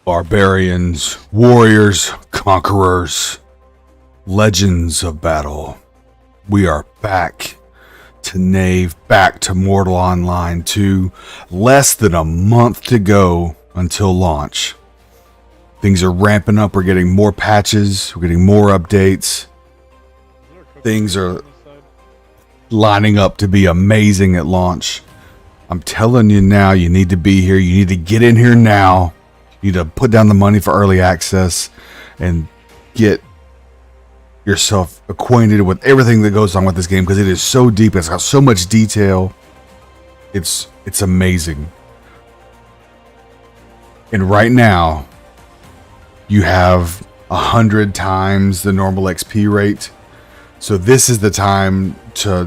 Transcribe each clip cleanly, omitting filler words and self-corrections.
Barbarians, warriors, conquerors, legends of battle. We are back to Knave, back to Mortal Online 2. Less than a month to go until launch. Things are ramping up. We're getting more patches. We're getting more updates. Things are lining up to be amazing at launch. I'm telling you now, you need to be here. You need to get in here now. You need to put down the money for early access and get yourself acquainted with everything that goes on with this game, because it is so deep. It's got so much detail. It's amazing. And right now, you have 100 times the normal XP rate. So this is the time to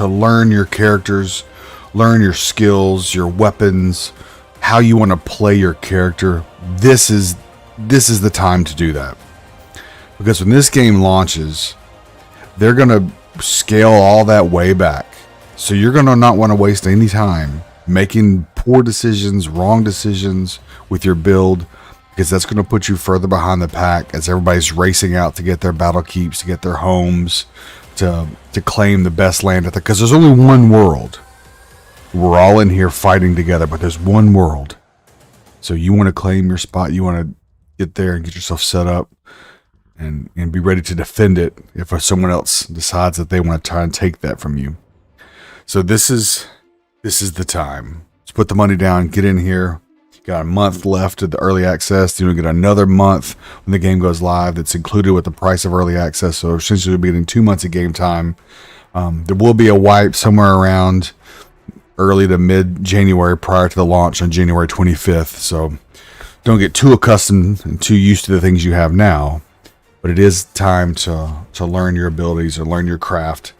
learn your characters, learn your skills, your weapons, how you want to play your character. This is the time to do that. Because when this game launches, they're going to scale all that way back. So you're going to not want to waste any time making poor decisions, wrong decisions with your build, because that's going to put you further behind the pack as everybody's racing out to get their battle keeps, to get their homes, to claim the best land. Because there's only one world. We're all in here fighting together, but there's one world. So you want to claim your spot. You want to get there and get yourself set up and be ready to defend it if someone else decides that they want to try and take that from you. So this is the time. Let's put the money down, get in here. You got a month left of the early access. You're going to get another month when the game goes live that's included with the price of early access. So essentially you'll be getting 2 months of game time. There will be a wipe somewhere around early to mid-January prior to the launch on January 25th. So don't get too accustomed and too used to the things you have now. But it is time to learn your abilities and learn your craft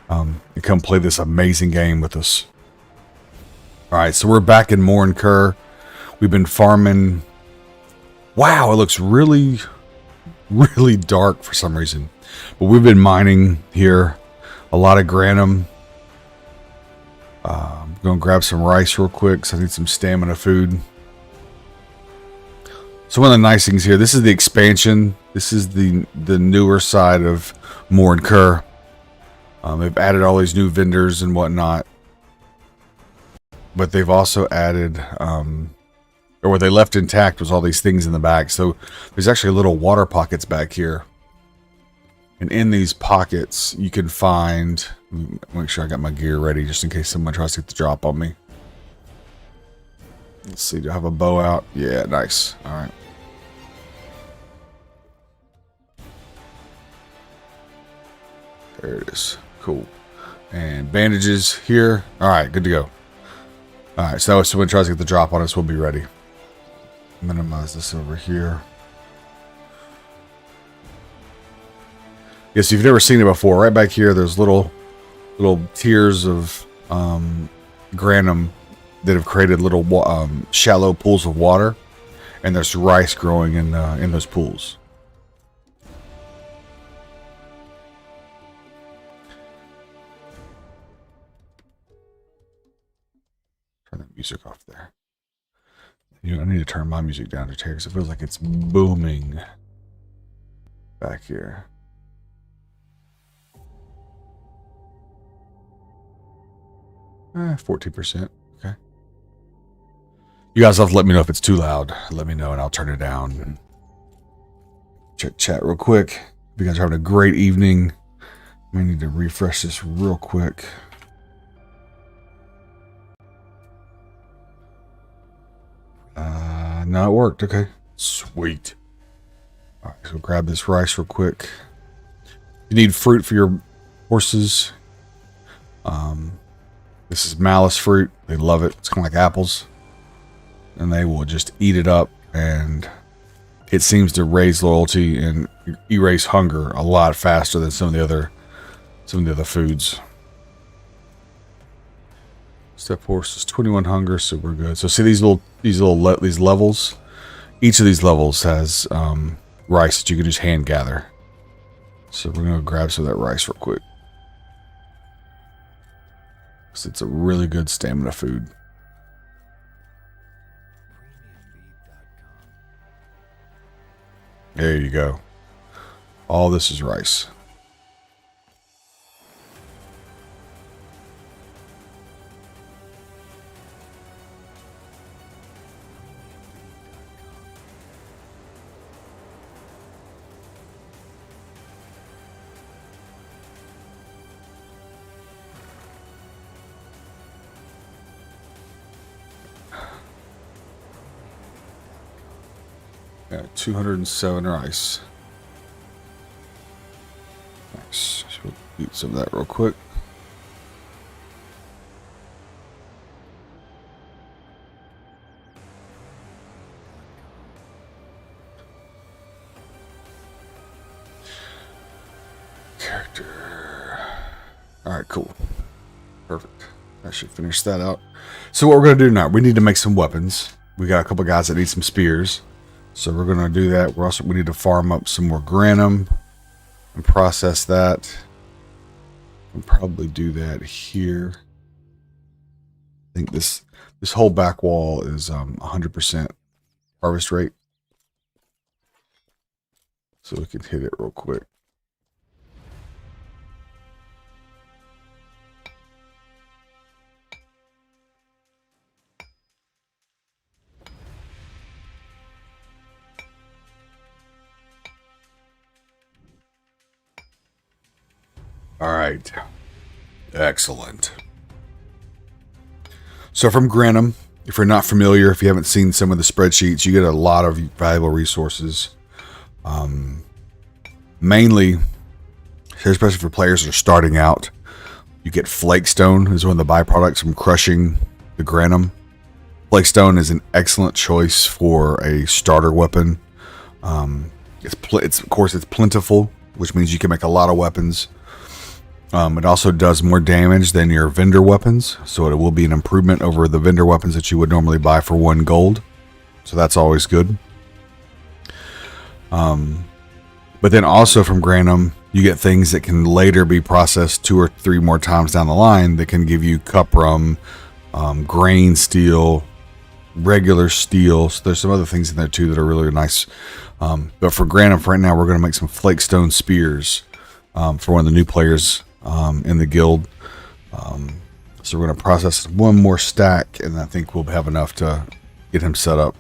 and come play this amazing game with us. All right, so we're back in Morn-Kur. We've been farming. Wow, it looks really, really dark for some reason. But we've been mining here. A lot of granum. I'm going to grab some rice real quick because I need some stamina food. So one of the nice things here, this is the expansion. This is the newer side of Morn-Kur. They've added all these new vendors and whatnot. But they've also added, or what they left intact was all these things in the back. So there's actually little water pockets back here. And in these pockets, you can find, make sure I got my gear ready just in case someone tries to get the drop on me. Let's see, do I have a bow out? Yeah, nice. All right. There it is. Cool. And bandages here. All right, good to go. All right, so if someone tries to get the drop on us, we'll be ready. Minimize this over here. Yes, if you've never seen it before, right back here, there's little tiers of granum that have created little shallow pools of water, and there's rice growing in those pools. Turn that music off there. I need to turn my music down to here because it feels like it's booming back here. Eh, 14%. Okay. You guys have to let me know if it's too loud. Let me know and I'll turn it down. Check chat real quick. If you guys are having a great evening. I need to refresh this real quick. No, it worked. Okay. Sweet. All right, so grab this rice real quick. You need fruit for your horses. This is malice fruit. They love it. It's kind of like apples. And they will just eat it up, and it seems to raise loyalty and erase hunger a lot faster than some of the other foods. Step horse is 21 hunger, so we're good. So see these levels. Each of these levels has rice that you can just hand gather. So we're gonna grab some of that rice real quick. It's a really good stamina food. There you go. All this is rice. Yeah, 207 rice. Nice. We'll eat some of that real quick. Character. Alright, cool. Perfect. I should finish that out. So what we're going to do now, we need to make some weapons. We got a couple guys that need some spears. So we're going to do that. We need to farm up some more granum and process that. We'll probably do that here. I think this whole back wall is 100% harvest rate. So we can hit it real quick. All right. Excellent. So from Granum, if you're not familiar, if you haven't seen some of the spreadsheets, you get a lot of valuable resources. Mainly, especially for players that are starting out, you get flakestone is one of the byproducts from crushing the Granum. Flakestone is an excellent choice for a starter weapon. Of course it's plentiful, which means you can make a lot of weapons. It also does more damage than your vendor weapons, so it will be an improvement over the vendor weapons that you would normally buy for 1 gold. So that's always good. But then also from Granum, you get things that can later be processed 2 or 3 more times down the line that can give you cuprum, grain steel, regular steel. So there's some other things in there too that are really nice. But for Granum, for right now, we're going to make some flakestone spears for one of the new players in the guild. So we're going to process 1 more stack, and I think we'll have enough to get him set up.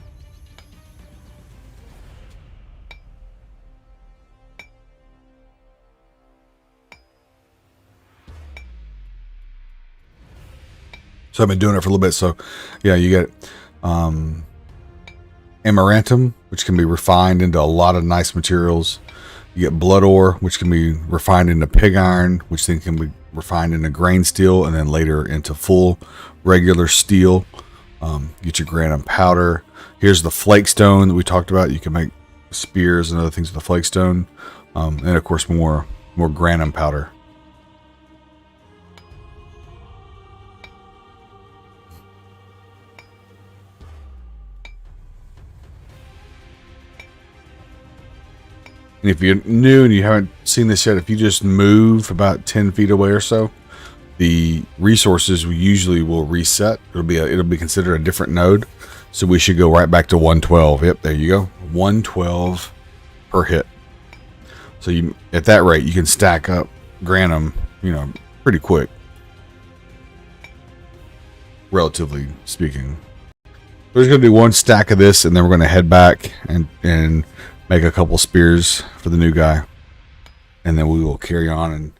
So I've been doing it for a little bit. So yeah, you get amaranthum, which can be refined into a lot of nice materials. You get blood ore, which can be refined into pig iron, which then can be refined into grain steel, and then later into full regular steel. Get your Granum powder. Here's the flakestone that we talked about. You can make spears and other things with the flakestone, and of course more Granum powder. And if you're new and you haven't seen this yet, if you just move about 10 feet away or so, the resources usually will reset. It'll be considered a different node. So we should go right back to 112. Yep, there you go. 112 per hit. So at that rate, you can stack up Granum, pretty quick. Relatively speaking. We're just going to do 1 stack of this, and then we're going to head back and make a couple spears for the new guy, and then we will carry on and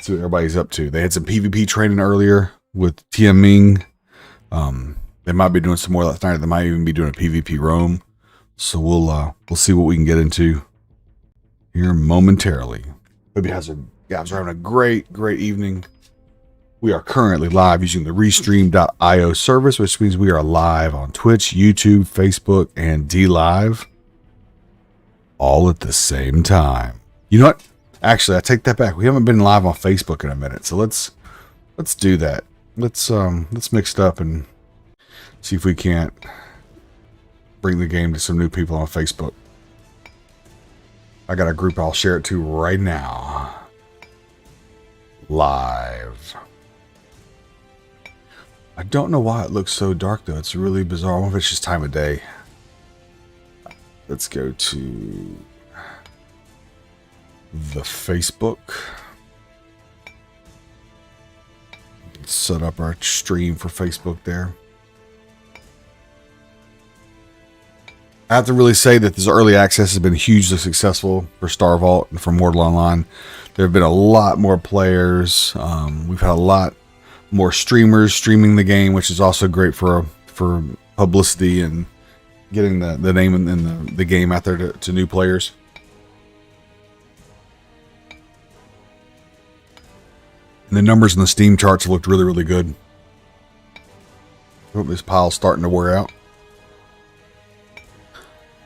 see what everybody's up to. They had some PvP training earlier with Tian Ming. They might be doing some more last night. They might even be doing a PvP roam. So we'll see what we can get into here momentarily. Hope you guys are having a great evening. We are currently live using the Restream.io service, which means we are live on Twitch, YouTube, Facebook, and DLive. All at the same time. You know what? Actually, I take that back. We haven't been live on Facebook in a minute, so let's do that. Let's mix it up and see if we can't bring the game to some new people on Facebook. I got a group I'll share it to right now. Live. I don't know why it looks so dark though. It's really bizarre. I wonder if it's just time of day. Let's go to the Facebook. Set up our stream for Facebook there. I have to really say that this early access has been hugely successful for Star Vault and for Mortal Online. There have been a lot more players. We've had a lot more streamers streaming the game, which is also great for publicity and getting the name and the game out there to new players. And the numbers in the Steam charts have looked really, really good. I hope this pile's starting to wear out.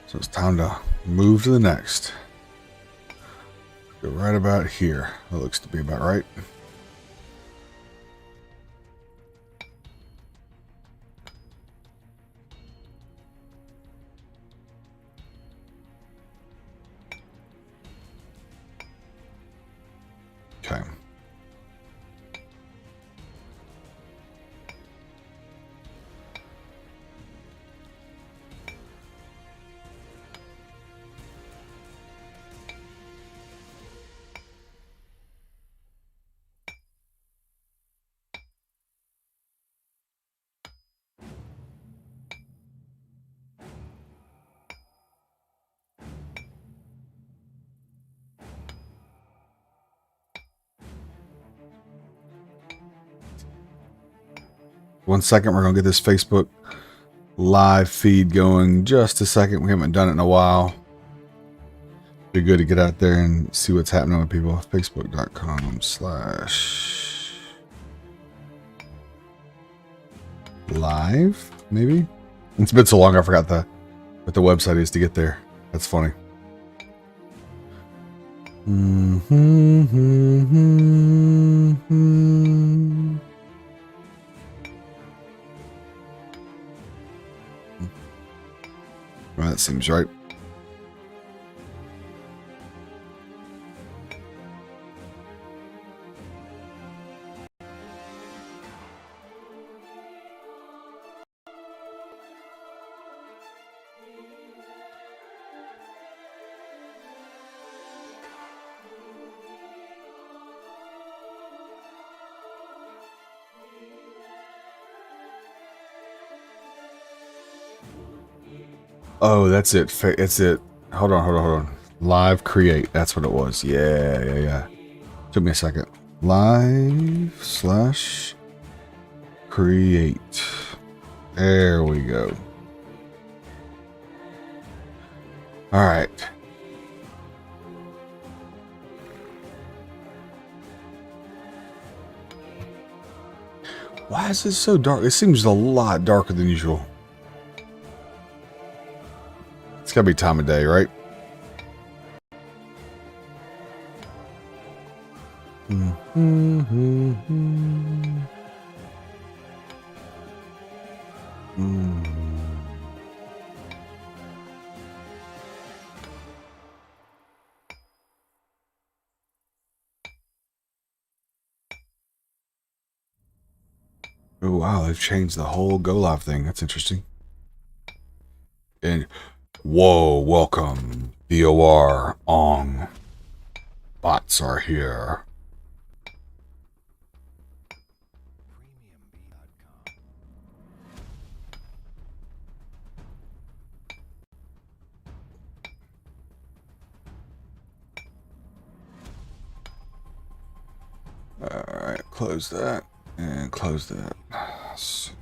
So it's time to move to the next. Go right about here. That looks to be about right. Okay. One second, we're going to get this Facebook live feed going. Just a second. We haven't done it in a while. Be good to get out there and see what's happening with people. Facebook.com/live, maybe? It's been so long I forgot what the website is to get there. That's funny. Well, that seems right. Oh, that's it. It's it. Hold on. Live create. That's what it was. Yeah. Took me a second. Live/create. There we go. All right. Why is this so dark? It seems a lot darker than usual. It's gotta be time of day, right? Oh wow, they've changed the whole go live thing. That's interesting. And whoa, welcome. BOR Ong. Bots are here. Alright, close that and close that. So,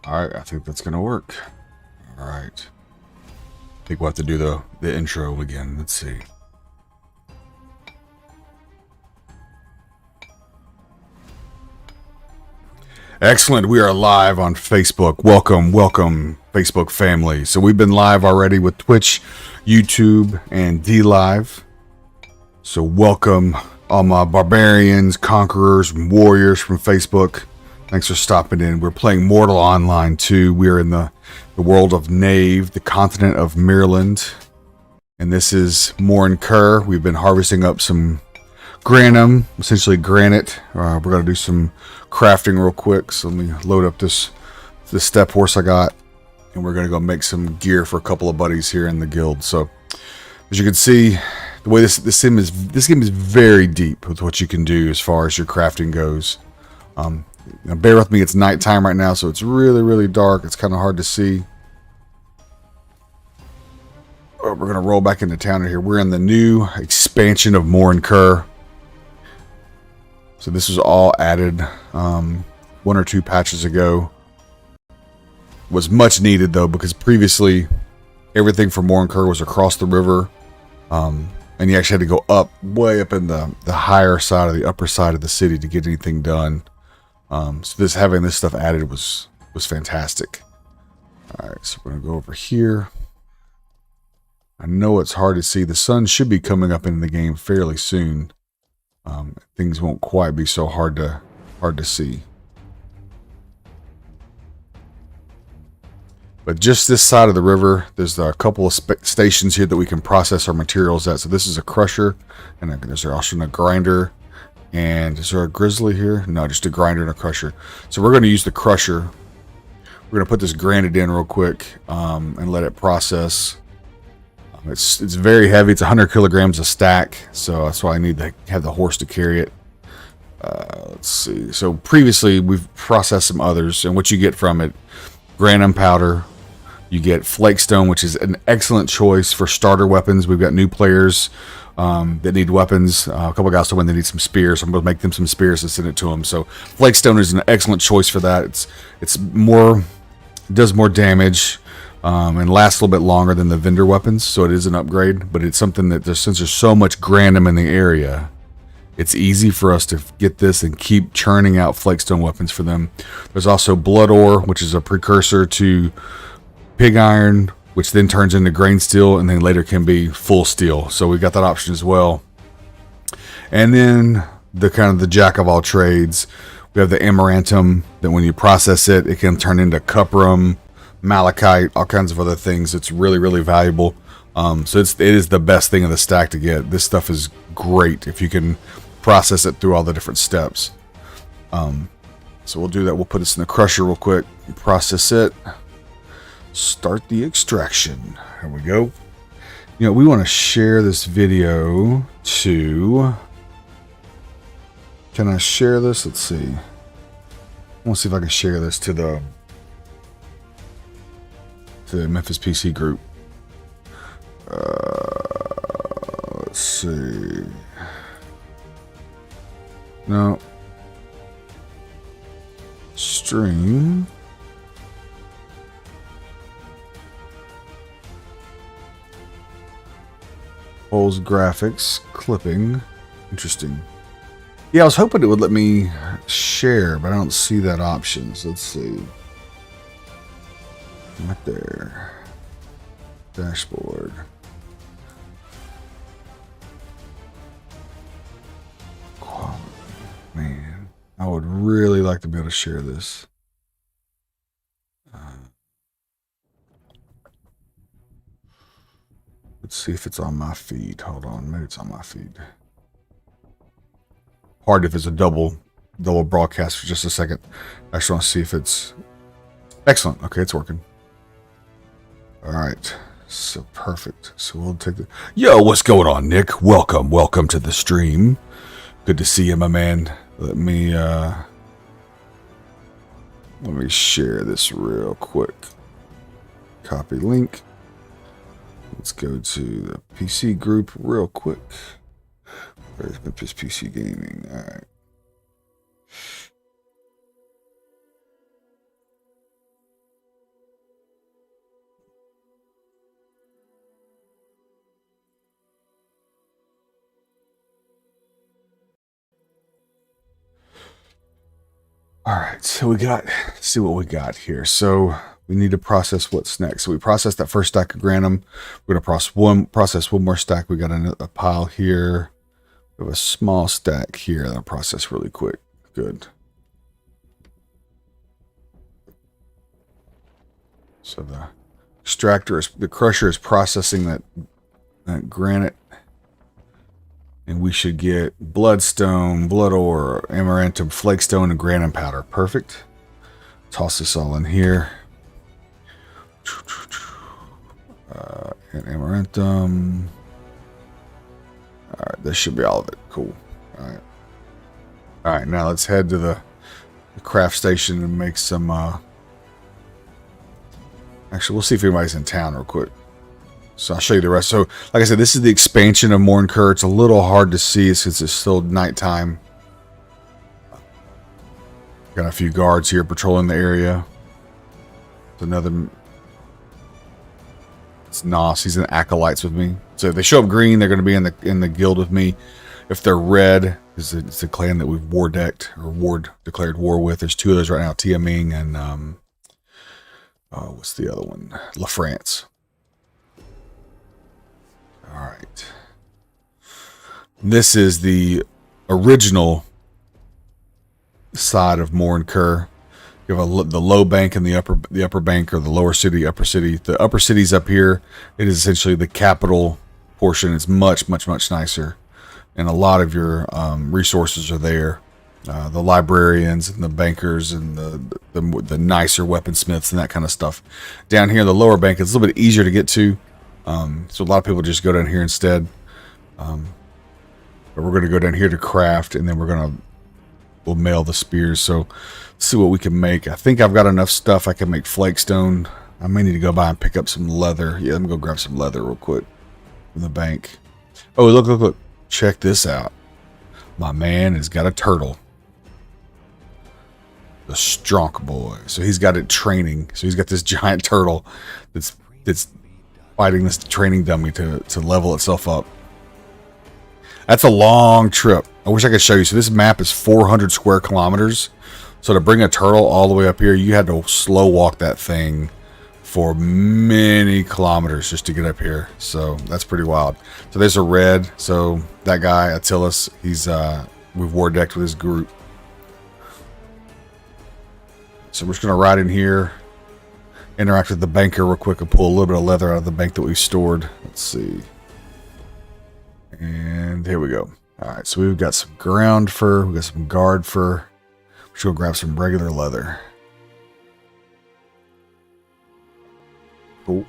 alright, I think that's gonna work. Alright. I think we'll have to do the intro again. Let's see. Excellent. We are live on Facebook. Welcome, Facebook family. So we've been live already with Twitch, YouTube, and D Live. So welcome all my barbarians, conquerors, and warriors from Facebook. Thanks for stopping in. We're playing Mortal Online 2. We're in the world of Nave, the continent of Maryland. And this is Morn-Kur. We've been harvesting up some granum, essentially granite. We're going to do some crafting real quick. So let me load up this step horse I got. And we're going to go make some gear for a couple of buddies here in the guild. So as you can see, the way this game is very deep with what you can do as far as your crafting goes. Now bear with me, it's nighttime right now, so it's really dark. It's kind of hard to see. Oh, we're gonna roll back into town here. We're in the new expansion of Morn-Kur. So this was all added 1 or 2 patches ago. Was much needed though, because previously everything for Morn-Kur was across the river. And you actually had to go up, way up in the higher side, of the upper side of the city to get anything done. So having this stuff added was fantastic. Alright, so we're going to go over here. I know it's hard to see. The sun should be coming up into the game fairly soon. Things won't quite be so hard to see. But just this side of the river, there's a couple of stations here that we can process our materials at. So this is a crusher, and there's also a grinder. And is there a grizzly here? No, just a grinder and a crusher. So we're going to use the crusher. We're going to put this granite in real quick and let it process. It's very heavy. It's 100 kilograms a stack, so that's why I need to have the horse to carry it. Let's see. So previously we've processed some others, and what you get from it: granum powder. You get flakestone, which is an excellent choice for starter weapons. We've got new players that need weapons. A couple guys told me they need some spears. I'm going to make them some spears and send it to them. So flakestone is an excellent choice for that. It does more damage and lasts a little bit longer than the vendor weapons. So it is an upgrade, but it's something that since there's so much granum in the area, it's easy for us to get this and keep churning out flakestone weapons for them. There's also blood ore, which is a precursor to pig iron, which then turns into grain steel and then later can be full steel. So we've got that option as well. And then the jack of all trades, we have the amaranthum that when you process it, it can turn into cuprum, malachite, all kinds of other things. It's really valuable. So it is the best thing in the stack to get. This stuff is great if you can process it through all the different steps. So we'll do that. We'll put this in the crusher real quick and process it. Start the extraction. Here we go. We want to share this video to... Can I share this? Let's see. I want to see if I can share this to the Memphis PC group. Let's see. No. Stream. Polls, graphics, clipping. Interesting. Yeah, I was hoping it would let me share, but I don't see that option. So let's see. Right there. Dashboard. Quality. Man, I would really like to be able to share this. Let's see if it's on my feed. Hold on, maybe it's on my feed. Hard if it's a double broadcast for just a second. I just want to see if it's excellent. Okay, it's working. All right, so perfect. So we'll take the... Yo, what's going on, Nick? Welcome to the stream. Good to see you, my man. Let me share this real quick. Copy link. Let's go to the PC group real quick. Where's Memphis PC Gaming? All right. All right, so let's see what we got here. So we need to process what's next. So we processed that first stack of granum. We're going to process one more stack. We got a pile here. We have a small stack here that'll process really quick. Good. So the extractor is, the crusher is processing that granite, and we should get bloodstone, blood ore, amaranthum, flakestone, and granite powder. Perfect. Toss this all in here. And amaranthum. All right, this should be all of it. Cool. All right. All right, now let's head to the craft station and make some. Actually, we'll see if anybody's in town real quick. So I'll show you the rest. So, like I said, this is the expansion of MMORPG. It's a little hard to see since it's still nighttime. Got a few guards here patrolling the area. Another. It's Nos. He's in acolytes with me. So if they show up green, they're going to be in the guild with me. If they're red, it's a clan that we've declared war with. There's two of those right now: Tia Ming and what's the other one? La France. All right. This is the original side of MMORPG. You have the low bank and the upper bank, or the lower city, upper city. The upper city's up here. It is essentially the capital portion. It's much nicer, and a lot of your resources are there. The librarians and the bankers and the nicer weaponsmiths and that kind of stuff. Down here, the lower bank is a little bit easier to get to, so a lot of people just go down here instead. But we're going to go down here to craft, and then we'll mail the spears. So let's see what we can make. I think I've got enough stuff. I can make flakestone. I may need to go by and pick up some leather. Yeah, let me go grab some leather real quick from the bank. Oh, look. Check this out. My man has got a turtle. The Stronk boy. So he's got it training. So he's got this giant turtle that's fighting this training dummy to level itself up. That's a long trip. I wish I could show you. So this map is 400 square kilometers. So to bring a turtle all the way up here, you had to slow walk that thing for many kilometers just to get up here. So that's pretty wild. So there's a red. So that guy, Attilas, we've war decked with his group. So we're just going to ride in here, interact with the banker real quick, and pull a little bit of leather out of the bank that we've stored. Let's see. And here we go. All right, so we've got some ground fur. We've got some guard fur. We should go grab some regular leather. Cool.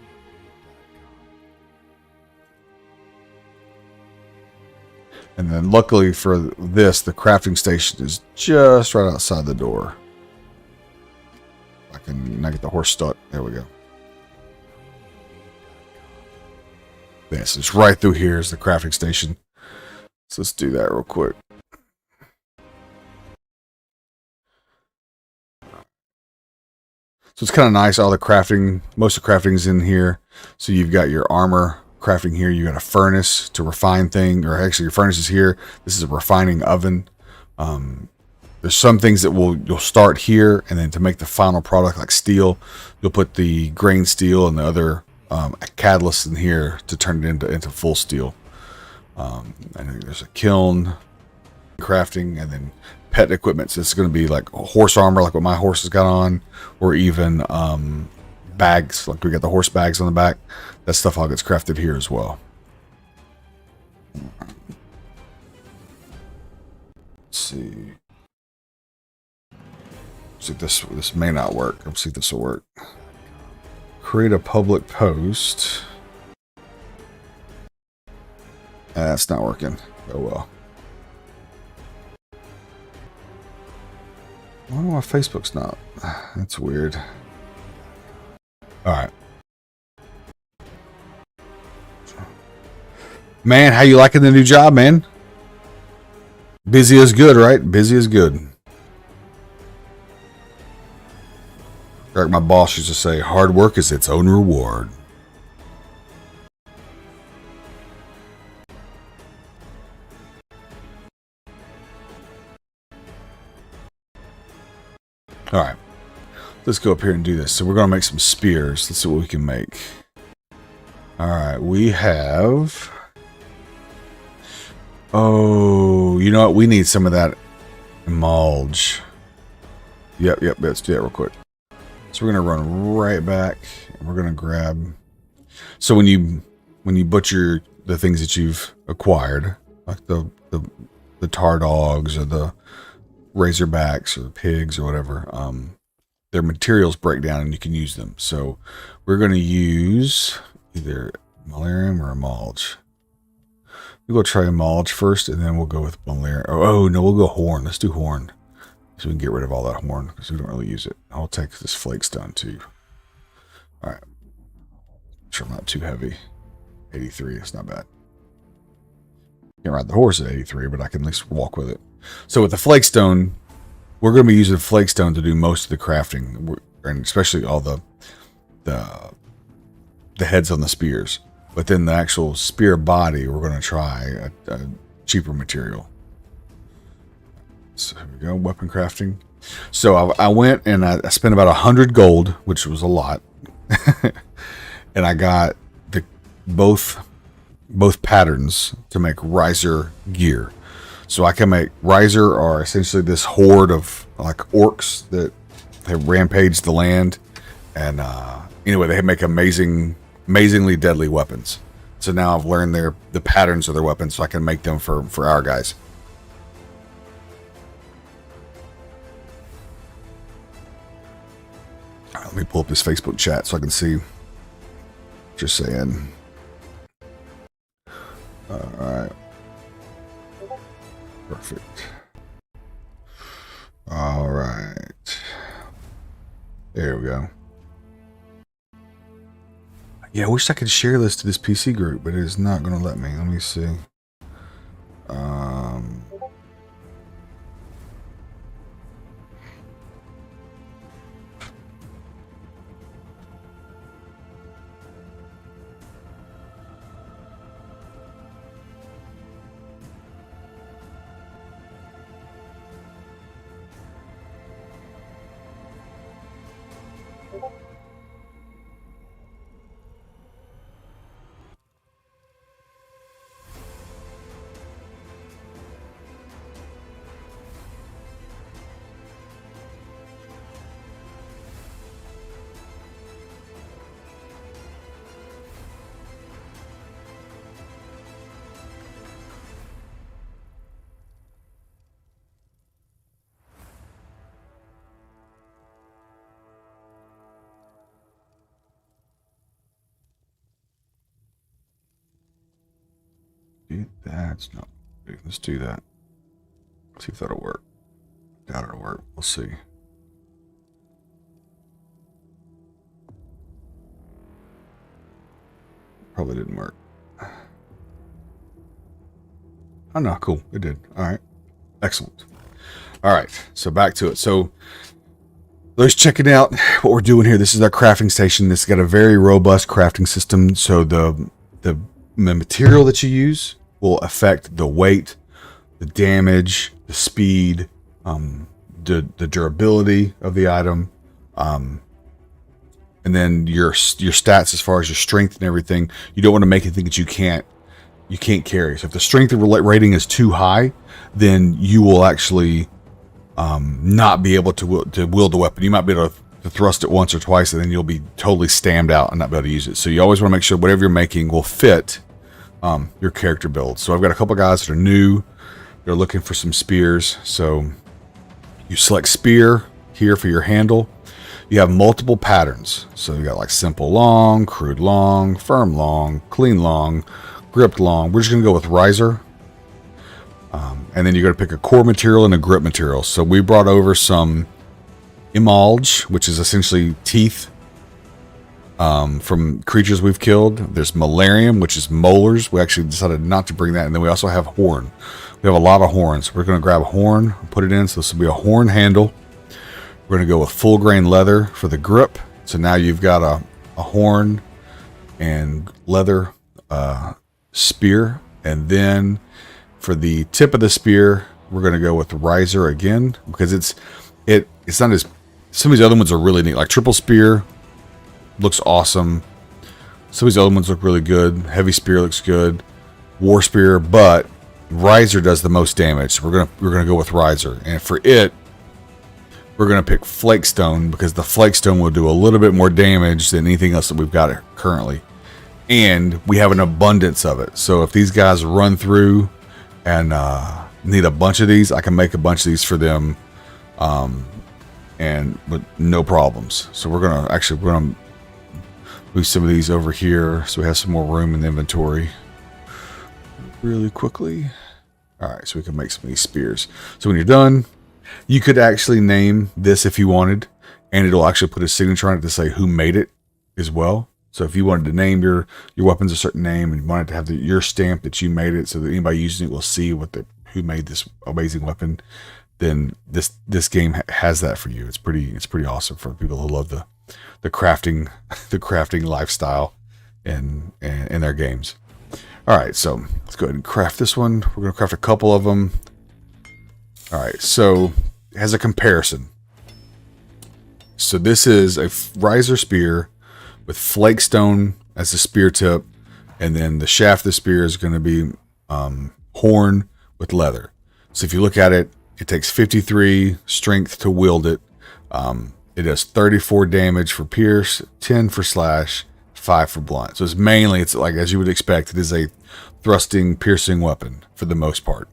And then luckily for this, the crafting station is just right outside the door. I can now get the horse stuck. There we go. This is right through here is the crafting station. So let's do that real quick. So it's kind of nice. All the crafting, most of the crafting's in here. So you've got your armor crafting here. You got a furnace to refine things, or actually your furnace is here. This is a refining oven. There's some things that you'll start here, and then to make the final product like steel, you'll put the grain steel and the other catalysts in here to turn it into full steel. And there's a kiln, crafting, and then pet equipment. So it's going to be like horse armor, like what my horse has got on, or even bags, like we got the horse bags on the back. That stuff all gets crafted here as well. Let's see. See if this may not work. Let's see if this will work. Create a public post. That's not working. Oh well. I don't know why Facebook's not. That's weird. Alright. Man, how you liking the new job, man? Busy is good, right? Busy is good. Like my boss used to say, hard work is its own reward. Alright. Let's go up here and do this. So we're going to make some spears. Let's see what we can make. Alright, we have Oh, you know what? We need some of that emulge. Yep. Let's do that real quick. So we're gonna run right back, and we're gonna grab. So when you butcher the things that you've acquired, like the tar dogs or the razorbacks or pigs or whatever, their materials break down and you can use them. So we're gonna use either malarium or emulge. We'll go try emulge first, and then we'll go with malarium. Oh no, we'll go horn. Let's do horn. So we can get rid of all that horn because we don't really use it. I'll take this flake stone too. All right. Make sure I'm not too heavy. 83, it's not bad. Can't ride the horse at 83, but I can at least walk with it. So with the flake stone, we're going to be using flake stone to do most of the crafting, and especially all the heads on the spears. But then the actual spear body, we're going to try a cheaper material. So here we go, weapon crafting. So I went and I spent about 100 gold, which was a lot. And I got both patterns to make riser gear. So I can make riser are essentially this horde of like orcs that have rampaged the land, and anyway, they make amazingly deadly weapons. So now I've learned the patterns of their weapons, so I can make them for our guys. All right, let me pull up this Facebook chat so I can see what you're saying. All right. Perfect. All right. There we go. Yeah, I wish I could share this to this PC group, but it is not going to let me. Let me see. That's not big. Let's do that. See if that'll work. Doubt it'll work. We'll see. Probably didn't work. Oh no, cool. It did. All right. Excellent. All right. So back to it. So let's check it out. What we're doing here. This is our crafting station. This has got a very robust crafting system. So the material that you use will affect the weight, the damage, the speed, the durability of the item, and then your stats as far as your strength and everything. You don't want to make anything that you can't carry. So if the strength rating is too high, then you will actually not be able to wield the weapon. You might be able to thrust it once or twice, and then you'll be totally stammed out and not be able to use it. So you always want to make sure whatever you're making will fit your character build. So I've got a couple guys that are new. They're looking for some spears. So you select spear here for your handle. You have multiple patterns. So you got like simple long, crude long, firm long, clean long, gripped long. We're just going to go with riser. And then you're going to pick a core material and a grip material. So we brought over some emulge, which is essentially teeth from creatures we've killed. There's malarium, which is molars. We actually decided not to bring that. And then we also have horn. We have a lot of horns. We're going to grab a horn, put it in. So this will be a horn handle. We're going to go with full grain leather for the grip. So now you've got a horn and leather spear. And then for the tip of the spear, we're going to go with riser again, because it's not as, some of these other ones are really neat. Like triple spear looks awesome. Some of these other ones look really good. Heavy spear looks good. War spear, but Riser does the most damage. So we're gonna go with Riser, and for it, we're gonna pick Flakestone because the Flakestone will do a little bit more damage than anything else that we've got currently, and we have an abundance of it. So if these guys run through and need a bunch of these, I can make a bunch of these for them, and with no problems. So we're gonna move some of these over here so we have some more room in the inventory really quickly. All right, so we can make some of these spears. So when you're done, you could actually name this if you wanted, and it'll actually put a signature on it to say who made it as well. So if you wanted to name your weapons a certain name and you wanted to have your stamp that you made it so that anybody using it will see who made this amazing weapon, then this game has that for you. It's pretty awesome for people who love the crafting lifestyle in their games. All right, so let's go ahead and craft this one. We're going to craft a couple of them. All right, so as a comparison, so this is a riser spear with flakestone as the spear tip, and then the shaft of the spear is going to be horn with leather. So if you look at it, it takes 53 strength to wield it. It does 34 damage for pierce, 10 for slash, 5 for blunt. So it's like, as you would expect, it is a thrusting, piercing weapon for the most part.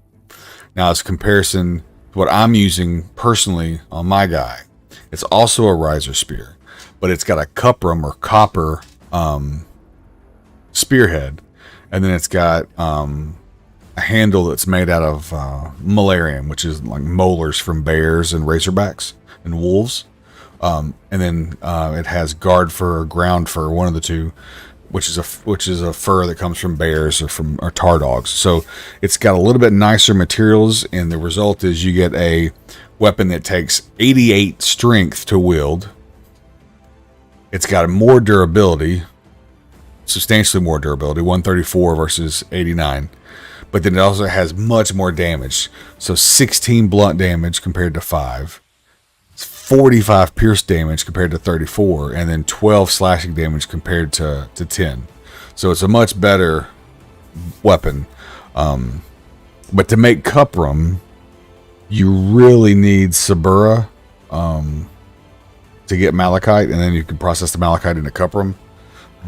Now, as a comparison to what I'm using personally on my guy, it's also a riser spear, but it's got a cuprum or copper spearhead, and then it's got a handle that's made out of malarium, which is like molars from bears and razorbacks and wolves. And then it has guard fur or ground fur, one of the two, which is a fur that comes from bears or tar dogs. So it's got a little bit nicer materials, and the result is you get a weapon that takes 88 strength to wield. It's got more durability, substantially more durability, 134 versus 89. But then it also has much more damage. So 16 blunt damage compared to 5. 45 pierce damage compared to 34, and then 12 slashing damage compared to 10. So it's a much better weapon. But to make cuprum, you really need Sabura to get malachite, and then you can process the malachite into cuprum.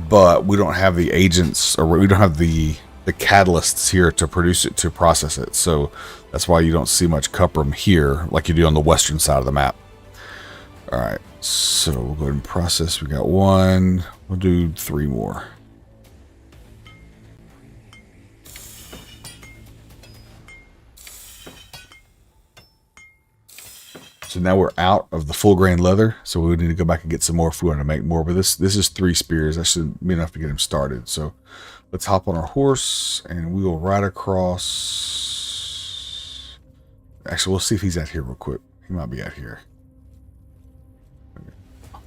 But we don't have the agents, or we don't have the catalysts here to produce it, to process it. So that's why you don't see much cuprum here like you do on the western side of the map. All right, so we'll go ahead and process. We got one. We'll do 3 more. So now we're out of the full grain leather, so we need to go back and get some more if we want to make more. But this is 3 spears. That should be enough to get him started. So let's hop on our horse and we will ride across. Actually, we'll see if he's out here real quick. He might be out here.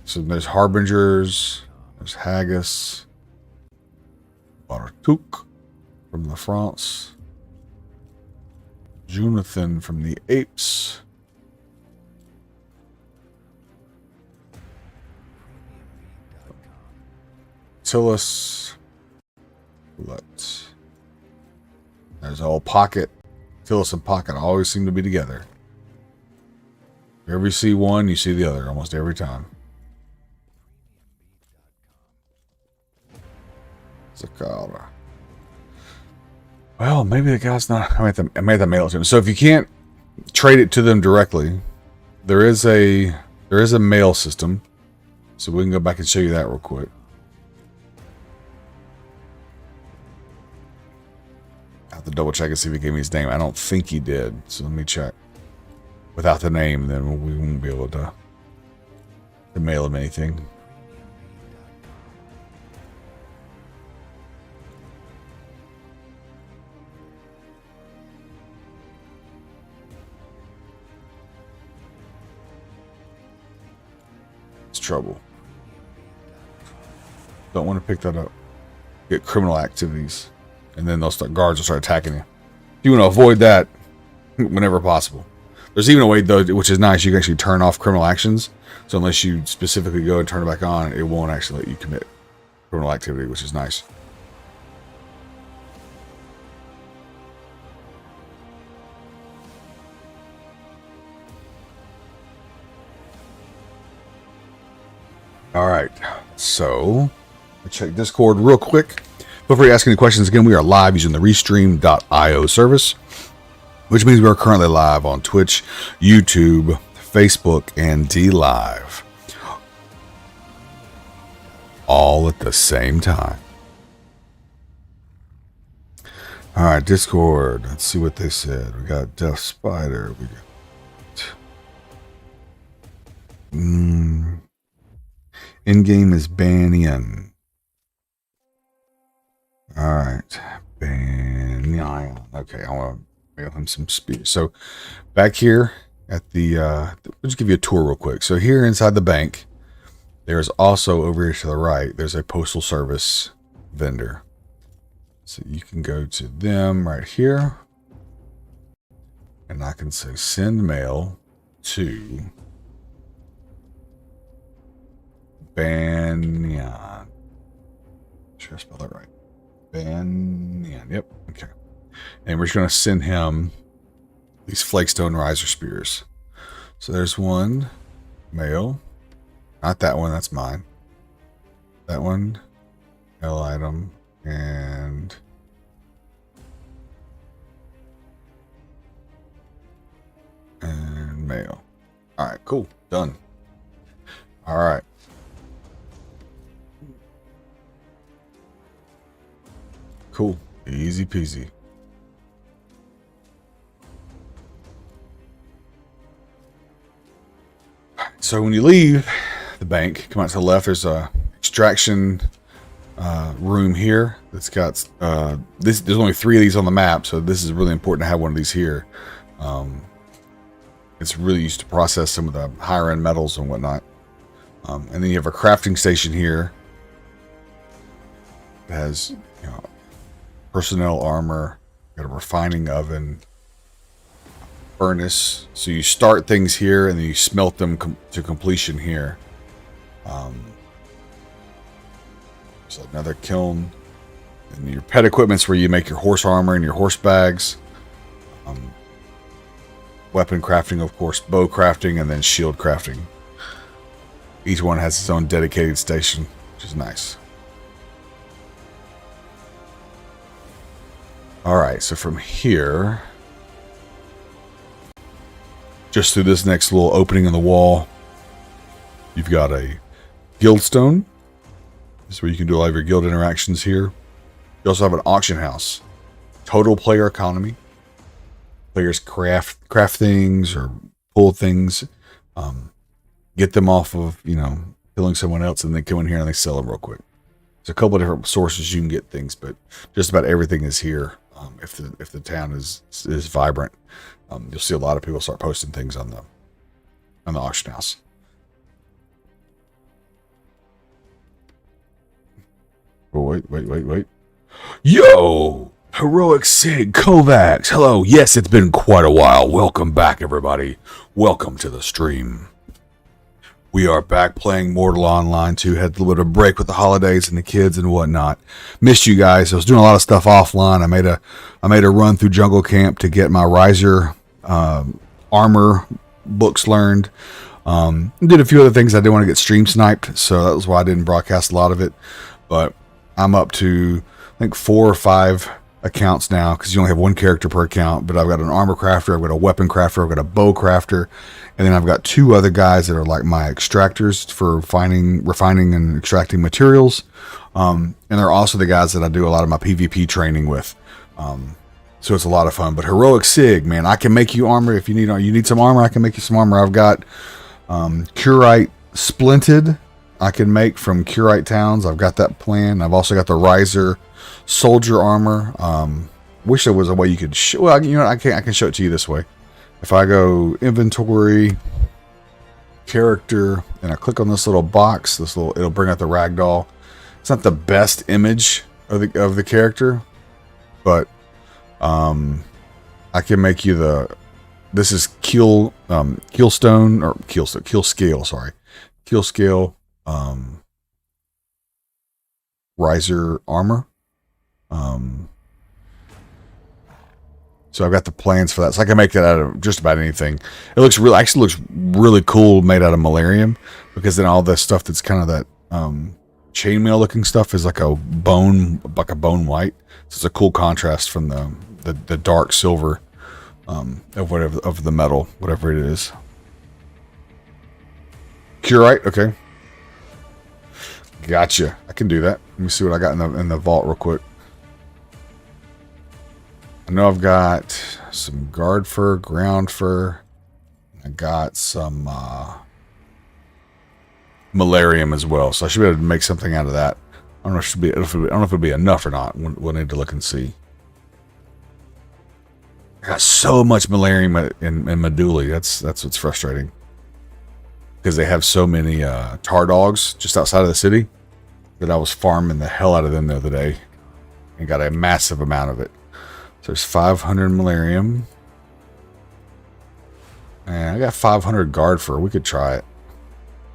So there's Harbingers, there's Haggis, Bartuk from La France, Jonathan from the Apes, Tillis, there's old Pocket. Tillis and Pocket always seem to be together. Wherever you see one, you see the other almost every time. Zakara. Well, maybe the guy's not. I made that mail to him. So if you can't trade it to them directly, there is a mail system. So we can go back and show you that real quick. I have to double check and see if he gave me his name. I don't think he did. So let me check. Without the name, then we won't be able to mail him anything. Trouble. Don't want to pick that up. Get criminal activities, and then guards will start attacking you. You want to avoid that whenever possible. There's even a way, though, which is nice. You can actually turn off criminal actions. So unless you specifically go and turn it back on, it won't actually let you commit criminal activity, which is nice. All right, so let's check Discord real quick. Feel free to ask any questions. Again, we are live using the Restream.io service, which means we are currently live on Twitch, YouTube, Facebook, and DLive, all at the same time. All right, Discord. Let's see what they said. We got Death Spider. We got in-game is Banyan. All right, Banyan. Okay, I want to mail him some speed. So back here at the, we'll just give you a tour real quick. So here inside the bank, there's also over here to the right, there's a postal service vendor. So you can go to them right here, and I can say send mail to Banyan. Sure I spell that right. Banyan. Yep. Okay. And we're just going to send him these flakestone riser spears. So there's one mail. Not that one. That's mine. That one. Mail item. And mail. All right, cool. Done. All right. Cool. Easy peasy. So when you leave the bank, come out to the left, there's a extraction room here that's got there's only 3 of these on the map, so this is really important to have one of these here. It's really used to process some of the higher end metals and whatnot. And then you have a crafting station here that has, you know, personnel armor, got a refining oven, furnace. So you start things here and then you smelt them to completion here. So another kiln, and your pet equipment's where you make your horse armor and your horse bags. Weapon crafting, of course, bow crafting, and then shield crafting. Each one has its own dedicated station, which is nice. Alright, so from here, just through this next little opening in the wall, you've got a guild stone. This is where you can do a lot of your guild interactions here. You also have an auction house. Total player economy. Players craft things or pull things. Get them off of, you know, killing someone else, and they come in here and they sell them real quick. There's a couple of different sources you can get things, but just about everything is here. If the town is vibrant, you'll see a lot of people start posting things on the auction house. Oh, wait. Yo! Heroic Sig Kovacs! Hello! Yes, it's been quite a while. Welcome back, everybody. Welcome to the stream. We are back playing Mortal Online 2. Had a little bit of break with the holidays and the kids and whatnot. Missed you guys. I was doing a lot of stuff offline. I made a run through Jungle Camp to get my riser armor books learned. Did a few other things I didn't want to get stream sniped, so that was why I didn't broadcast a lot of it. But I'm up to, I think, 4 or 5 accounts now, because you only have 1 character per account. But I've got an armor crafter, I've got a weapon crafter, I've got a bow crafter, and then I've got 2 other guys that are like my extractors for refining and extracting materials. And they're also the guys that I do a lot of my PvP training with. So it's a lot of fun. But Heroic Sig, man, I can make you armor if you need some armor. I can make you some armor. I've got Curite Splinted. I can make from Curite Towns. I've got that plan. I've also got the Riser Soldier Armor. Wish there was a way you could show. Well, you know, I can show it to you this way. If I go inventory, character, and I click on this little box, it'll bring out the ragdoll. It's not the best image of the character, but I can make you this is Keel Scale, sorry. Keel Scale Riser Armor. So I've got the plans for that. So I can make that out of just about anything. It actually looks really cool made out of Malarium. because then all the stuff that's kind of that chainmail looking stuff is like a bone white. So it's a cool contrast from the dark silver of the metal, whatever it is. Curite, okay. Gotcha. I can do that. Let me see what I got in the vault real quick. I know I've got some guard fur, ground fur. I got some malarium as well, so I should be able to make something out of that. I don't know if it'll be enough or not. We'll need to look and see. I got so much malarium in Meduli. That's what's frustrating, because they have so many tar dogs just outside of the city that I was farming the hell out of them the other day and got a massive amount of it. So there's 500 malarium. And I got 500 guard fur. We could try it.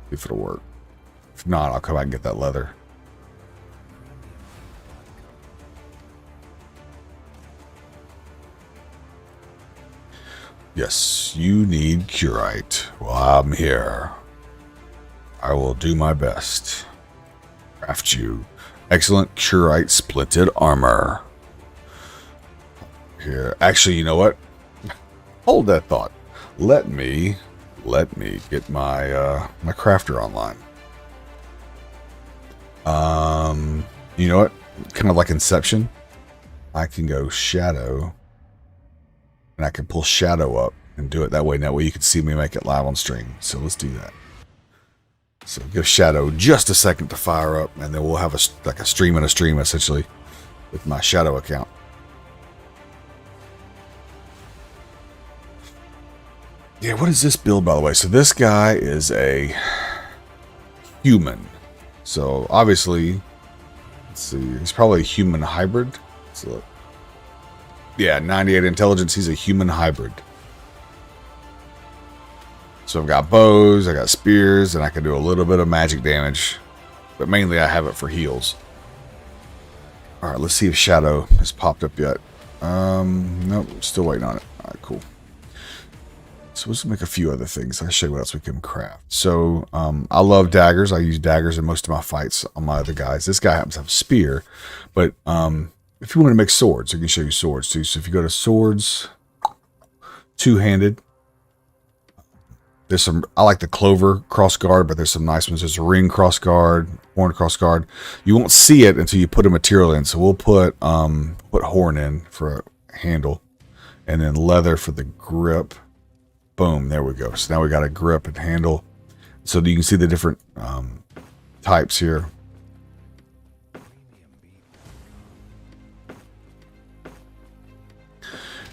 See if it'll work. If not, I'll come back and get that leather. Yes, you need curite. Well, I'm here. I will do my best. Craft you excellent curite splinted armor. Here, actually, you know what? Hold that thought. Let me get my my crafter online. You know what? Kind of like Inception. I can go shadow, and I can pull shadow up and do it that way. That way you can see me make it live on stream. So let's do that. So give shadow just a second to fire up, and then we'll have like a stream and a stream essentially with my shadow account. Yeah, what is this build, by the way? So this guy is a human. So obviously, let's see, he's probably a human hybrid. So yeah, 98 intelligence. He's a human hybrid. So I've got bows, I got spears, and I can do a little bit of magic damage, but mainly I have it for heals. All right, let's see if shadow has popped up yet. Nope, still waiting on it. All right, cool. So let's make a few other things. I'll show you what else we can craft. So I love daggers. I use daggers in most of my fights on my other guys. This guy happens to have a spear, but if you want to make swords, I can show you swords too. So if you go to swords, two-handed, there's some, I like the clover cross guard, but there's some nice ones. There's a ring cross guard, horn cross guard. You won't see it until you put a material in. So we'll put horn in for a handle, and then leather for the grip. Boom, there we go. So now we got a grip and handle. So you can see the different types here.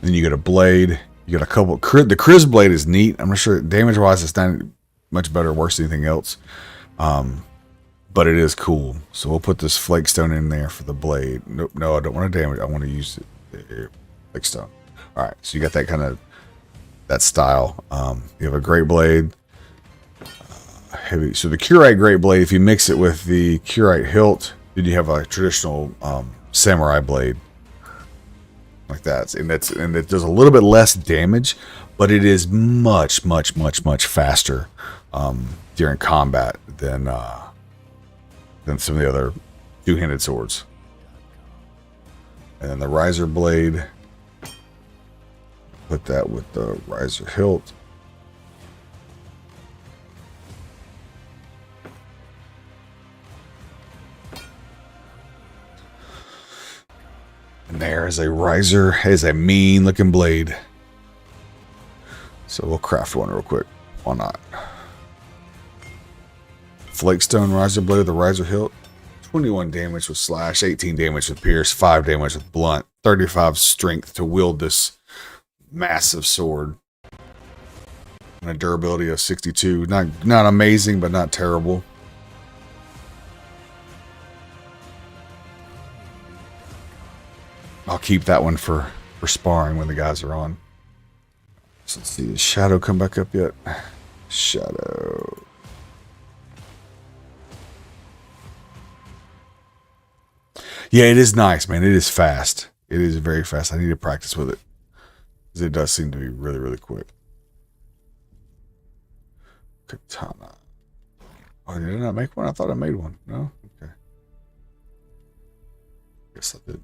Then you get a blade. You got a couple. The Kriz blade is neat. I'm not sure damage wise it's not much better or worse than anything else. But it is cool. So we'll put this flakestone in there for the blade. Nope, no, I don't want to damage. I want to use the flakestone. All right, so you got that kind of that style. You have a great blade. Heavy. So the curite great blade, if you mix it with the curite hilt, then you have a traditional samurai blade. Like that, and it does a little bit less damage, but it is much faster during combat than some of the other two-handed swords. And then the riser blade, put that with the riser hilt. And there is a riser, is a mean looking blade. So we'll craft one real quick. Why not? Flakestone riser blade with the riser hilt. 21 damage with slash, 18 damage with pierce, 5 damage with blunt, 35 strength to wield this massive sword. And a durability of 62. Not amazing, but not terrible. I'll keep that one for sparring when the guys are on. So let's see, does shadow come back up yet? Shadow. Yeah, it is nice, man. It is fast. It is very fast. I need to practice with it, because it does seem to be really quick. Katana. Oh, did I not make one? I thought I made one. No? Okay. Guess I did.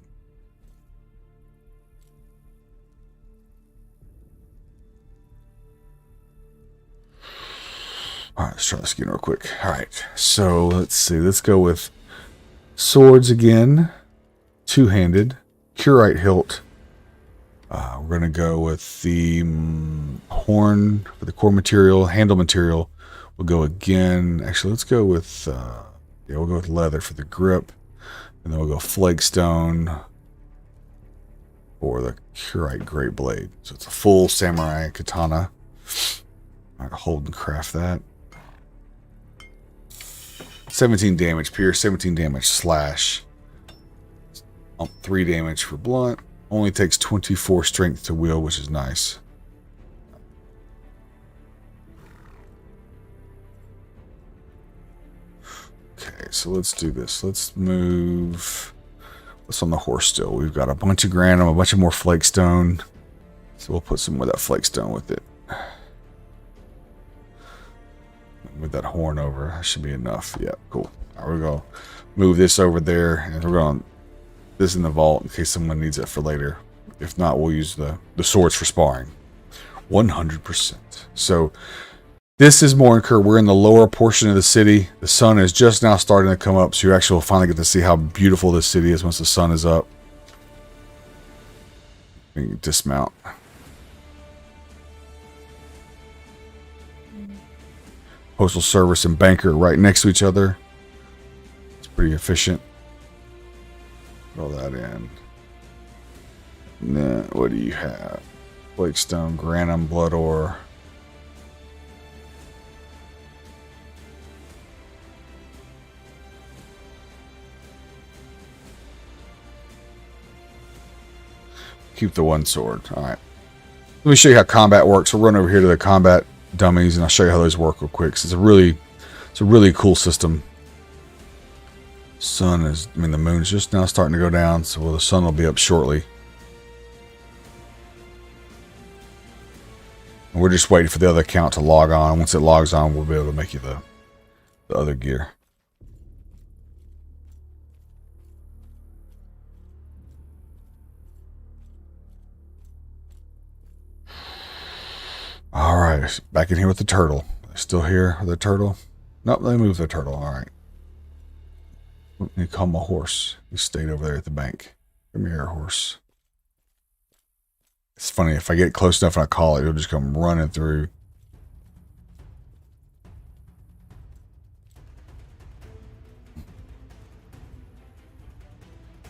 Alright, let's try this again real quick. Alright, so let's see. Let's go with swords again. Two-handed. Curite hilt. We're going to go with the horn for the core material. Handle material. We'll go again. Actually, let's go with... yeah, we'll go with leather for the grip. And then we'll go flagstone for the curite great blade. So it's a full samurai katana. Alright, hold and craft that. 17 damage pierce, 17 damage slash. 3 damage for blunt. Only takes 24 strength to wield, which is nice. Okay, so let's do this. Let's move. What's on the horse still? We've got a bunch of granum, a bunch of more flakestone. So we'll put some more of that flakestone with it. With that horn over, that should be enough. Yeah, cool. All right, we're going to move this over there, and we're going to this in the vault in case someone needs it for later. If not, we'll use the swords for sparring. 100%. So this is Morncur. We're in the lower portion of the city. The sun is just now starting to come up, so you actually will finally get to see how beautiful this city is once the sun is up. You can dismount. Postal service and banker right next to each other. It's pretty efficient. Put all that in. And then, what do you have? Flakestone, granum, blood ore. Keep the one sword. Alright. Let me show you how combat works. We'll run over here to the combat dummies and I'll show you how those work real quick. So it's a really cool system. The moon's just now starting to go down, so the sun will be up shortly. And we're just waiting for the other account to log on. Once it logs on, we'll be able to make you the other gear. Alright, back in here with the turtle. Still here with the turtle? Nope, they moved the turtle. Alright. Let me call my horse. He stayed over there at the bank. Come here, horse. It's funny, if I get close enough and I call it, it'll just come running through.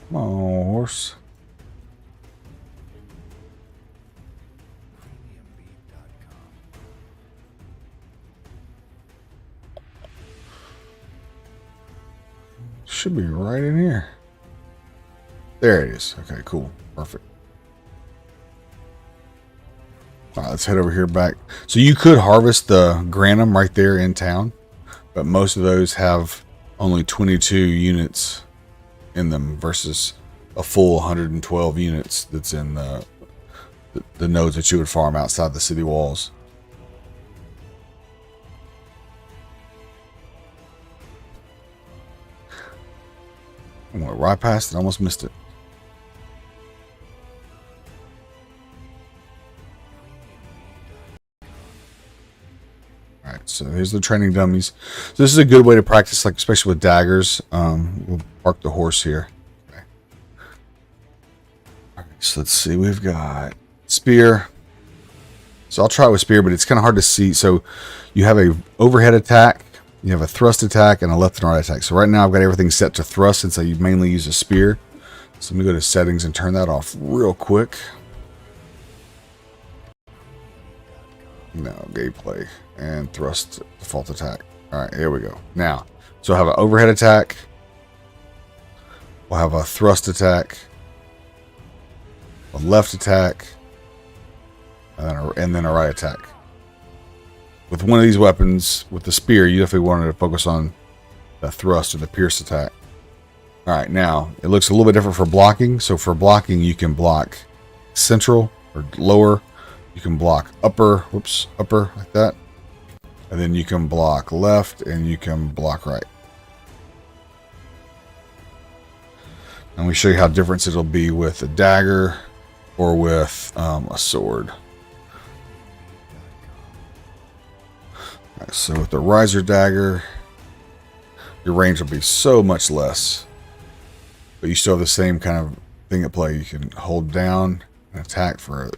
Come on, horse. Should be right in here. There it is. Okay, cool. Perfect. Alright, let's head over here back. So you could harvest the granum right there in town, but most of those have only 22 units in them versus a full 112 units that's in the nodes that you would farm outside the city walls. I went right past it, almost missed it. Alright, so here's the training dummies. So this is a good way to practice, like especially with daggers. We'll park the horse here. Okay. Alright, so let's see, we've got spear. So I'll try it with spear, but it's kind of hard to see. So you have a overhead attack, you have a thrust attack, and a left and right attack. So right now I've got everything set to thrust since I mainly use a spear. So let me go to settings and turn that off real quick. No, gameplay and thrust default attack. Alright, here we go. Now, so I have an overhead attack. We'll have a thrust attack. A left attack. And then a right attack. With one of these weapons, with the spear, you definitely wanted to focus on the thrust or the pierce attack. Alright, now, it looks a little bit different for blocking. So for blocking, you can block central or lower. You can block upper, like that. And then you can block left and you can block right. And we show you how different it'll be with a dagger or with a sword. Right, so with the riser dagger, your range will be so much less. But you still have the same kind of thing at play. You can hold down and attack for a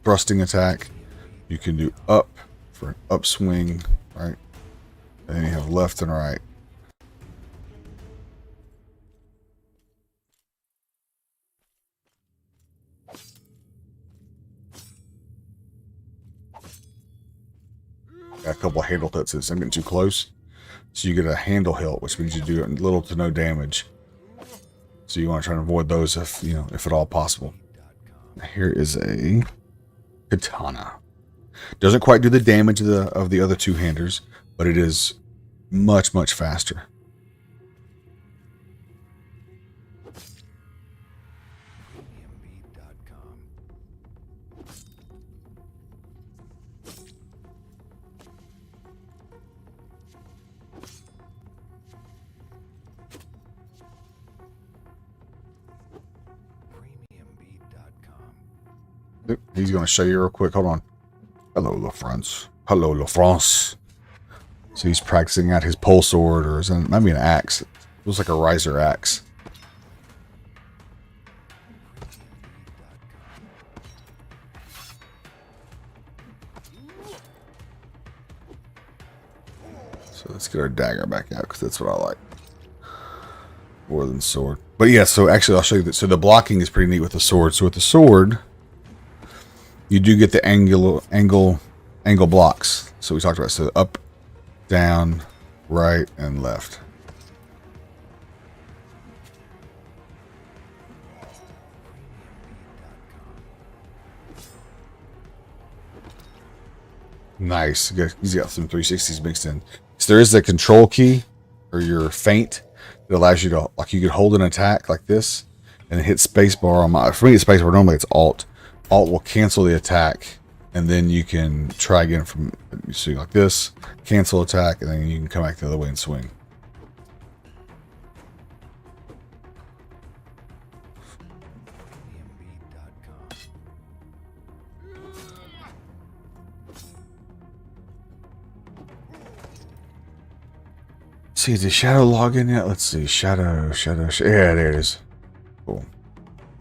thrusting attack. You can do up for an upswing, right? And then you have left and right. Got a couple of handle hits. I'm getting too close. So you get a handle hilt, which means you do little to no damage. So you want to try to avoid those if, you know, if at all possible. Here is a Katana. Doesn't quite do the damage of the other two-handers, but it is much, much faster. He's going to show you real quick. Hold on. Hello, La France. Hello, La France. So he's practicing out his pole sword, or is it maybe an axe? It looks like a riser axe. So let's get our dagger back out, because that's what I like more than sword. But yeah, so actually I'll show you that. So the blocking is pretty neat with the sword. So with the sword, you do get the angle blocks. So we talked about, so up, down, right, and left. Nice. He's got some 360s mixed in. So there is a control key, or your feint, that allows you to, like, you could hold an attack like this and hit spacebar on my, for me it's spacebar, normally it's alt. Alt will cancel the attack, and then you can try again from, you see, like this, cancel attack, and then you can come back the other way and swing. See, is the shadow log in yet? Let's see, shadow. Yeah, there it is. Cool.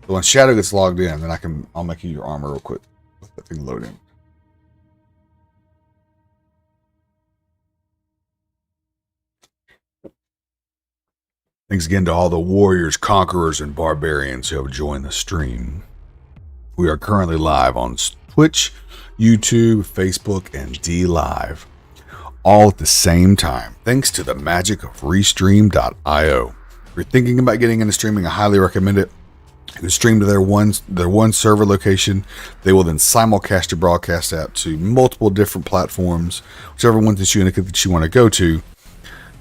So when shadow gets logged in, then I'll make you your armor real quick. Let that thing load in. Thanks again to all the warriors, conquerors, and barbarians who have joined the stream. We are currently live on Twitch, YouTube, Facebook, and D Live, all at the same time, thanks to the magic of Restream.io. If you're thinking about getting into streaming, I highly recommend it. You can stream to their one server location. They will then simulcast your broadcast out to multiple different platforms, whichever one that you indicate that you want to go to.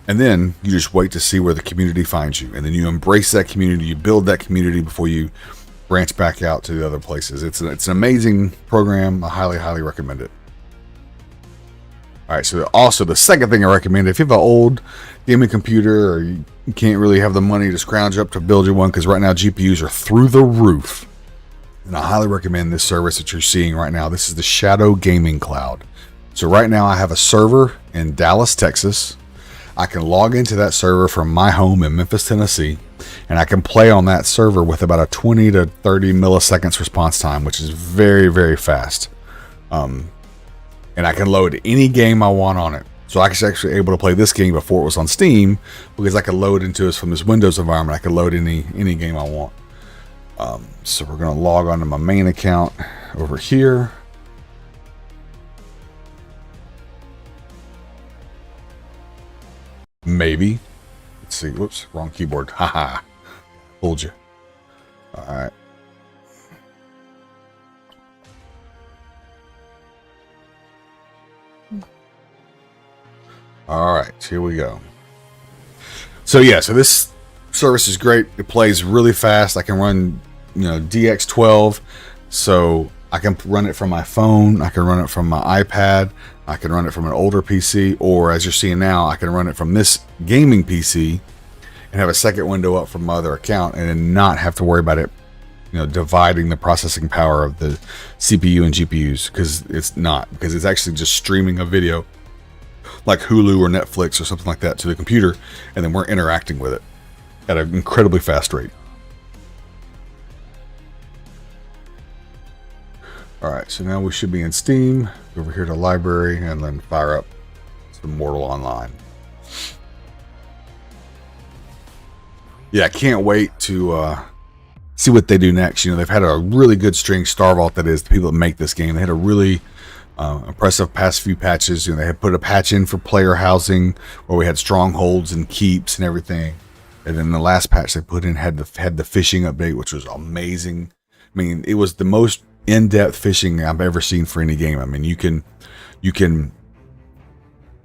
And then you just wait to see where the community finds you. And then you embrace that community, you build that community before you branch back out to the other places. It's an amazing program. I highly, highly recommend it. All right, so also the second thing I recommend, if you have an old gaming computer or you can't really have the money to scrounge up to build you one, because right now GPUs are through the roof, and I highly recommend this service that you're seeing right now. This is the Shadow Gaming Cloud. So right now I have a server in Dallas, Texas. I can log into that server from my home in Memphis, Tennessee, and I can play on that server with about a 20 to 30 milliseconds response time, which is very, very fast. And I can load any game I want on it. So I was actually able to play this game before it was on Steam, because I could load into it from this Windows environment. I could load any game I want. So we're going to log on to my main account over here. Maybe. Let's see. Whoops, wrong keyboard. Haha. Fooled you. All right. All right, here we go. So yeah, so this service is great. It plays really fast. I can run, DX12. So I can run it from my phone, I can run it from my iPad, I can run it from an older PC, or as you're seeing now, I can run it from this gaming PC and have a second window up from my other account and then not have to worry about it, dividing the processing power of the CPU and GPUs, because it's actually just streaming a video like Hulu or Netflix or something like that to the computer, and then we're interacting with it at an incredibly fast rate. Alright, so now we should be in Steam. Go over here to library and then fire up some Mortal Online. Yeah, I can't wait to see what they do next. They've had a really good string, Star Vault, that is, the people that make this game. They had a really impressive past few patches. They had put a patch in for player housing where we had strongholds and keeps and everything. And then the last patch they put in had the fishing update, which was amazing. I mean, it was the most in-depth fishing I've ever seen for any game. I mean, you can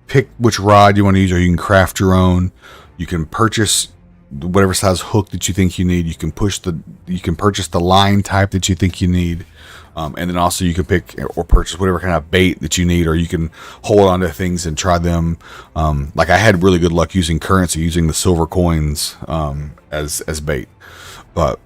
pick which rod you want to use, or you can craft your own. You can purchase whatever size hook that you think you need. You can purchase the line type that you think you need, and then also you can pick or purchase whatever kind of bait that you need, or you can hold on to things and try them. Like I had really good luck using currency, using the silver coins as bait, but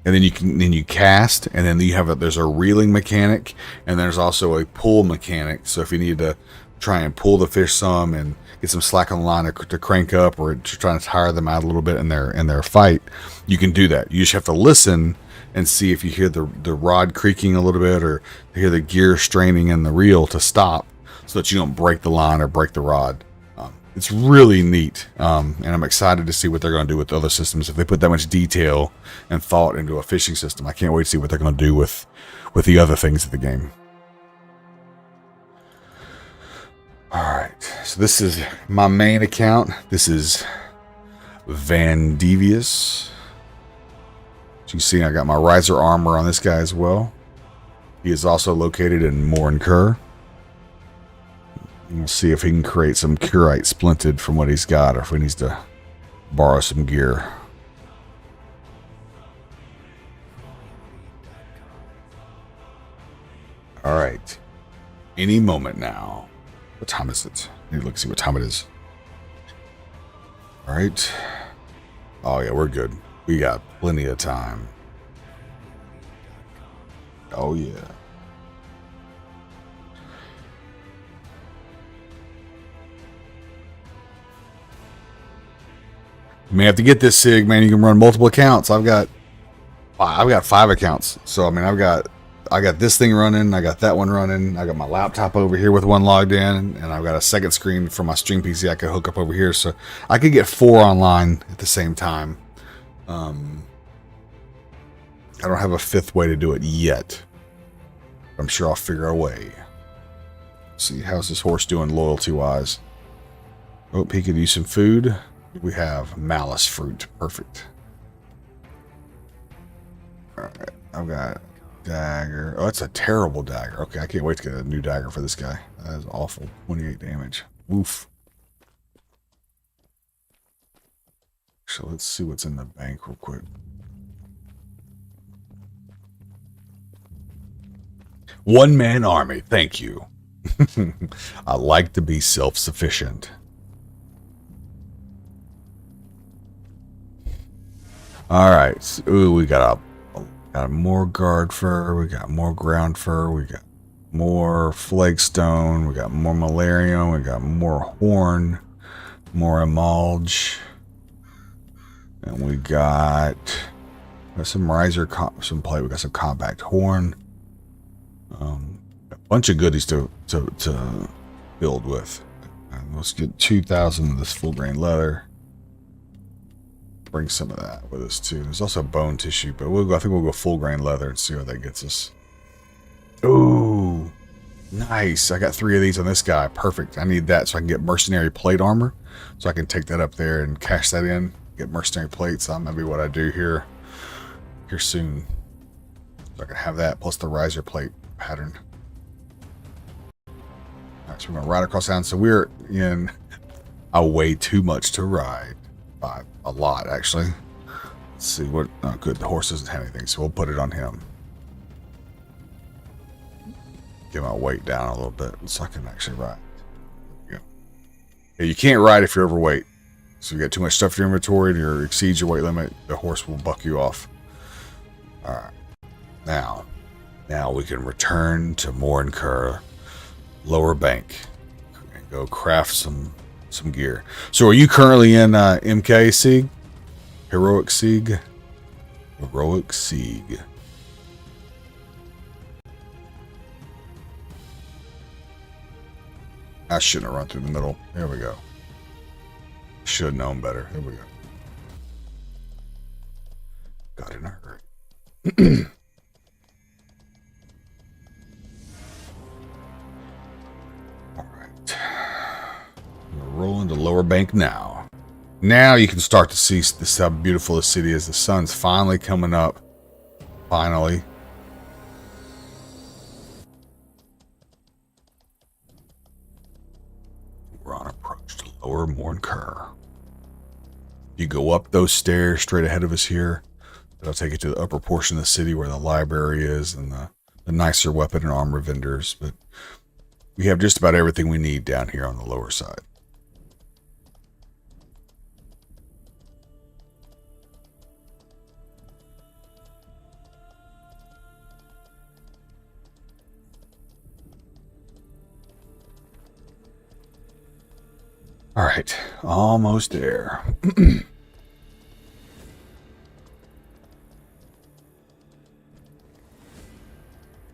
and then you cast, and then there's a reeling mechanic, and there's also a pull mechanic. So if you need to try and pull the fish some and get some slack on the line to crank up, or to try to tire them out a little bit in their fight, you can do that. You just have to listen and see if you hear the rod creaking a little bit, or hear the gear straining in the reel to stop, so that you don't break the line or break the rod. It's really neat, and I'm excited to see what they're going to do with the other systems. If they put that much detail and thought into a fishing system, I can't wait to see what they're going to do with the other things of the game. Alright, so this is my main account. This is Van Devious. As you can see, I got my riser armor on this guy as well. He is also located in Mornkur. We'll see if he can create some Curite Splinted from what he's got, or if he needs to borrow some gear. Alright. Any moment now. What time is it? I need to look and see what time it is. Alright. Oh yeah, we're good. We got plenty of time. Oh yeah. You may have to get this SIG, man. You can run multiple accounts. I've got 5 accounts. So I mean, I got this thing running, I got that one running, I got my laptop over here with one logged in, and I've got a second screen for my stream PC I could hook up over here, so I could get 4 online at the same time. I don't have a 5th way to do it yet. I'm sure I'll figure a way. See, how's this horse doing loyalty wise? Oh, he could use some food. We have malice fruit. Perfect. Alright, I've got dagger. Oh, it's a terrible dagger. Okay, I can't wait to get a new dagger for this guy. That is awful. 28 damage. Woof. So let's see what's in the bank real quick. One-man army. Thank you. I like to be self-sufficient. Alright. Ooh, we got more guard fur, we got more ground fur, we got more flagstone, we got more malarium, we got more horn, more emulge, and we got some riser, some plate, we got some compact horn, a bunch of goodies to build with. And let's get 2,000 of this full grain leather. Bring some of that with us too. There's also bone tissue, but I think we'll go full grain leather and see what that gets us. Ooh, nice. I got 3 of these on this guy. Perfect. I need that so I can get mercenary plate armor. So I can take that up there and cash that in. Get mercenary plates. That might be what I do here soon. So I can have that plus the riser plate pattern. Alright, so we're gonna ride across town. So we're in a way too much to ride. By a lot, actually. Let's see what... Oh, good. The horse doesn't have anything, so we'll put it on him. Get my weight down a little bit so I can actually ride. Yeah, you can't ride if you're overweight. So you got too much stuff in your inventory or exceeds your weight limit, the horse will buck you off. Alright. Now we can return to Mornkur Lower Bank and go craft some gear. So are you currently in MK Sieg? Heroic Sieg? Heroic Sieg. I shouldn't have run through the middle. There we go. Should have known better. There we go. Got in a hurry. Alright. We're rolling to Lower Bank now. Now you can start to see this, how beautiful the city is. The sun's finally coming up. Finally. We're on approach to Lower Mornkur. You go up those stairs straight ahead of us here. That'll take you to the upper portion of the city where the library is and the nicer weapon and armor vendors. But we have just about everything we need down here on the lower side. All right, almost there.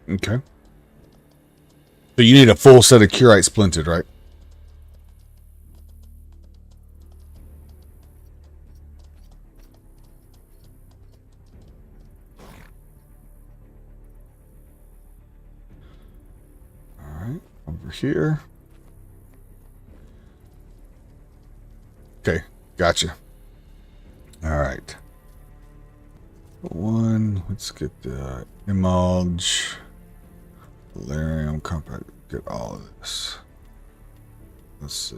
Okay. So you need a full set of Curite Splinted, right? All right, over here. Okay, gotcha. All right. Let's get the Emulge, Valerium, Compact, get all of this. Let's see.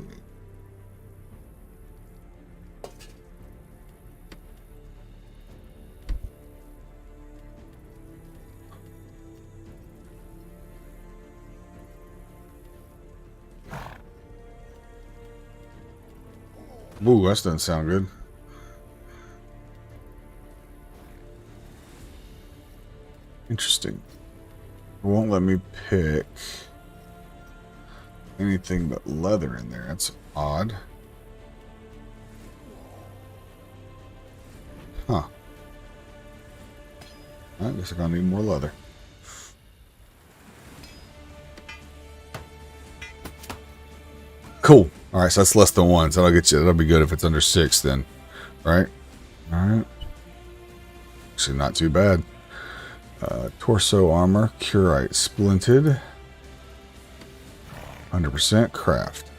Ooh, that doesn't sound good. Interesting. It won't let me pick anything but leather in there. That's odd. Huh. I guess I'm gonna need more leather. Cool. All right, so that's less than 1. So that'll get you. That'll be good if it's under 6 then, right? All right. Actually, not too bad. Torso armor, Curite Splinted, 100% craft.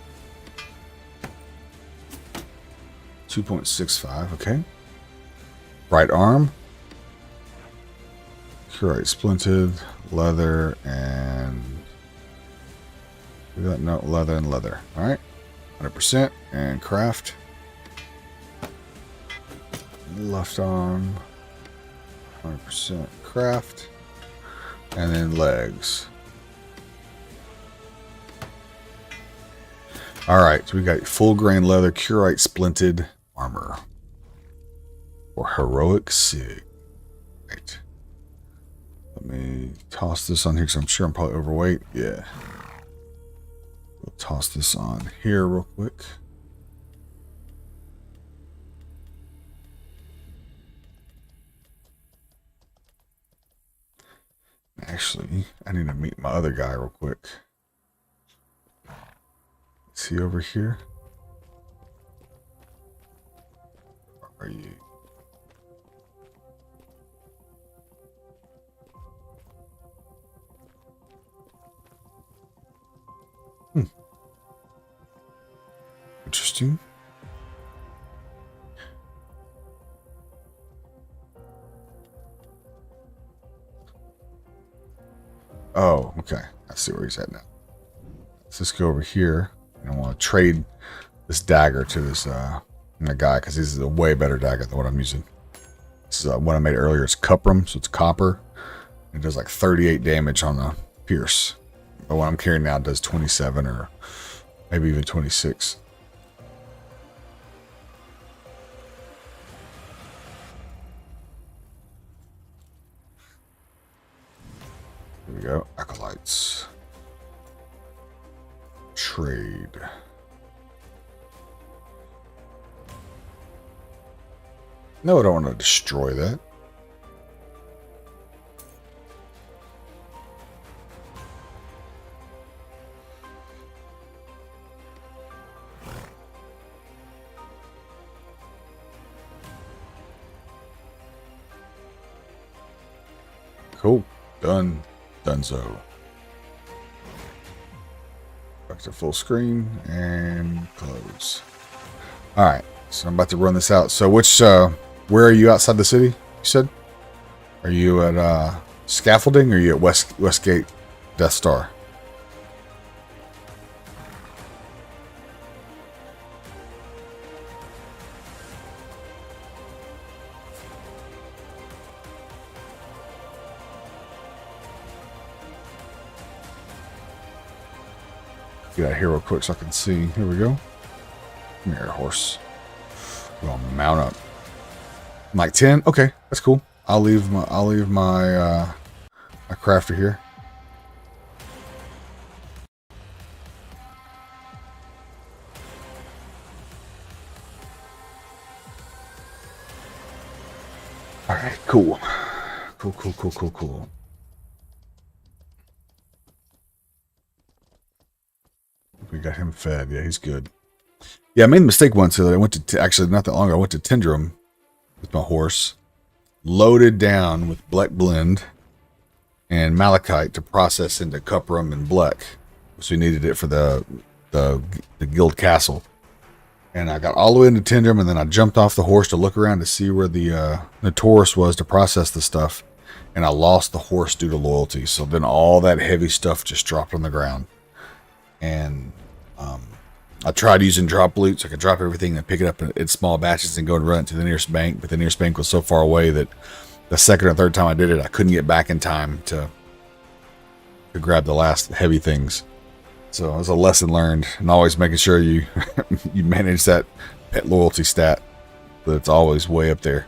2.65. Okay. Right arm, Curite Splinted, leather, and we got no leather and leather. All right. 100% and craft. Left arm, 100% craft, and then legs. All right, so we got full grain leather, Curite Splinted armor, or Heroic Sieg. Right. Let me toss this on here because I'm sure I'm probably overweight. Yeah. We'll toss this on here real quick. Actually, I need to meet my other guy real quick. Is he over here? Where are you? Interesting. Oh, okay. I see where he's at now. Let's just go over here. I want to trade this dagger to this guy because this is a way better dagger than what I'm using. This is what I made earlier. It's cuprum, so it's copper. It does like 38 damage on the pierce. The one I'm carrying now does 27 or maybe even 26. Here we go. Acolytes. Trade. No, I don't want to destroy that. Cool. Done. Donezo. Back to full screen and close. Alright. So I'm about to run this out. So where are you outside the city, you said? Are you at Scaffolding or are you at Westgate Death Star? Get out here real quick so I can see. Here we go. Come here, horse. We're gonna mount up. I'm like 10. Okay, that's cool. I'll leave my my crafter here. All right, cool. Cool. We got him fed. Yeah, he's good. Yeah, I made a mistake once. So I went to actually not that long ago. I went to Tendrum with my horse, loaded down with Black Blend and Malachite to process into Cuprum and Black. So we needed it for the guild castle. And I got all the way into Tendrum, and then I jumped off the horse to look around to see where the Taurus was to process the stuff. And I lost the horse due to loyalty. So then all that heavy stuff just dropped on the ground. And I tried using drop loot, so I could drop everything and pick it up in small batches and go and run it to the nearest bank. But the nearest bank was so far away that the second or third time I did it, I couldn't get back in time to grab the last heavy things. So it was a lesson learned, and always making sure you you manage that pet loyalty stat, that it's always way up there.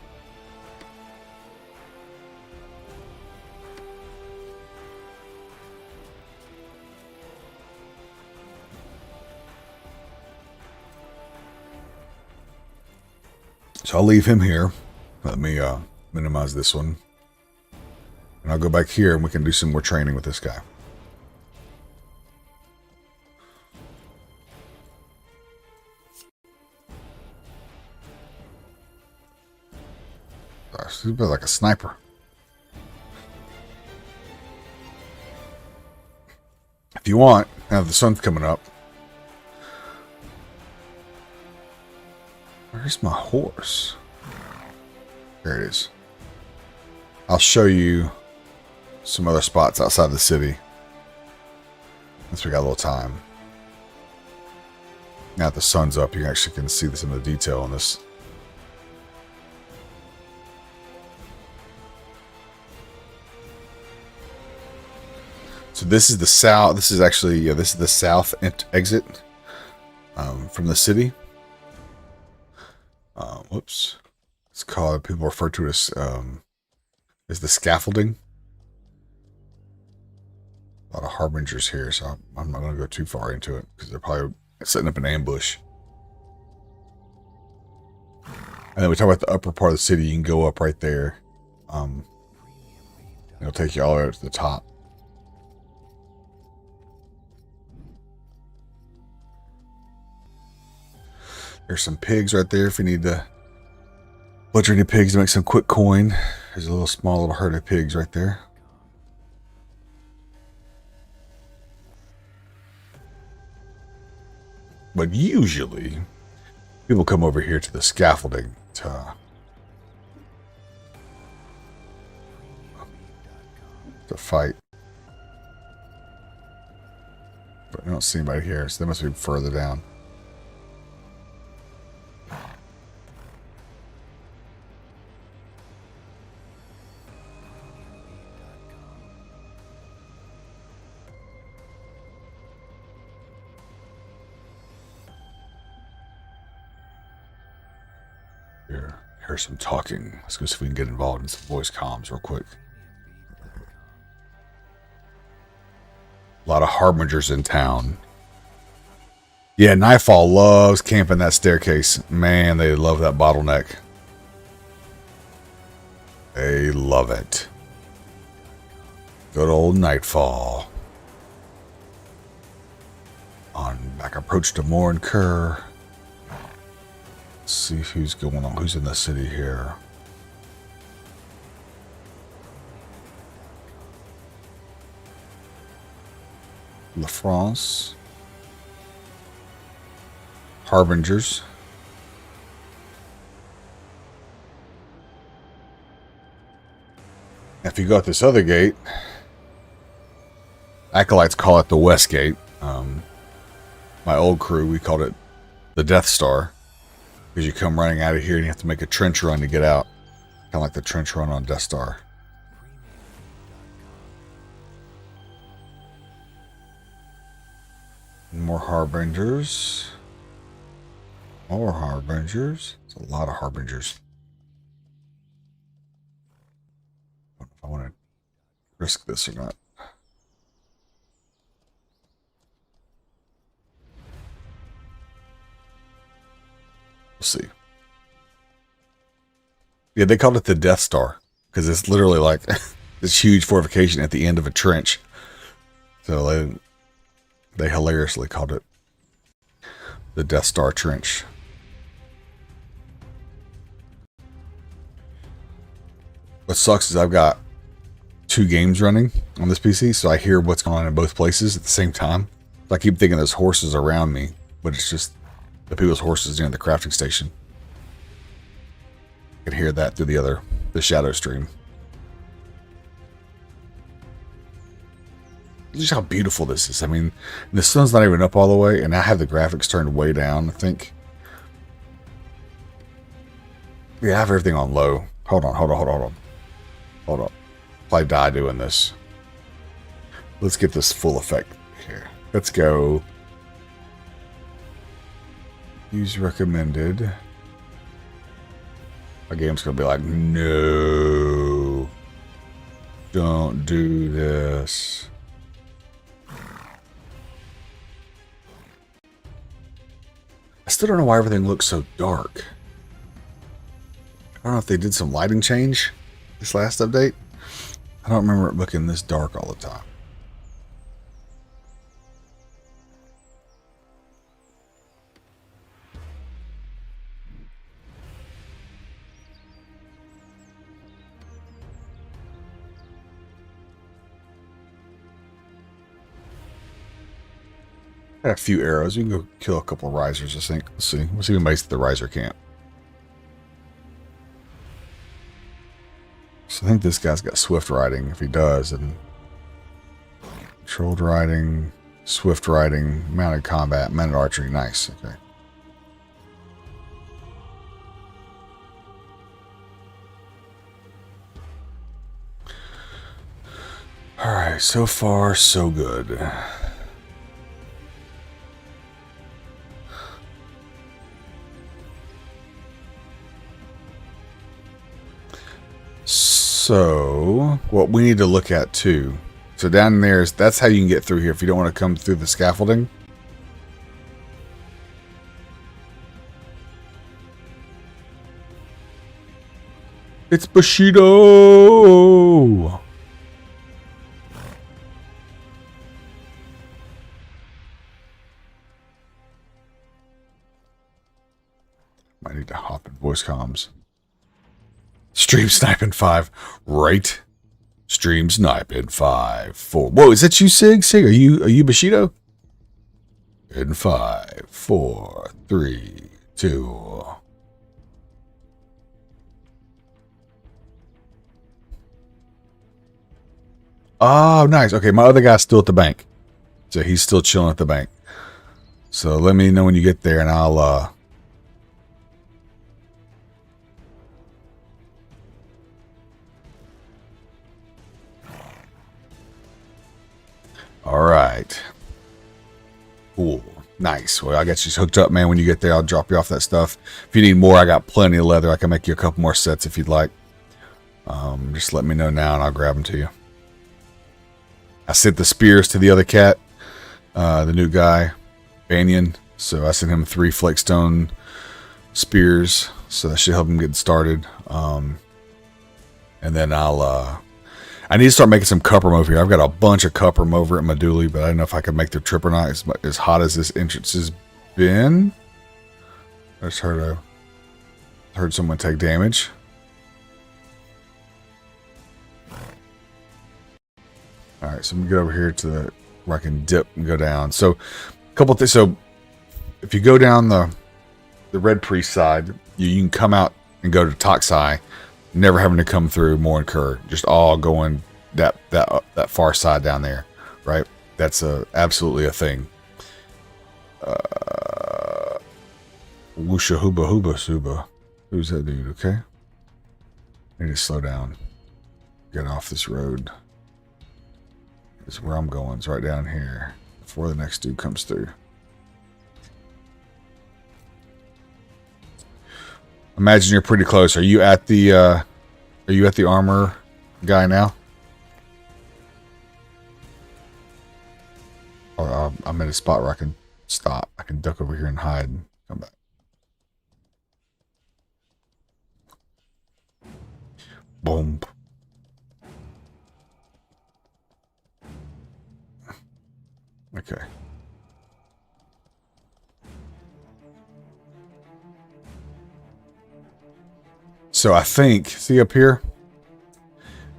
So I'll leave him here. Let me minimize this one. And I'll go back here and we can do some more training with this guy. He's a bit like a sniper. If you want, now the sun's coming up. Where's my horse? There it is. I'll show you some other spots outside the city once we got a little time. Now that the sun's up, you actually can see some of the detail on this. So this is the south. This is actually, yeah, this is the south exit from the city. Whoops. It's called, people refer to it as the scaffolding. A lot of harbingers here, so I'm not going to go too far into it because they're probably setting up an ambush. And then we talk about the upper part of the city. You can go up right there. It'll take you all the way up to the top. There's some pigs right there if you need to butcher any pigs to make some quick coin. There's a small little herd of pigs right there. But usually, people come over here to the scaffolding to fight. But I don't see anybody here, so they must be further down. Here, here's some talking. Let's go see if we can get involved in some voice comms real quick. A lot of harbingers in town. Yeah, Nightfall loves camping that staircase. Man, they love that bottleneck. They love it. Good old Nightfall. On back approach to Moore and Kerr. Let's see who's going on. Who's in the city here? La France. Harbingers. If you go out this other gate, Acolytes call it the West Gate. My old crew, we called it the Death Star, because you come running out of here and you have to make a trench run to get out. Kind of like the trench run on Death Star. More Harbingers. More Harbingers. It's a lot of Harbingers. I don't know if I want to risk this or not. We'll see. Yeah, they called it the Death Star because it's literally like this huge fortification at the end of a trench. So they hilariously called it the Death Star Trench. What sucks is I've got 2 games running on this PC, so I hear what's going on in both places at the same time. So I keep thinking there's horses around me, but it's just the people's horses near the crafting station. I can hear that through the shadow stream. Just how beautiful this is. I mean, the sun's not even up all the way, and I have the graphics turned way down, I think. Yeah, I have everything on low. Hold on. If I die doing this. Let's get this full effect here. Let's go. Use recommended. My game's gonna be like, no, don't do this. I still don't know why everything looks so dark. I don't know if they did some lighting change this last update. I don't remember it looking this dark all the time. Got a few arrows. We can go kill a couple of risers, I think. Let's see. We'll see if anybody's at the riser camp. So I think this guy's got swift riding. If he does, then controlled riding, swift riding, mounted combat, mounted archery. Nice. Okay. All right. So far, so good. So, what we need to look at too. So down there, that's how you can get through here if you don't want to come through the scaffolding. It's Bushido! Might need to hop in voice comms. Stream sniping 5, right? Stream sniping 5, 4. Whoa, is that you, Sig? Sig, are you Bushido? In 5, 4, 3, 2. Oh, nice. Okay, my other guy's still at the bank, so he's still chilling at the bank. So let me know when you get there, and I'll all right. Cool. Nice. Well, I got you hooked up, man. When you get there, I'll drop you off that stuff. If you need more, I got plenty of leather. I can make you a couple more sets if you'd like. Just let me know now and I'll grab them to you. I sent the spears to the other cat, the new guy, Banyan. So I sent him 3 flakestone spears. So that should help him get started. And then I need to start making some cuprum over here. I've got a bunch of cuprum over at Maduli, but I don't know if I can make the trip or not. It's as hot as this entrance has been. I just heard someone take damage. Alright, so I'm gonna get over here to where I can dip and go down. So a couple things. So if you go down the Red Priest side, you can come out and go to Toxai, never having to come through Morinkur, just all going that far side down there, right? That's absolutely a thing. Wusha Huba Huba Suba. Who's that dude? Okay, I need to slow down. Get off this road. This is where I'm going. It's right down here before the next dude comes through. Imagine you're pretty close. Are you at the armor guy now? Or I'm in a spot where I can stop. I can duck over here and hide and come back. Boom. Okay. So I think, see up here?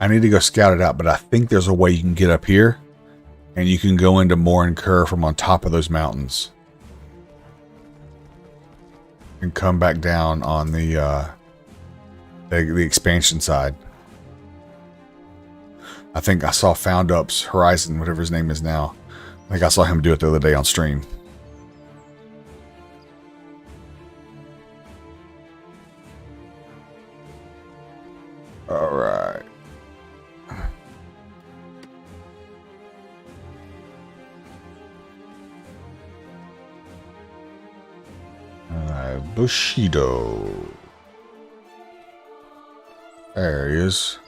I need to go scout it out, but I think there's a way you can get up here and you can go into Morinkur from on top of those mountains and come back down on the expansion side. I think I saw Found Up's Horizon, whatever his name is now. I think I saw him do it the other day on stream. All right. Bushido. There he is.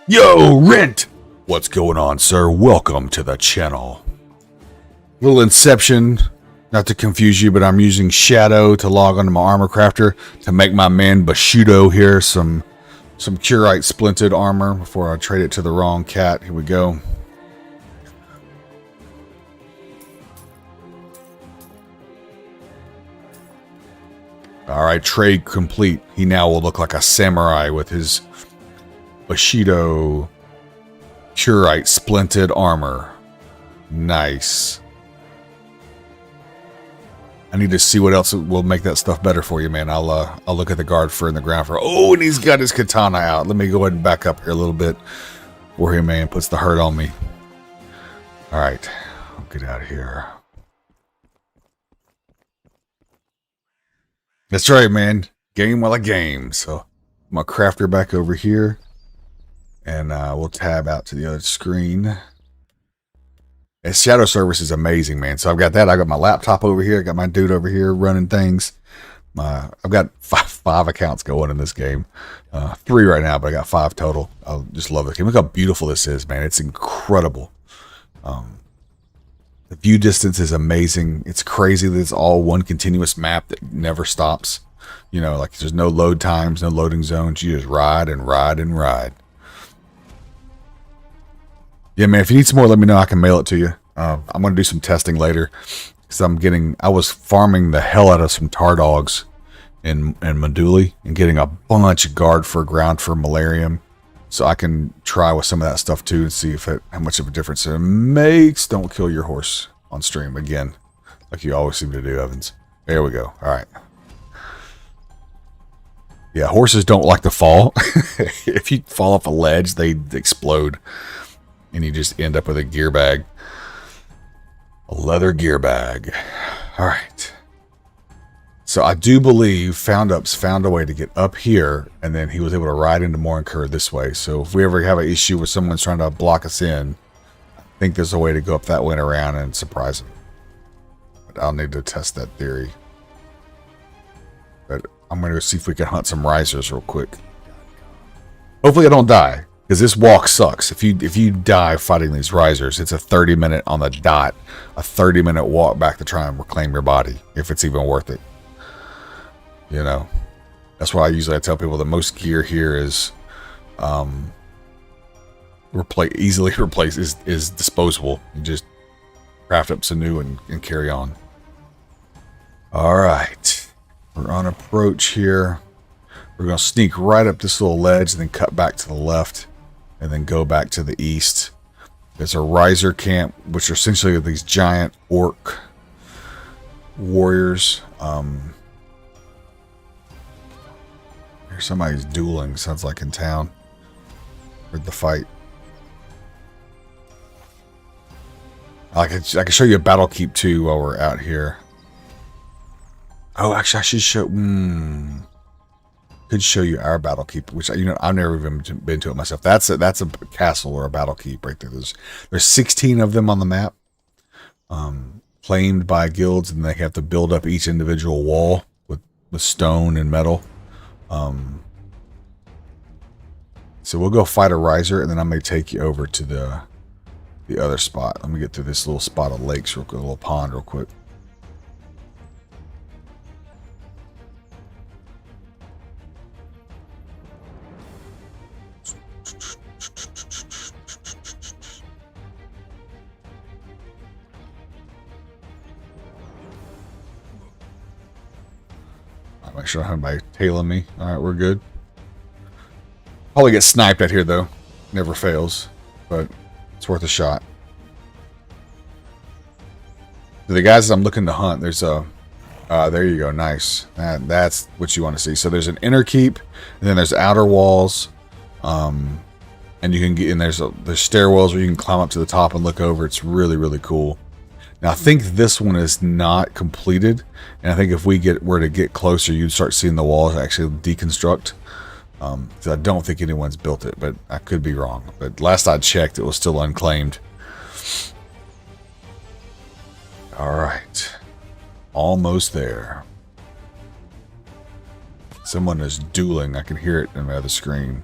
Yo, Rent! What's going on, sir? Welcome to the channel. Little Inception, not to confuse you, but I'm using Shadow to log onto my armor crafter to make my man Bushido here some Curite splinted armor before I trade it to the wrong cat. Here we go. Alright, trade complete. He now will look like a samurai with his Bushido Curite splinted armor. Nice. I need to see what else will make that stuff better for you, man. I'll look at the guard for in the ground for. Oh, and he's got his katana out. Let me go ahead and back up here a little bit before he, man, puts the hurt on me. All right, I'll get out of here. That's right, man. Game while I game. So my crafter back over here, and we'll tab out to the other screen. And Shadow Service is amazing, man. So I've got that. I got my laptop over here. I got my dude over here running things. I've got five accounts going in this game. 3 right now, but I got 5 total. I just love it. Look how beautiful this is, man. It's incredible. The view distance is amazing. It's crazy that it's all one continuous map that never stops. You know, like there's no load times, no loading zones. You just ride and ride and ride. Yeah, man, if you need some more, let me know. I can mail it to you. I'm going to do some testing later. Because I was farming the hell out of some tar dogs in Maduli and getting a bunch of guard for ground for malarium. So I can try with some of that stuff too and see how much of a difference it makes. Don't kill your horse on stream again, like you always seem to do, Evans. There we go. All right. Yeah, horses don't like to fall. If you fall off a ledge, they explode. And you just end up with a gear bag. A leather gear bag. All right. So I do believe found a way to get up here, and then he was able to ride into Morinkur this way. So if we ever have an issue with someone's trying to block us in, I think there's a way to go up that way and around and surprise them. But I'll need to test that theory. But I'm going to see if we can hunt some risers real quick. Hopefully I don't die, because this walk sucks. If you die fighting these risers, it's a 30-minute on the dot, a 30-minute walk back to try and reclaim your body, if it's even worth it. You know, that's why I tell people the most gear here is easily replace is disposable. You just craft up some new and carry on. All right, we're on approach here. We're going to sneak right up this little ledge and then cut back to the left and then go back to the east. There's a riser camp, which are essentially these giant orc warriors. Here's somebody's dueling, sounds like in town. Heard the fight. I can show you a battle keep too while we're out here. Oh, actually I should show... Could show you our battle keep, which I've never even been to it myself. That's a castle or a battle keep right there. There's 16 of them on the map, claimed by guilds, and they have to build up each individual wall with stone and metal. So we'll go fight a riser, and then I may take you over to the other spot. Let me get through this little spot of lakes real quick, a little pond real quick. Make sure I have my tail on me. Alright, we're good. Probably get sniped at here though. Never fails. But it's worth a shot. The guys I'm looking to hunt, there's a there you go, nice. That's what you want to see. So there's an inner keep, and then there's outer walls. And you can get in, there's stairwells where you can climb up to the top and look over. It's really, really cool. Now, I think this one is not completed, and I think if we were to get closer, you'd start seeing the walls actually deconstruct. So I don't think anyone's built it, but I could be wrong. But last I checked, it was still unclaimed. All right. Almost there. Someone is dueling. I can hear it in my other screen.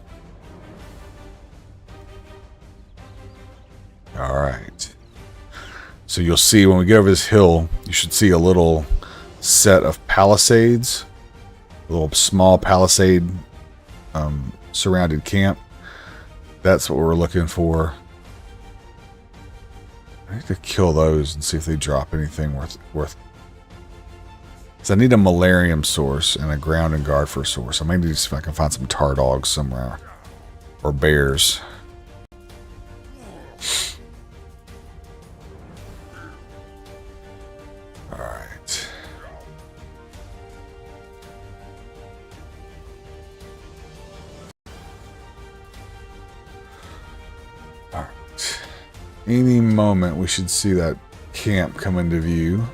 All right. So you'll see when we get over this hill, you should see a little set of palisades, a little small palisade surrounded camp. That's what we're looking for. I need to kill those and see if they drop anything worth. So I need a malarium source and a ground and guard for a source. I may need to see if I can find some tar dogs somewhere or bears. Any moment we should see that camp come into view.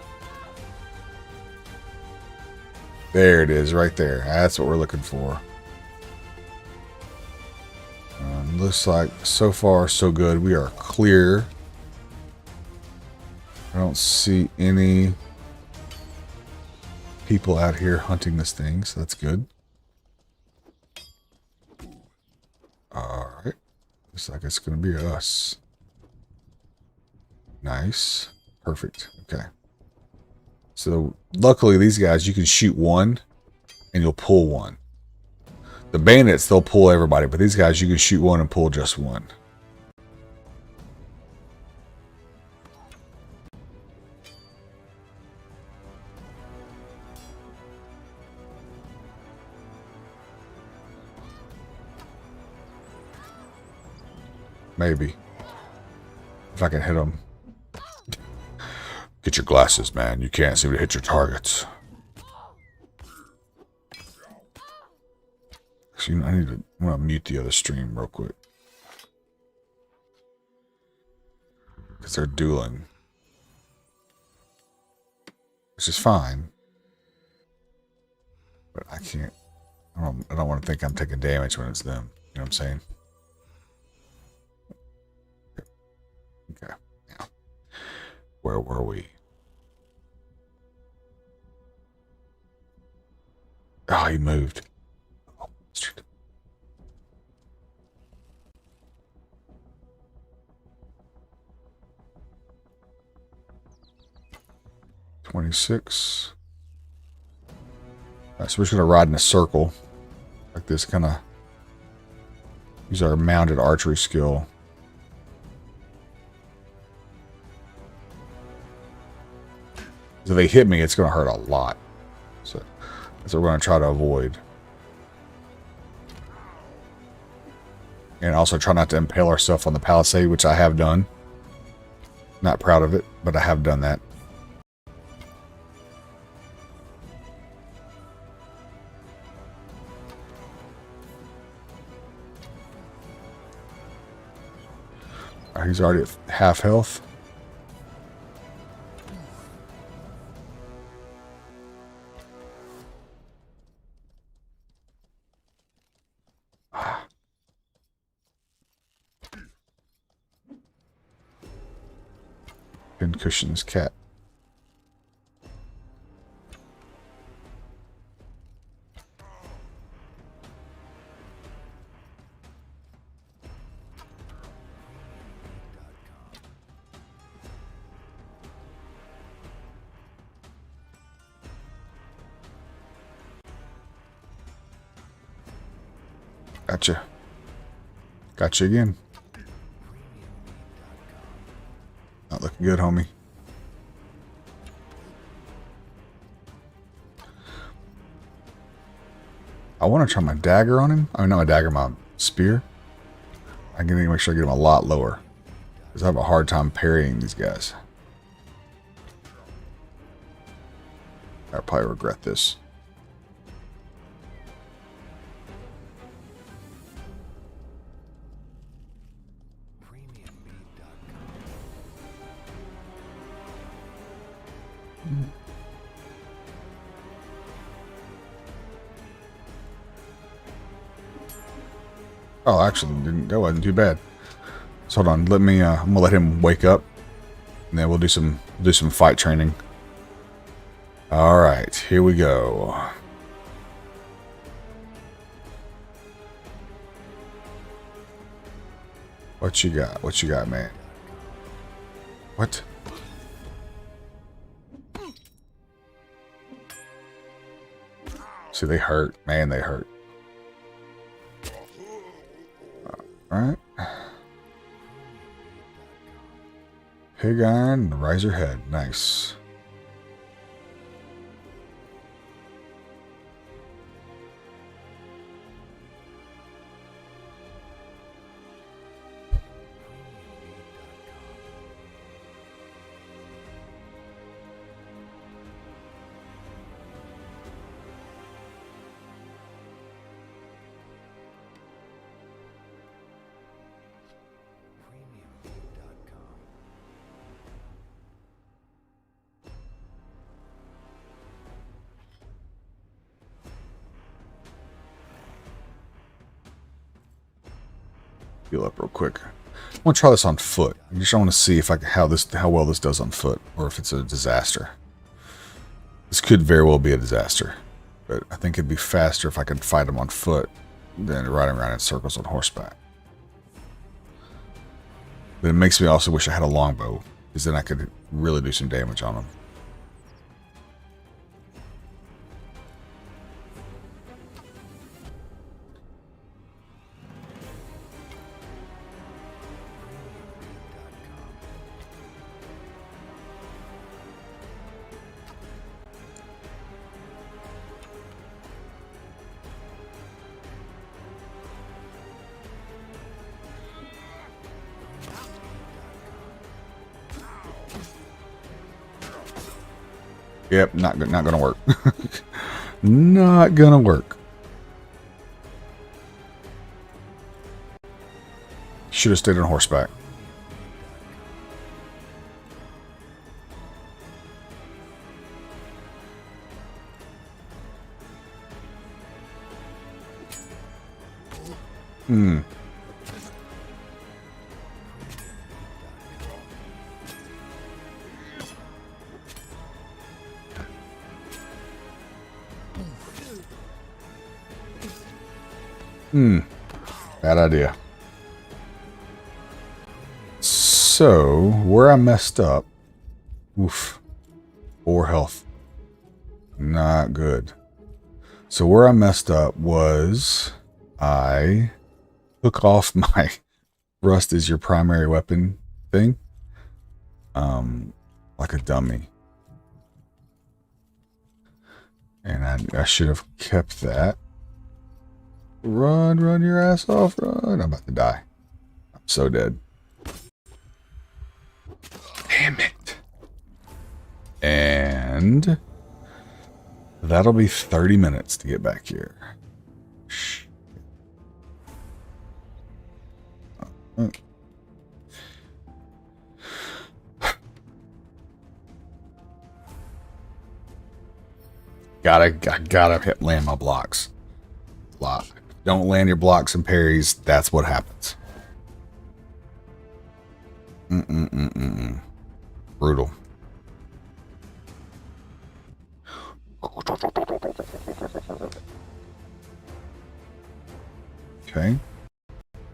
There it is, right there. That's what we're looking for. Looks like so far so good. We are clear. I don't see any people out here hunting this thing, so that's good. Alright. Looks like it's going to be us. Nice. Perfect. Okay. So, luckily, these guys, you can shoot one, and you'll pull one. The bandits, they'll pull everybody, but these guys, you can shoot one and pull just one. Maybe. If I can hit them. Get your glasses, man. You can't seem to hit your targets. Actually, I'm gonna mute the other stream real quick. Because they're dueling. Which is fine. But I can't. I don't want to think I'm taking damage when it's them. You know what I'm saying? Okay. Yeah. Where were we? Oh, he moved. Oh, 26. All right, so we're just going to ride in a circle like this, kind of use our mounted archery skill. If they hit me, it's going to hurt a lot. So that's what we're going to try to avoid. And also try not to impale ourselves on the palisade, which I have done. Not proud of it, but I have done that. He's already at half health. Pin cushion this cat. Gotcha. Gotcha again. Not looking good, homie. I want to try my dagger on him. I mean, not my dagger, my spear. I'm going to make sure I get him a lot lower, because I have a hard time parrying these guys. I'll probably regret this. Oh, actually, that wasn't too bad. So hold on, let me. I'm gonna let him wake up, and then we'll do some fight training. All right, here we go. What you got? What you got, man? What? See, they hurt. Man, they hurt. Alright. Pig iron, raise your head. Nice. Heal up real quick. I want to try this on foot. I just want to see if how well this does on foot, or if it's a disaster. This could very well be a disaster, but I think it'd be faster if I could fight him on foot than riding around in circles on horseback. But it makes me also wish I had a longbow, because then I could really do some damage on him. Yep, not gonna work. Not gonna work. Should have stayed on horseback. Hmm. Bad idea. So, where I messed up. Oof. 4 health. Not good. So where I messed up was I took off my rust is your primary weapon thing. Like a dummy. And I should have kept that. Run your ass off, run. I'm about to die. I'm so dead. Damn it. And that'll be 30 minutes to get back here. Gotta land my blocks. Don't land your blocks and parries. That's what happens. Brutal. Okay.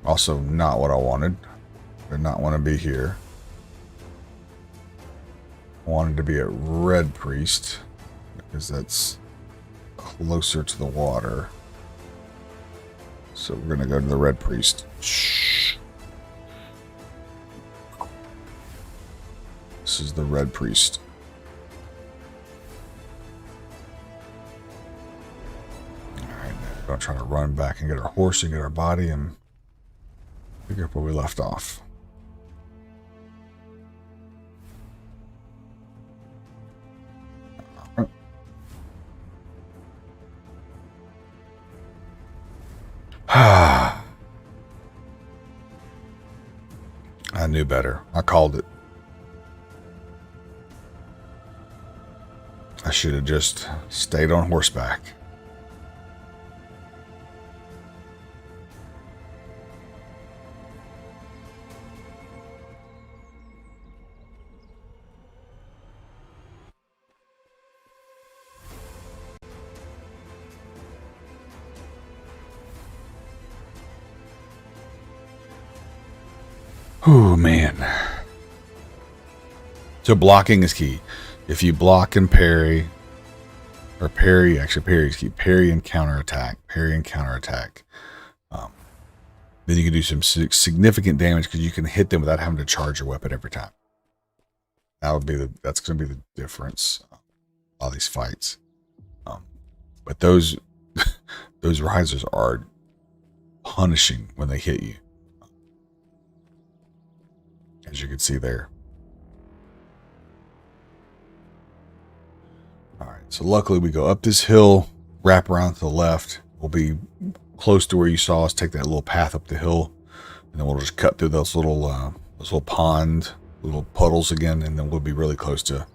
Also not what I wanted. Did not want to be here. I wanted to be at Red Priest because that's closer to the water. So we're gonna go to the Red Priest. Shh. This is the Red Priest. Alright, we're gonna try to run back and get our horse and get our body and pick up where we left off. I knew better. I called it. I should have just stayed on horseback. Oh, man. So blocking is key. If you block and parry, or parry, actually parry is key. Parry and counterattack. Parry and counterattack. Then you can do some significant damage because you can hit them without having to charge your weapon every time. That's going to be the difference all these fights. But those those risers are punishing when they hit you. As you can see there. Alright, so luckily we go up this hill, wrap around to the left. We'll be close to where you saw us take that little path up the hill. And then we'll just cut through those little little puddles again, and then we'll be really close to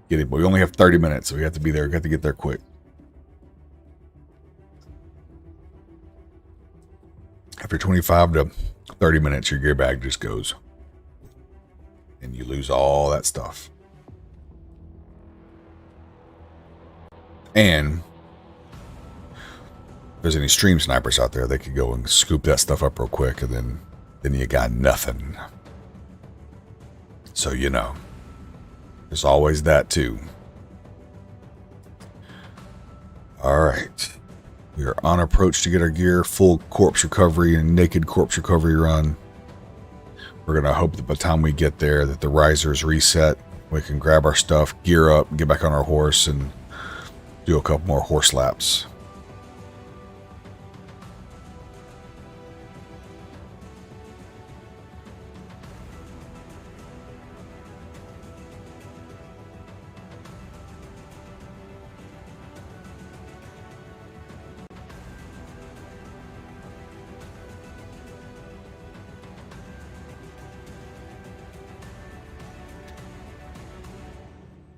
getting. But we only have 30 minutes, so we have to be there. We have to get there quick. After 25 to 30 minutes, your gear bag just goes. And you lose all that stuff. And if there's any stream snipers out there, they could go and scoop that stuff up real quick, and then you got nothing. So you know, there's always that too. All right, we are on approach to get our gear, full corpse recovery and naked corpse recovery run. We're going to hope that by the time we get there that the risers reset. We can grab our stuff, gear up, get back on our horse, and do a couple more horse laps.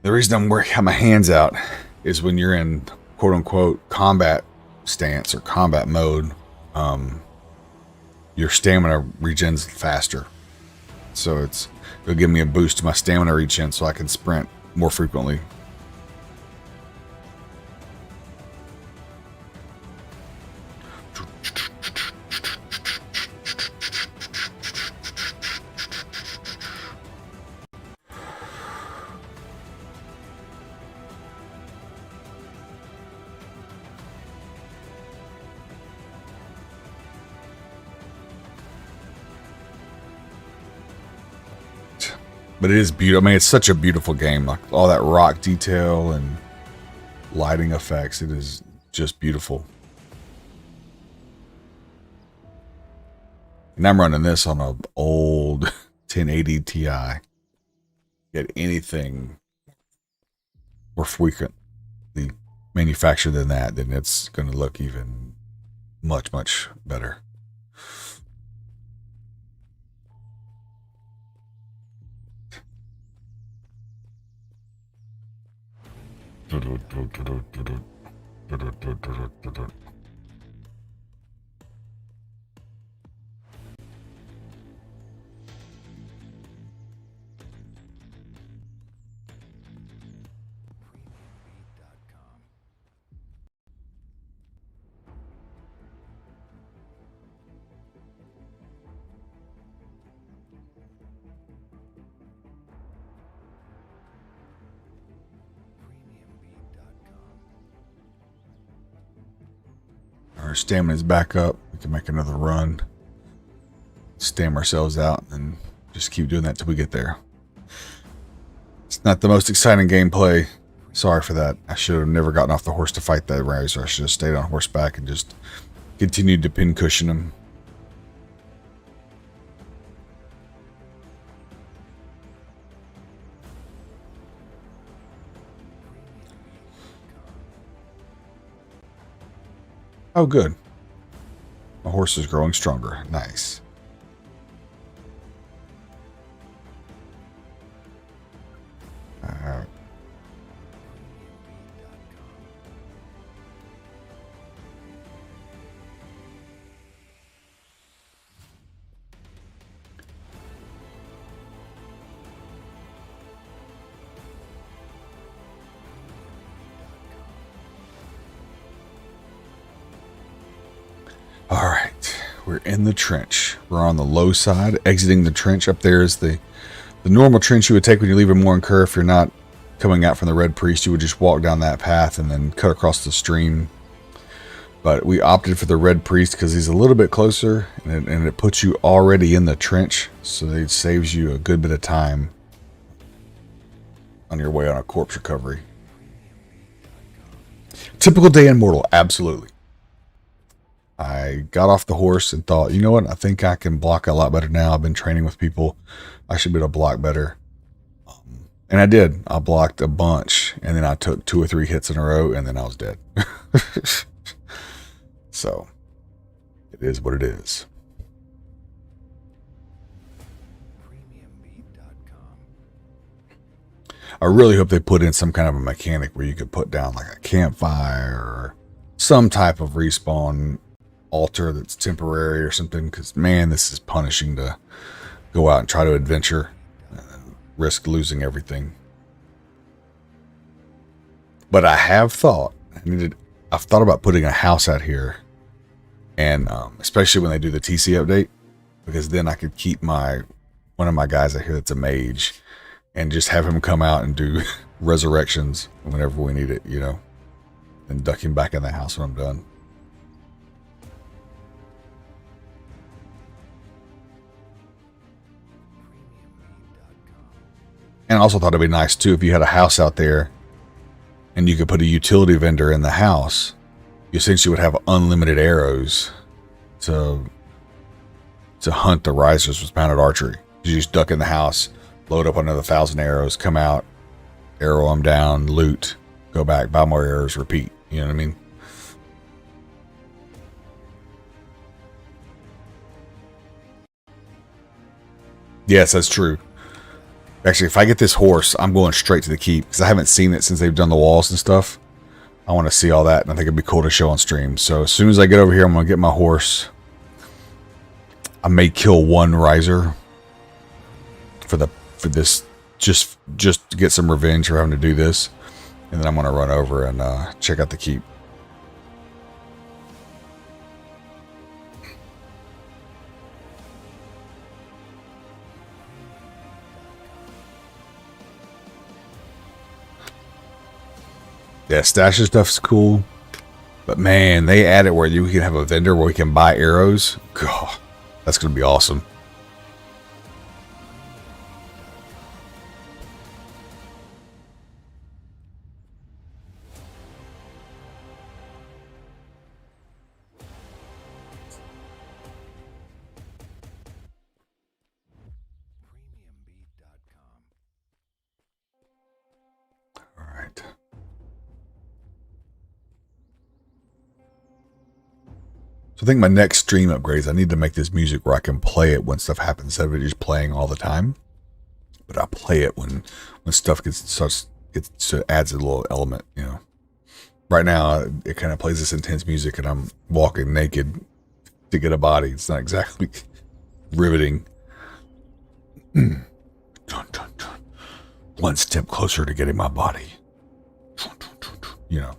The reason I'm have my hands out is when you're in quote unquote combat stance or combat mode, your stamina regens faster. So it'll give me a boost to my stamina regen so I can sprint more frequently. But it is beautiful. I mean, it's such a beautiful game. Like all that rock detail and lighting effects. It is just beautiful. And I'm running this on an old 1080 Ti. Get anything more frequently manufactured than that, then it's going to look even much, much better. Our stamina's back up. We can make another run. Stam ourselves out and just keep doing that till we get there. It's not the most exciting gameplay. Sorry for that. I should have never gotten off the horse to fight that riser. I should have stayed on horseback and just continued to pincushion him. Oh, good. My horse is growing stronger. Nice. All right, we're in the trench. We're on the low side, exiting the trench. Up there is the normal trench you would take when you leave Morncur. If you're not coming out from the Red Priest, you would just walk down that path and then cut across the stream. But we opted for the Red Priest because he's a little bit closer, and it puts you already in the trench, so it saves you a good bit of time on your way on a corpse recovery. Typical day in Mortal, absolutely. I got off the horse and thought, you know what? I think I can block a lot better now. I've been training with people. I should be able to block better. And I did. I blocked a bunch, and then I took 2 or 3 hits in a row, and then I was dead. So, it is what it is. I really hope they put in some kind of a mechanic where you could put down like a campfire or some type of respawn altar that's temporary or something, because man, this is punishing to go out and try to adventure and risk losing everything. But I have thought I've thought about putting a house out here, and especially when they do the TC update, because then I could keep one of my guys out here that's a mage and just have him come out and do resurrections whenever we need it, you know, and duck him back in the house when I'm done. And I also thought it'd be nice too if you had a house out there and you could put a utility vendor in the house. You essentially would have unlimited arrows to hunt the risers with mounted archery. You just duck in the house, load up another 1,000 arrows, come out, arrow them down, loot, go back, buy more arrows, repeat. You know what I mean? Yes, that's true. Actually, if I get this horse, I'm going straight to the keep because I haven't seen it since they've done the walls and stuff. I want to see all that, and I think it'd be cool to show on stream. So as soon as I get over here, I'm going to get my horse, I may kill one riser for this just to get some revenge for having to do this, and then I'm gonna run over and check out the keep. Yeah, stashing stuff's cool, but man, they added where you can have a vendor where you can buy arrows. God, that's gonna be awesome. All right. So I think my next stream upgrades, I need to make this music where I can play it when stuff happens instead of it just playing all the time. But I play it when stuff so it adds a little element, you know. Right now, it kind of plays this intense music, and I'm walking naked to get a body. It's not exactly riveting. Dun, dun, dun. One step closer to getting my body. Dun, dun, dun, dun. You know.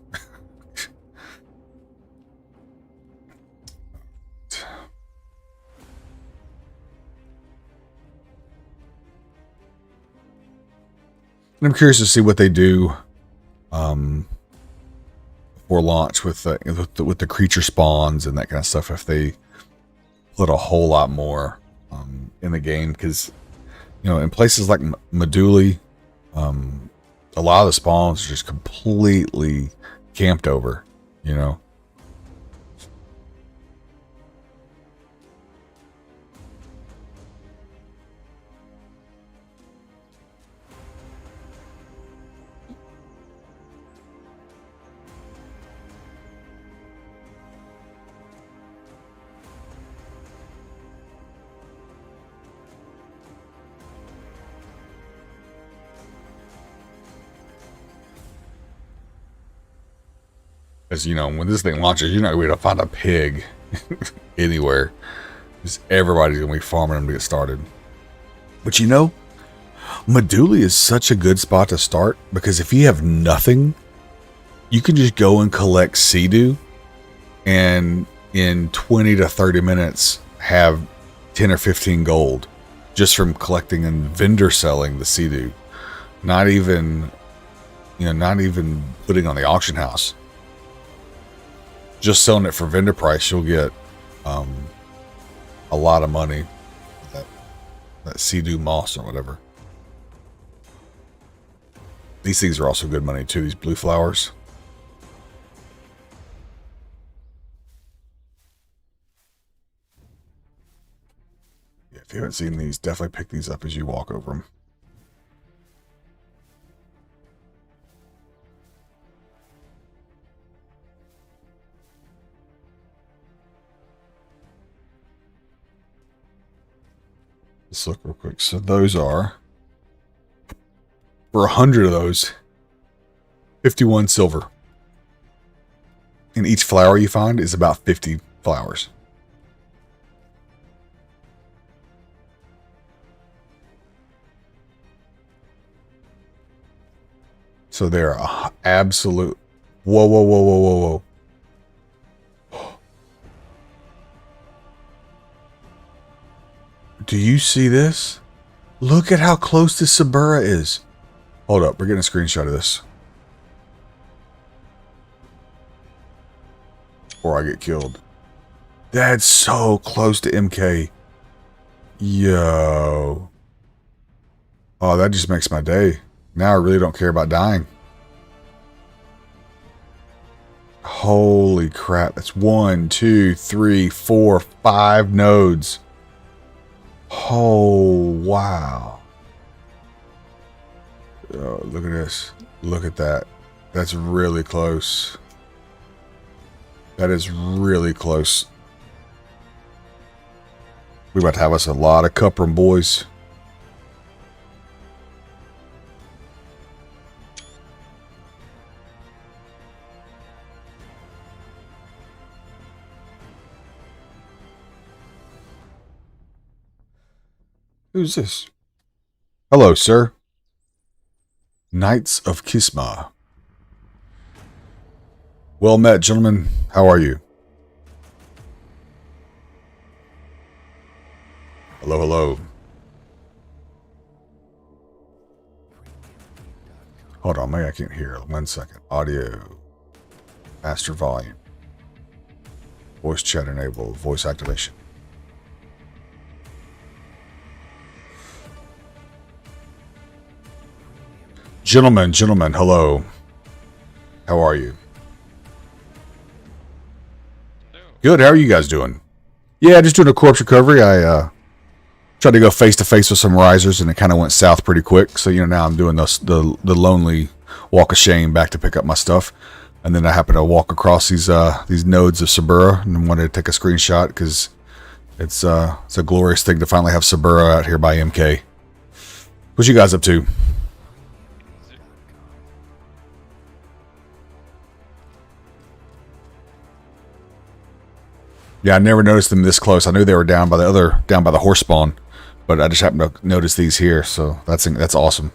I'm curious to see what they do before launch with the creature spawns and that kind of stuff. If they put a whole lot more in the game, because you know, in places like Meduli, a lot of the spawns are just completely camped over. You know. As you know, when this thing launches, you're not going to be able to find a pig anywhere. Just everybody's going to be farming them to get started. But you know, Meduli is such a good spot to start, because if you have nothing, you can just go and collect Sea-Doo, and in 20 to 30 minutes have 10 or 15 gold just from collecting and vendor selling the Sea-Doo. Not even putting on the auction house. Just selling it for vendor price, you'll get a lot of money. That Sea-Doo moss or whatever. These things are also good money too, these blue flowers. Yeah, if you haven't seen these, definitely pick these up as you walk over them. Let's look real quick. So those are, for 100 of those, 51 silver. And each flower you find is about 50 flowers. So they're absolute. Whoa, whoa, whoa, whoa, whoa, whoa. Do you see this? Look at how close this Sabura is. Hold up, we're getting a screenshot of this. Before I get killed. That's so close to MK. Yo. Oh, that just makes my day. Now I really don't care about dying. Holy crap. That's 1, 2, 3, 4, 5 nodes. Oh, wow. Oh, look at this. Look at that. That's really close. That is really close. We're about to have us a lot of cuprum, boys. Who's this? Hello, sir. Knights of Kisma. Well met, gentlemen. How are you? Hello, hello. Hold on, maybe I can't hear. 1 second. Audio. Master volume. Voice chat enabled. Voice activation. Gentlemen, hello. How are you? Good, how are you guys doing? Yeah, just doing a corpse recovery. I tried to go face to face with some risers, and it kind of went south pretty quick. So now I'm doing the lonely walk of shame back to pick up my stuff, and then I happened to walk across these nodes of Sabura and wanted to take a screenshot because it's a glorious thing to finally have Sabura out here by MK. What you guys up to? Yeah, I never noticed them this close. I knew they were down by the horse spawn, but I just happened to notice these here, so that's awesome.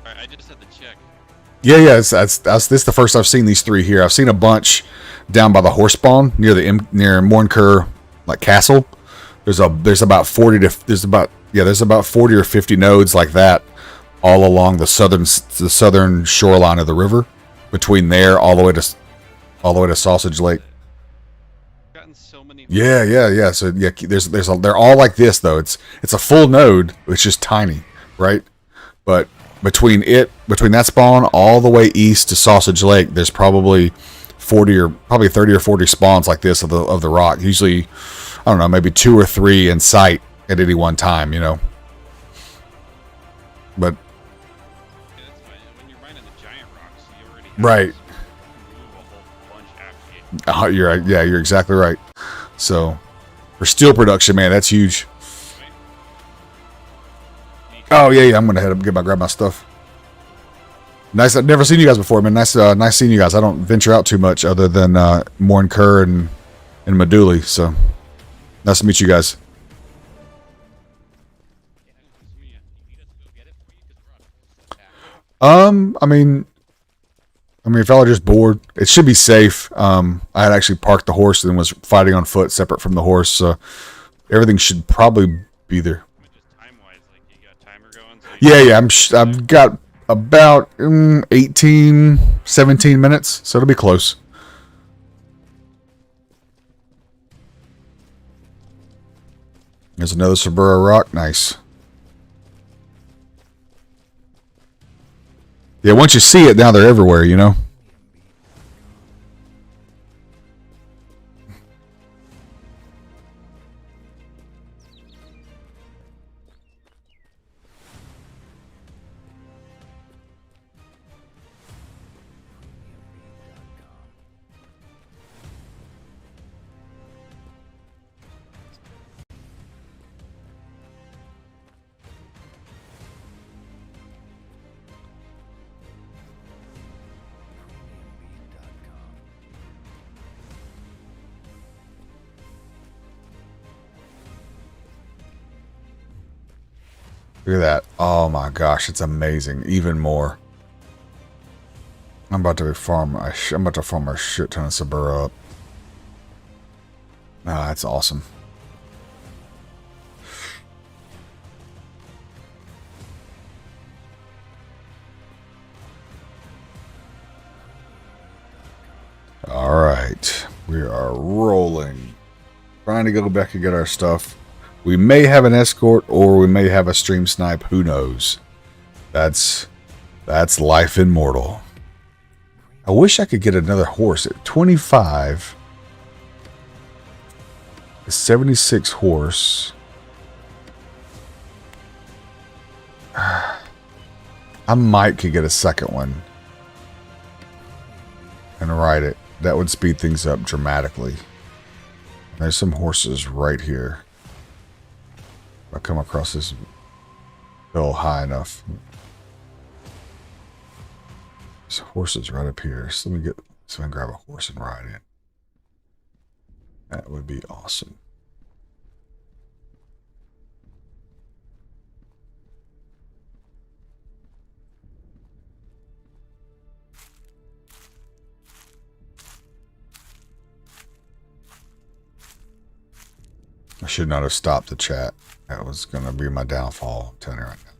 Alright, I just had to check. Yeah, this is the first I've seen these three here. I've seen a bunch down by the horse spawn near Mornkur castle. There's about 40 or 50 nodes like that all along the southern shoreline of the river, between there all the way to Sausage Lake. Gotten so many. Yeah. So yeah, they're all like this though. It's a full node, it's just tiny, right? But between that spawn all the way east to Sausage Lake, there's probably 30 or 40 spawns like this of the rock. Usually, I don't know, maybe 2 or 3 in sight at any one time, But yeah, that's fine. When you're mining the giant rocks, you already have right. move a whole bunch after you. You're exactly right. So for steel production, man, that's huge. Oh yeah, I'm gonna head up and grab my stuff. Nice. I've never seen you guys before, man. Nice seeing you guys. I don't venture out too much other than Mornkur and Maduli. So nice to meet you guys. I mean, if y'all are just bored, it should be safe. I had actually parked the horse and was fighting on foot, separate from the horse. So everything should probably be there. Yeah. I've got about 18, 17 minutes, so it'll be close. There's another Sabura rock. Nice. Yeah, once you see it, now they're everywhere, Look at that. Oh my gosh, it's amazing. Even more. I'm about to farm a shit ton of Sabura up. Ah, that's awesome. Alright. We are rolling. Trying to go back and get our stuff. We may have an escort or we may have a stream snipe. Who knows? That's life in Mortal. I wish I could get another horse at 25. 76 horse. I might could get a second one and ride it. That would speed things up dramatically. There's some horses right here. If I come across this hill high enough. There's horses right up here. So let me get, so I can grab a horse and ride in. That would be awesome. I should not have stopped the chat. That was going to be my downfall. I'm telling you right now.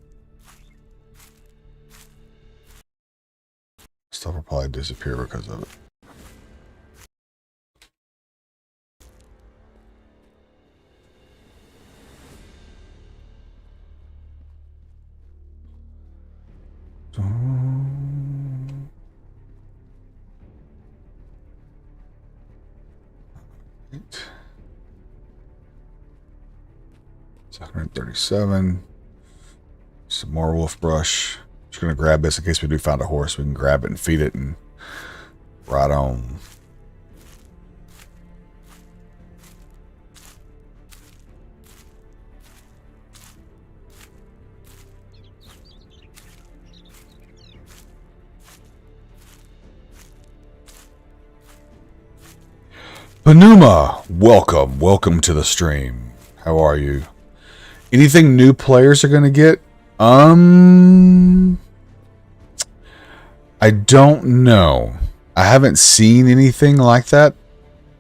Stuff will probably disappear because of it. It's 137. Some more wolf brush. Just gonna grab this in case we do find a horse. We can grab it and feed it and ride on. Panuma, welcome to the stream. How are you? Anything new players are gonna get? I don't know. I haven't seen anything like that,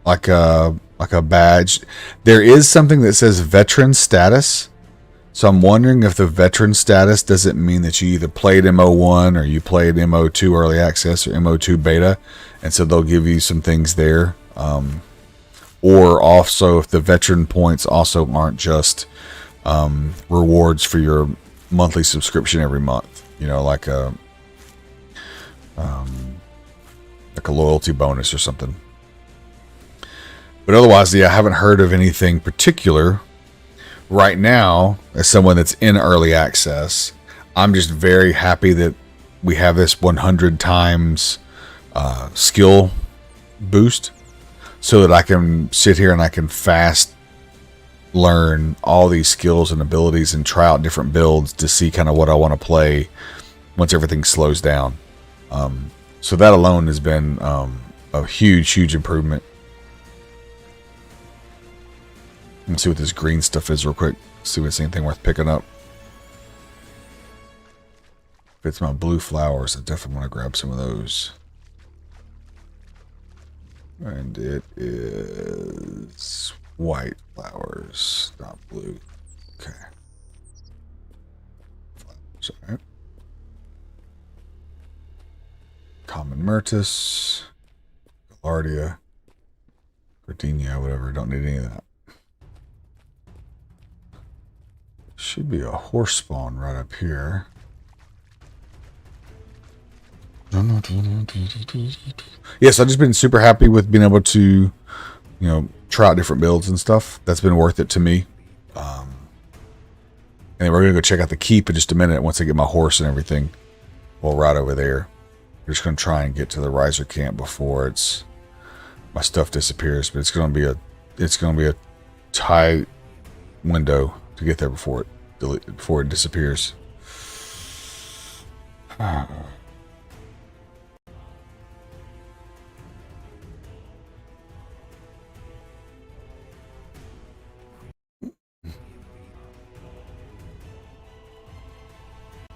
like a badge. There is something that says veteran status, so I'm wondering if the veteran status doesn't mean that you either played MO1 or you played MO2 early access or MO2 beta, and so they'll give you some things there. Or also if the veteran points also aren't just rewards for your monthly subscription every month, you know, like a loyalty bonus or something. But otherwise, yeah, I haven't heard of anything particular right now. As someone that's in early access, I'm just very happy that we have this 100 times skill boost, so that I can sit here and I can fast learn all these skills and abilities and try out different builds to see kind of what I want to play once everything slows down. So that alone has been a huge improvement. Let's see what this green stuff is real quick. See if it's anything worth picking up. If it's my blue flowers, I definitely want to grab some of those. And it is white flowers, not blue. Okay. Flowers, all right. Common Myrtus, Galardia, Gardenia, whatever. Don't need any of that. Should be a horse spawn right up here. Yes, I've just been super happy with being able to, you know, try out different builds and stuff. That's been worth it to me. And we're going to go check out the keep in just a minute once I get my horse and everything. We'll ride over there. We're just going to try and get to the riser camp before my stuff disappears. But it's going to be a tight window to get there before it disappears.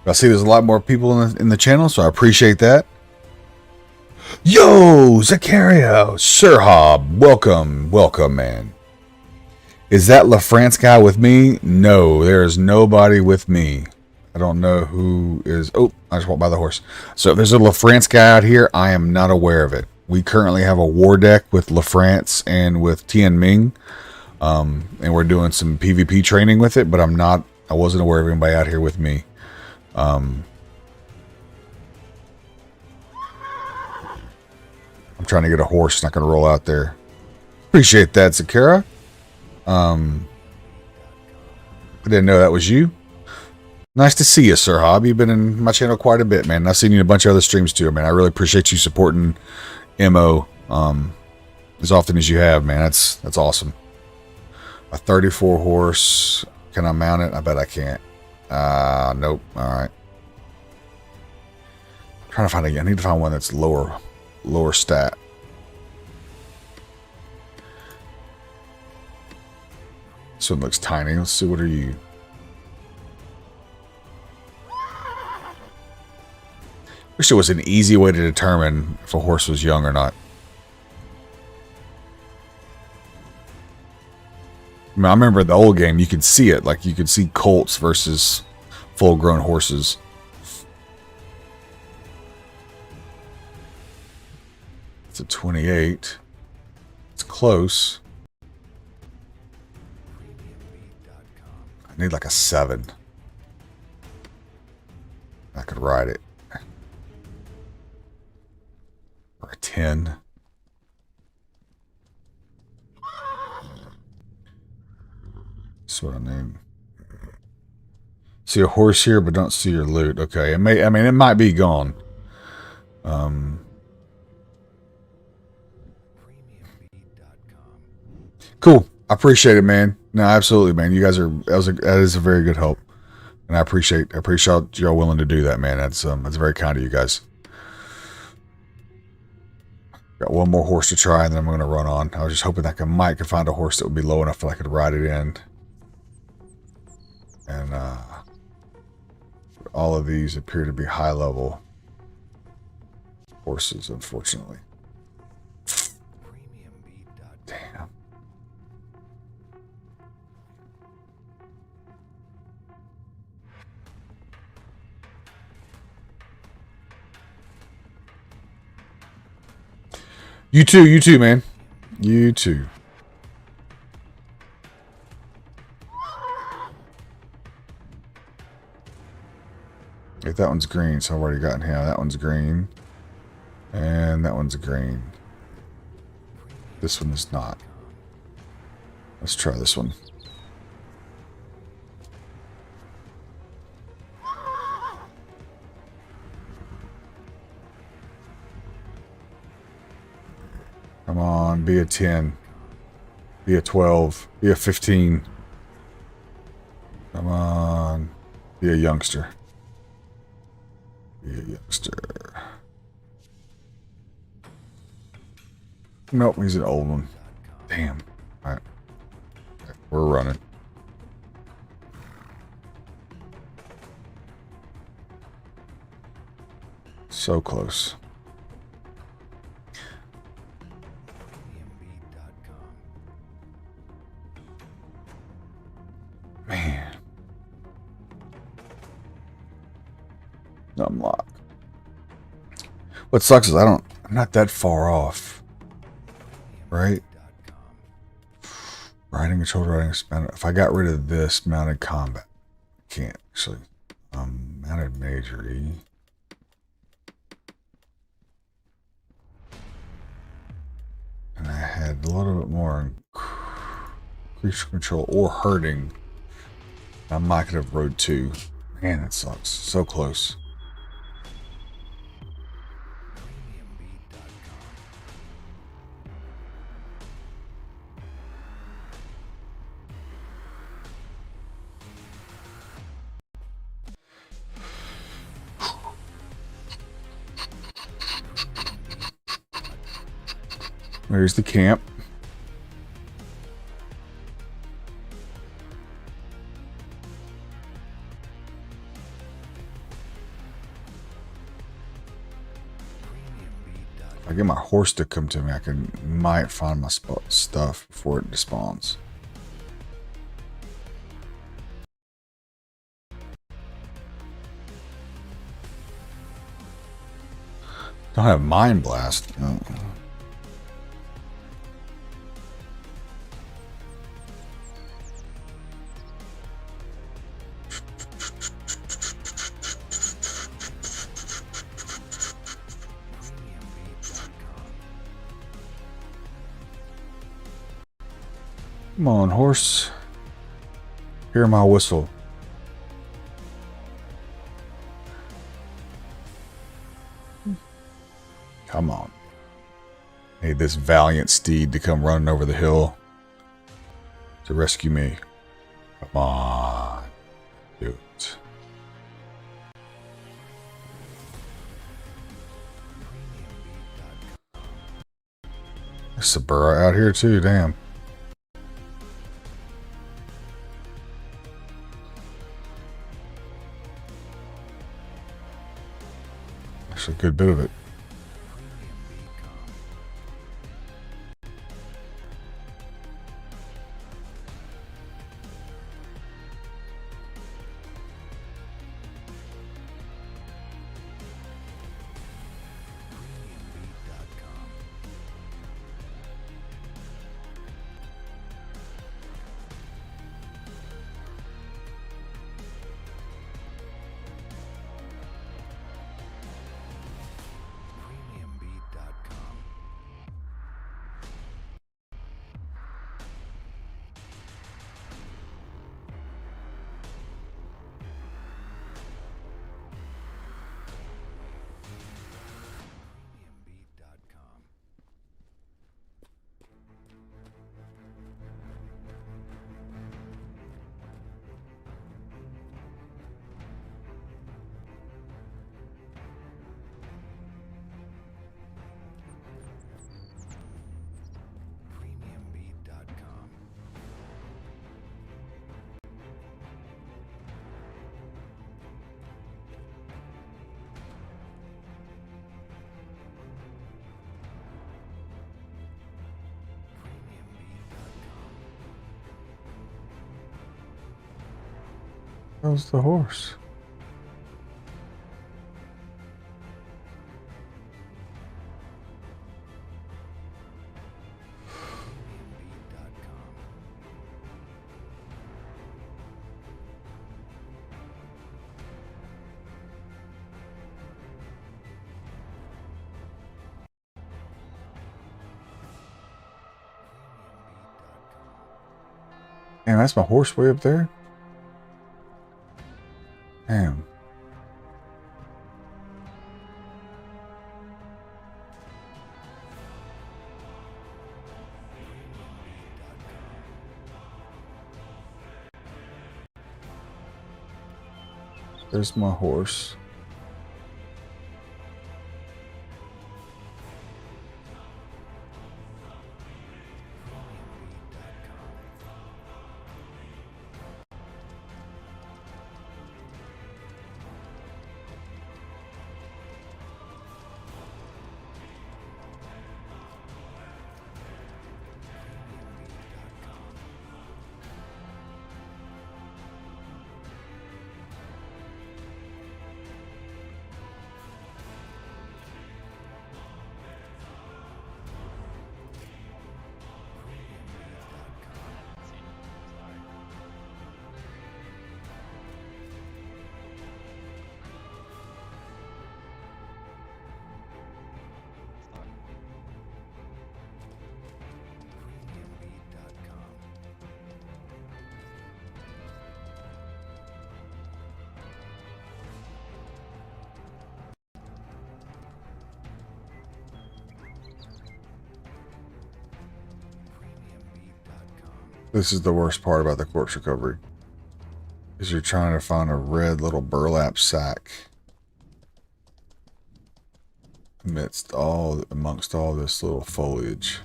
I see there's a lot more people in the channel, so I appreciate that. Yo, Zachario, Sir Hob, welcome, man. Is that LaFrance guy with me? No, there is nobody with me. I don't know who is. Oh, I just walked by the horse. So if there's a LaFrance guy out here, I am not aware of it. We currently have a war deck with LaFrance and with Tian Ming, and we're doing some PvP training with it. But I wasn't aware of anybody out here with me. I'm trying to get a horse, not going to roll out there. Appreciate that, Zakara. I didn't know that was you. Nice to see you, Sir Hob. You've been in my channel quite a bit, man. I've seen you in a bunch of other streams too, man. I really appreciate you supporting MO as often as you have, man. That's awesome. A 34 horse. Can I mount it? I bet I can't. Nope. All right. Trying to find I need to find one that's lower stat. This one looks tiny. Let's see, what are you? Wish there was an easy way to determine if a horse was young or not. I mean, I remember the old game, you could see it. Like, you could see colts versus full-grown horses. It's a 28. It's close. I need like a 7. I could ride it. Or a 10. That's what I need. See a horse here, but don't see your loot. Okay, it may. I mean, it might be gone. Cool. I appreciate it, man. No, absolutely, man. You guys are that is a very good help, and I appreciate y'all willing to do that, man. That's very kind of you guys. Got one more horse to try, and then I'm going to run on. I was just hoping that I might find a horse that would be low enough that I could ride it in. And all of these appear to be high-level horses, unfortunately. Damn. You too, man. You too. If that one's green, so I've already gotten him. That one's green. And that one's green. This one is not. Let's try this one. Come on, be a 10. Be a 12. Be a 15. Come on. Be a youngster. Be a youngster. Nope, he's an old one. Damn. Alright. Okay, we're running. So close. Man. Unlock. What sucks is I'm not that far off. Right? Riding control, if I got rid of this mounted combat, I can't actually. Mounted major E. And I had a little bit more creature control or herding. I might could have rode 2. Man, that sucks. So close. There's the camp. If I get my horse to come to me, I might find my stuff before it despawns. Don't have Mind Blast. No. Come on, horse. Hear my whistle. Come on. Need this valiant steed to come running over the hill to rescue me. Come on. Do it. There's a burrow out here too, damn. Actually, a good bit of it. How's the horse? Damn, that's my horse way up there? Damn. There's my horse. This is the worst part about the corpse recovery. Is you're trying to find a red little burlap sack amongst all this little foliage.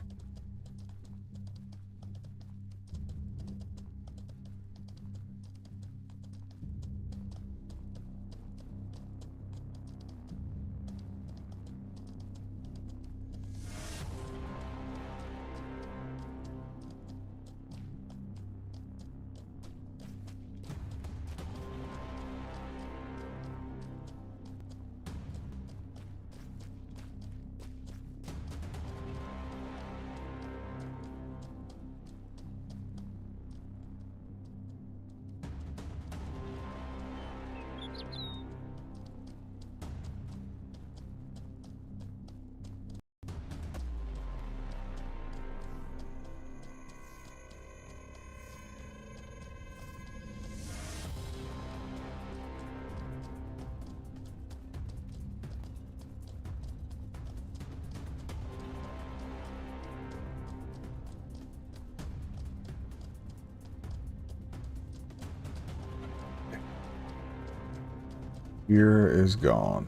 Fear is gone.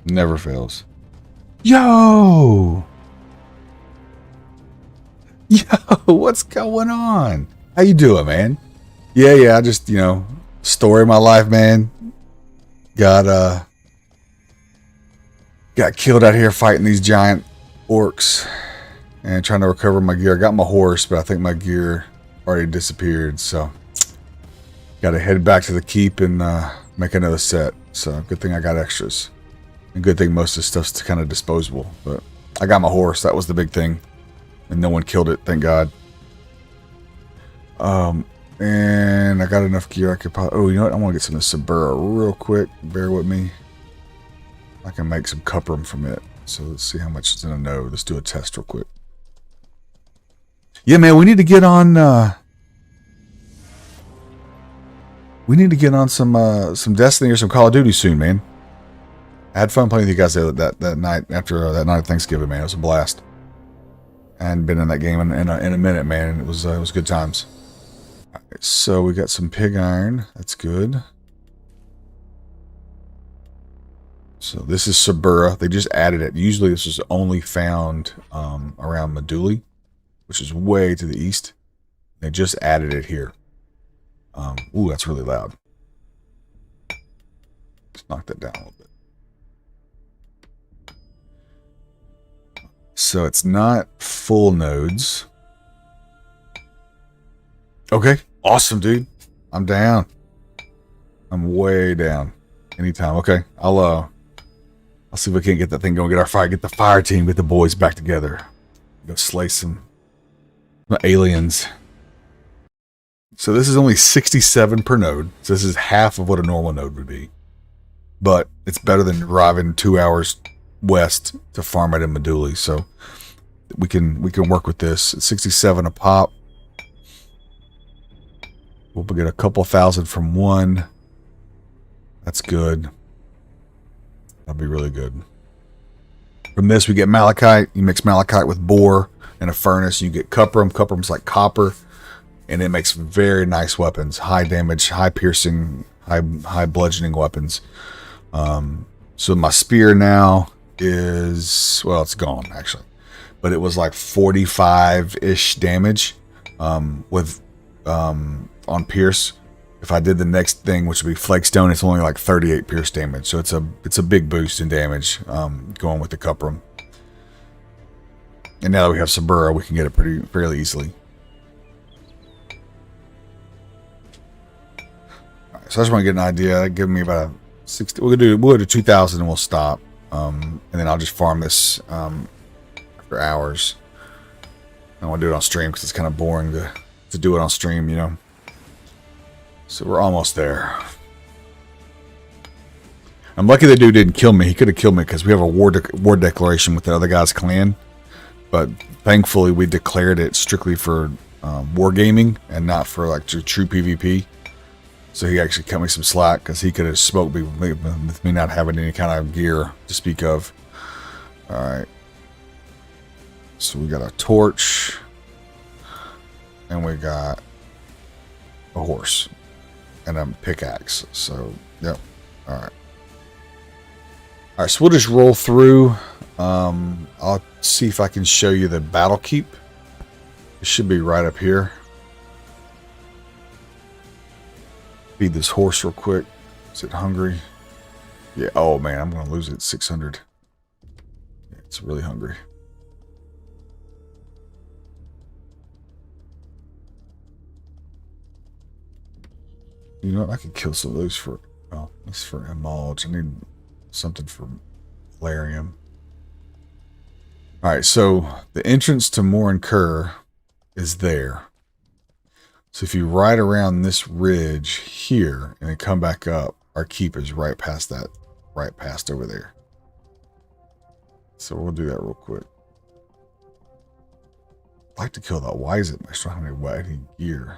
Never fails. Yo! What's going on? How you doing, man? Yeah, I just, story of my life, man. Got killed out here fighting these giant orcs and trying to recover my gear. I got my horse, but I think my gear already disappeared, so got to head back to the keep and make another set. So good thing I got extras. And good thing most of the stuff's kind of disposable. But I got my horse. That was the big thing. And no one killed it, thank God. And I got enough gear I could probably... Oh, you know what? I want to get some of this Sabura real quick. Bear with me. I can make some cuprum from it. So let's see how much it's in a node. Let's do a test real quick. Yeah, man, we need to get on... we need to get on some Destiny or some Call of Duty soon, man. I had fun playing with you guys that night after that night of Thanksgiving, man. It was a blast. I hadn't been in that game in a minute, man. It was good times. All right, so we got some pig iron. That's good. So this is Sabura. They just added it. Usually this is only found around Meduli, which is way to the east. They just added it here. Ooh, that's really loud. Let's knock that down a little bit. So it's not full nodes. Okay, awesome, dude. I'm down. I'm way down. Anytime. Okay, I'll see if we can't get that thing going. Get the fire team, get the boys back together. Go slay some aliens. So this is only 67 per node. So this is half of what a normal node would be. But it's better than driving 2 hours west to farm it in Meduli. So we can work with this. It's 67 a pop. We'll get a couple thousand from one. That's good. That'll be really good. From this we get malachite. You mix malachite with bore in a furnace. You get cuprum. Cuprum's like copper. And it makes very nice weapons. High damage, high piercing, high bludgeoning weapons. So my spear now is... Well, it's gone, actually. But it was like 45-ish damage on pierce. If I did the next thing, which would be flakestone, it's only like 38 pierce damage. So it's a big boost in damage going with the cuprum. And now that we have Sabura, we can get it fairly easily. So I just want to get an idea. Give me about a 60. We'll go to 2,000 and we'll stop. And then I'll just farm this for hours. I want to do it on stream because it's kind of boring to do it on stream, you know. So we're almost there. I'm lucky the dude didn't kill me. He could have killed me because we have a war declaration with the other guy's clan. But thankfully we declared it strictly for wargaming and not for like true PvP. So he actually cut me some slack because he could have smoked me with me not having any kind of gear to speak of. Alright. So we got a torch. And we got a horse. And a pickaxe. So, yep. Alright. Alright, so we'll just roll through. I'll see if I can show you the battle keep. It should be right up here. Feed this horse real quick. Is it hungry? Yeah. Oh man, I'm gonna lose it. 600. Yeah, it's really hungry. You know what? I could kill some of those for. Oh, that's for emulge. I need something for Valerium. All right. So the entrance to Morin Kerr is there. So if you ride around this ridge here and then come back up, our keep is right past that, right past over there. So we'll do that real quick. I'd like to kill that. Why is it? I still don't have any gear.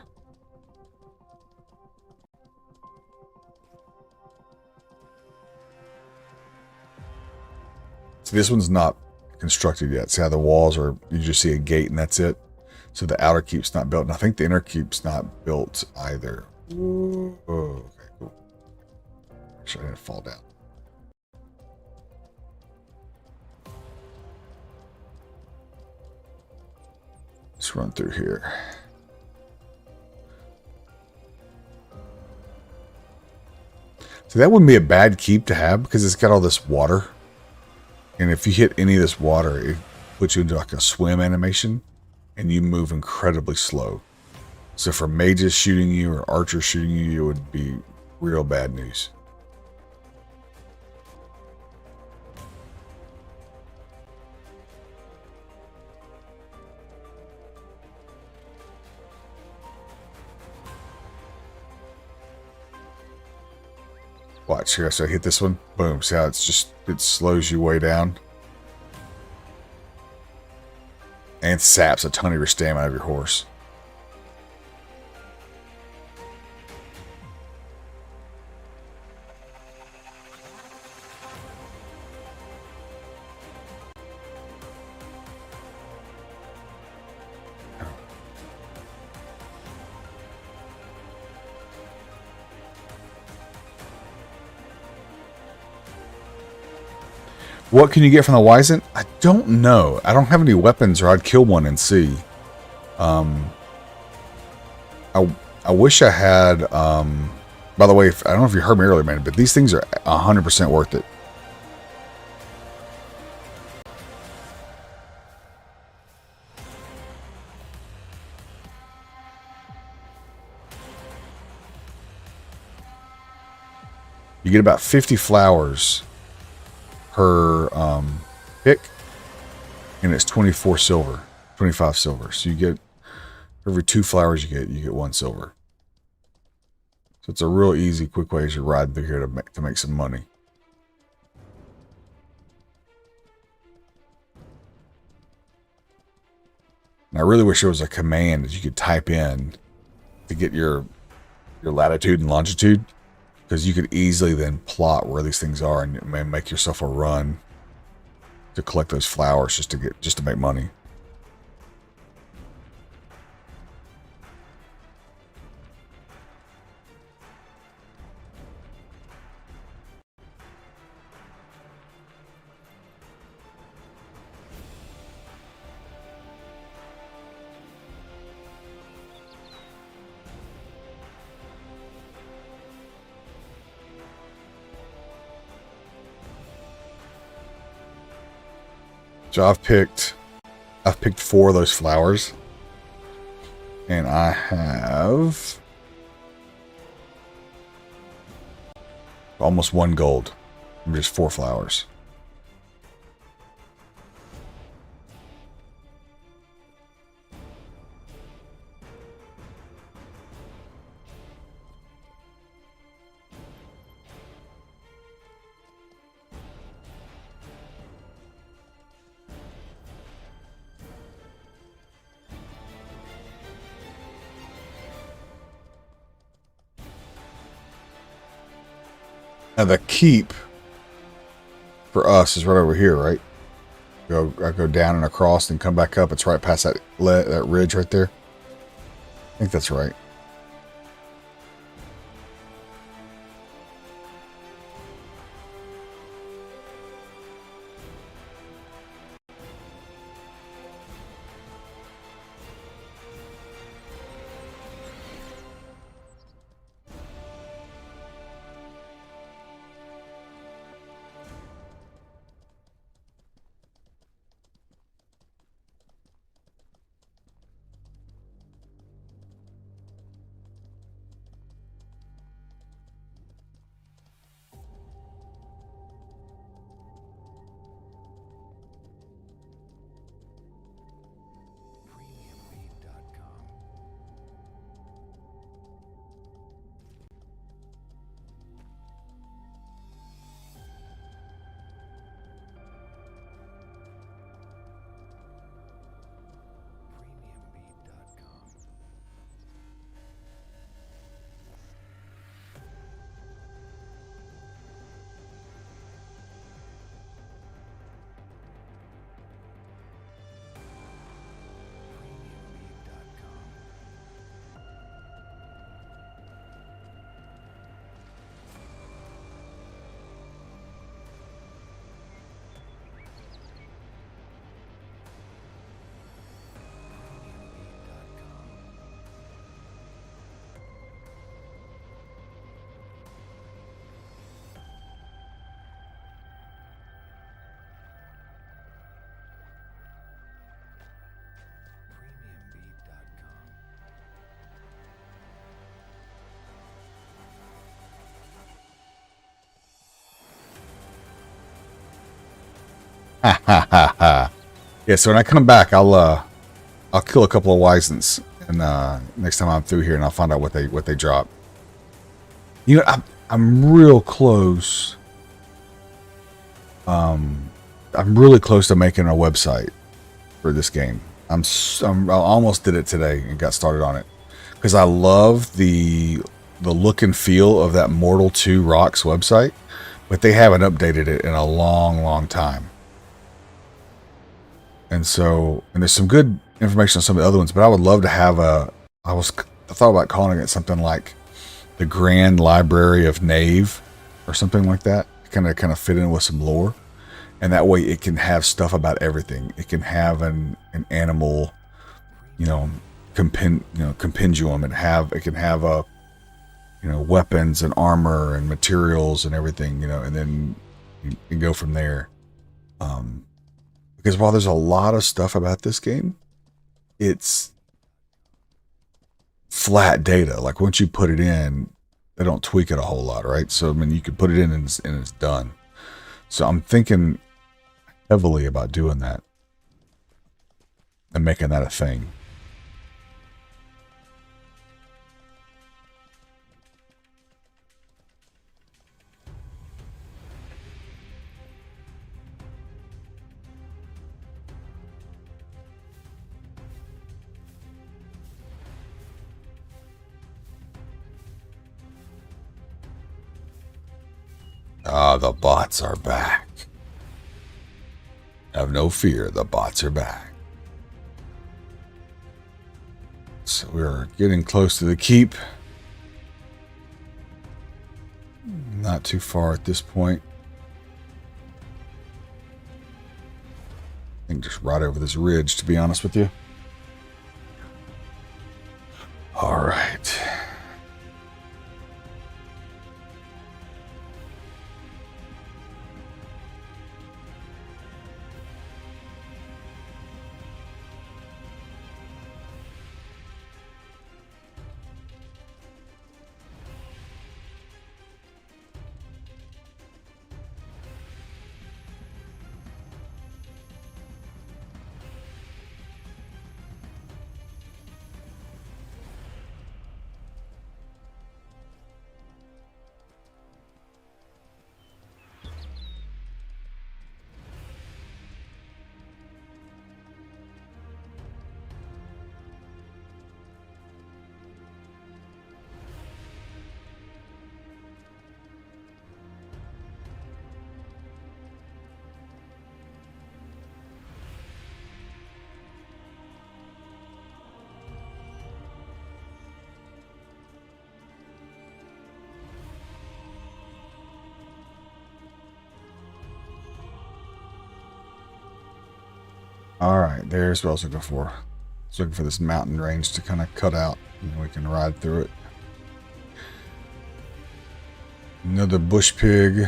So this one's not constructed yet. See how the walls are, you just see a gate and that's it. So the outer keep's not built, and I think the inner keep's not built either. Oh, okay, cool. Actually, I didn't fall down. Let's run through here. So that wouldn't be a bad keep to have because it's got all this water. And if you hit any of this water, it puts you into like a swim animation and you move incredibly slow. So for mages shooting you or archers shooting you, it would be real bad news. Watch here, so I hit this one. Boom. See how it slows you way down. And saps a ton of your stamina of your horse. What can you get from the Wyzant? I don't know. I don't have any weapons, or I'd kill one and see. I wish I had. By the way, I don't know if you heard me earlier, man, but these things are 100% worth it. You get about 50 flowers per pick, and it's 24 silver, 25 silver. So you get, every 2 flowers you get 1 silver. So it's a real easy, quick way as you're riding through here to make some money. And I really wish there was a command that you could type in to get your latitude and longitude, because you could easily then plot where these things are and make yourself a run to collect those flowers just to make money. So I've picked 4 of those flowers, and I have almost 1 gold from just 4 flowers. Now the keep for us is right over here, right? I go down and across and come back up. It's right past that ridge right there. I think that's right. Ha ha ha ha. Yeah, so when I come back, I'll kill a couple of Wisens, and next time I'm through here, and I'll find out what they drop. You know, I'm real close. I'm really close to making a website for this game. I almost did it today and got started on it because I love the look and feel of that Mortal 2 Rocks website, but they haven't updated it in a long time. And there's some good information on some of the other ones, but I would love to have I thought about calling it something like the Grand Library of Knave or something like that. Kind of fit in with some lore. And that way it can have stuff about everything. It can have an animal, compendium, and it can have weapons and armor and materials and everything, and then you can go from there. Because while there's a lot of stuff about this game, it's flat data. Like once you put it in, they don't tweak it a whole lot, right? So I mean, you could put it in and it's done. So I'm thinking heavily about doing that and making that a thing. Ah, the bots are back. Have no fear, the bots are back. So we're getting close to the keep. Not too far at this point. I think just right over this ridge, to be honest with you. All right. All right, there's what I was looking for. I was looking for this mountain range to kind of cut out, and we can ride through it. Another bush pig.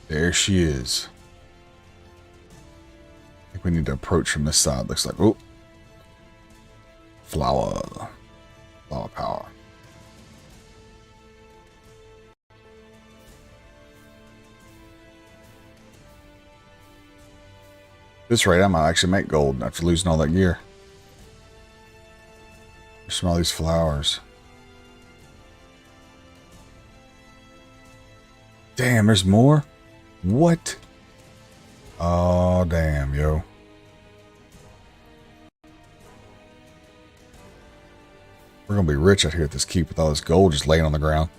There she is. I think we need to approach from this side. Looks like, oh, flower power. This rate, I might actually make gold after losing all that gear. Smell these flowers. Damn, there's more? What? Oh, damn, yo. We're gonna be rich out here at this keep with all this gold just laying on the ground.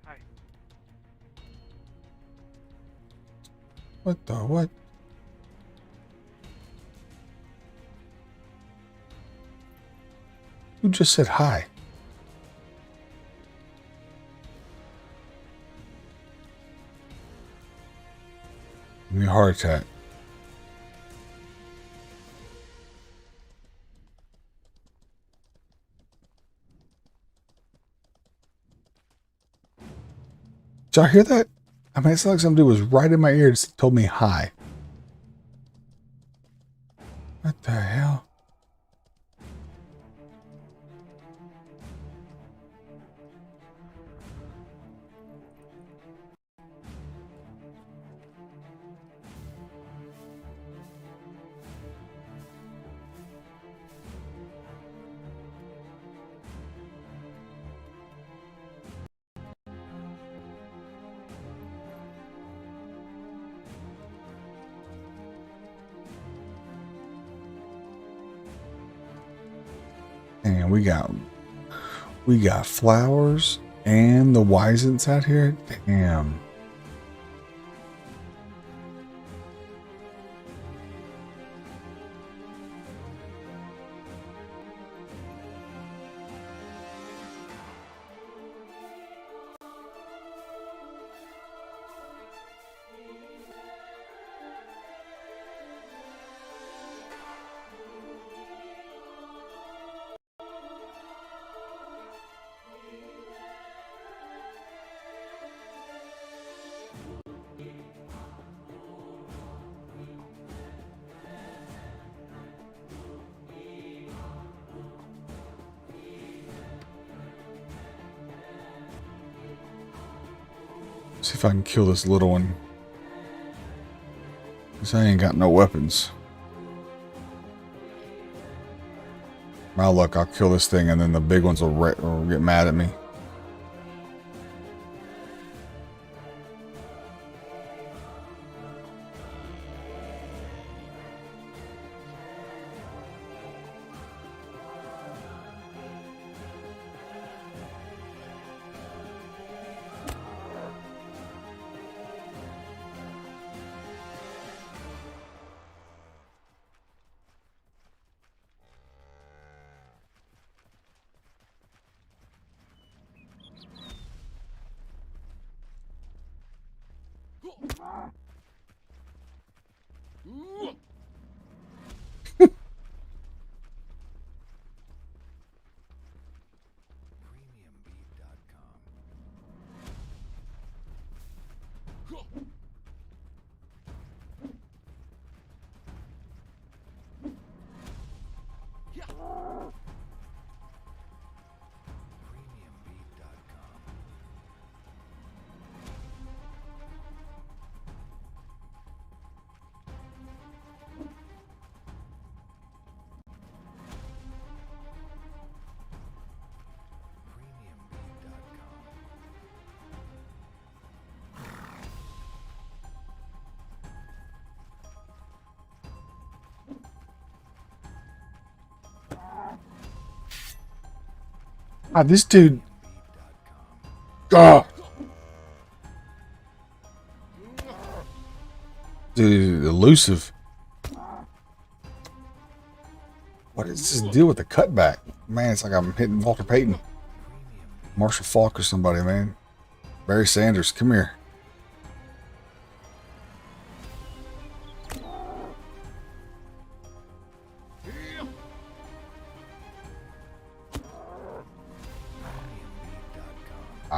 Hi. What the what? Who just said hi? Give me a heart attack. Did y'all hear that? I mean, it's like some dude was right in my ear and told me hi. What the hell? And we got flowers and the Wisents out here. Damn. See if I can kill this little one. Because I ain't got no weapons. My luck, I'll kill this thing and then the big ones will get mad at me. Ah, this dude. God. Dude, elusive. What is this deal with the cutback? Man, it's like I'm hitting Walter Payton. Marshall Falk or somebody, man. Barry Sanders, come here.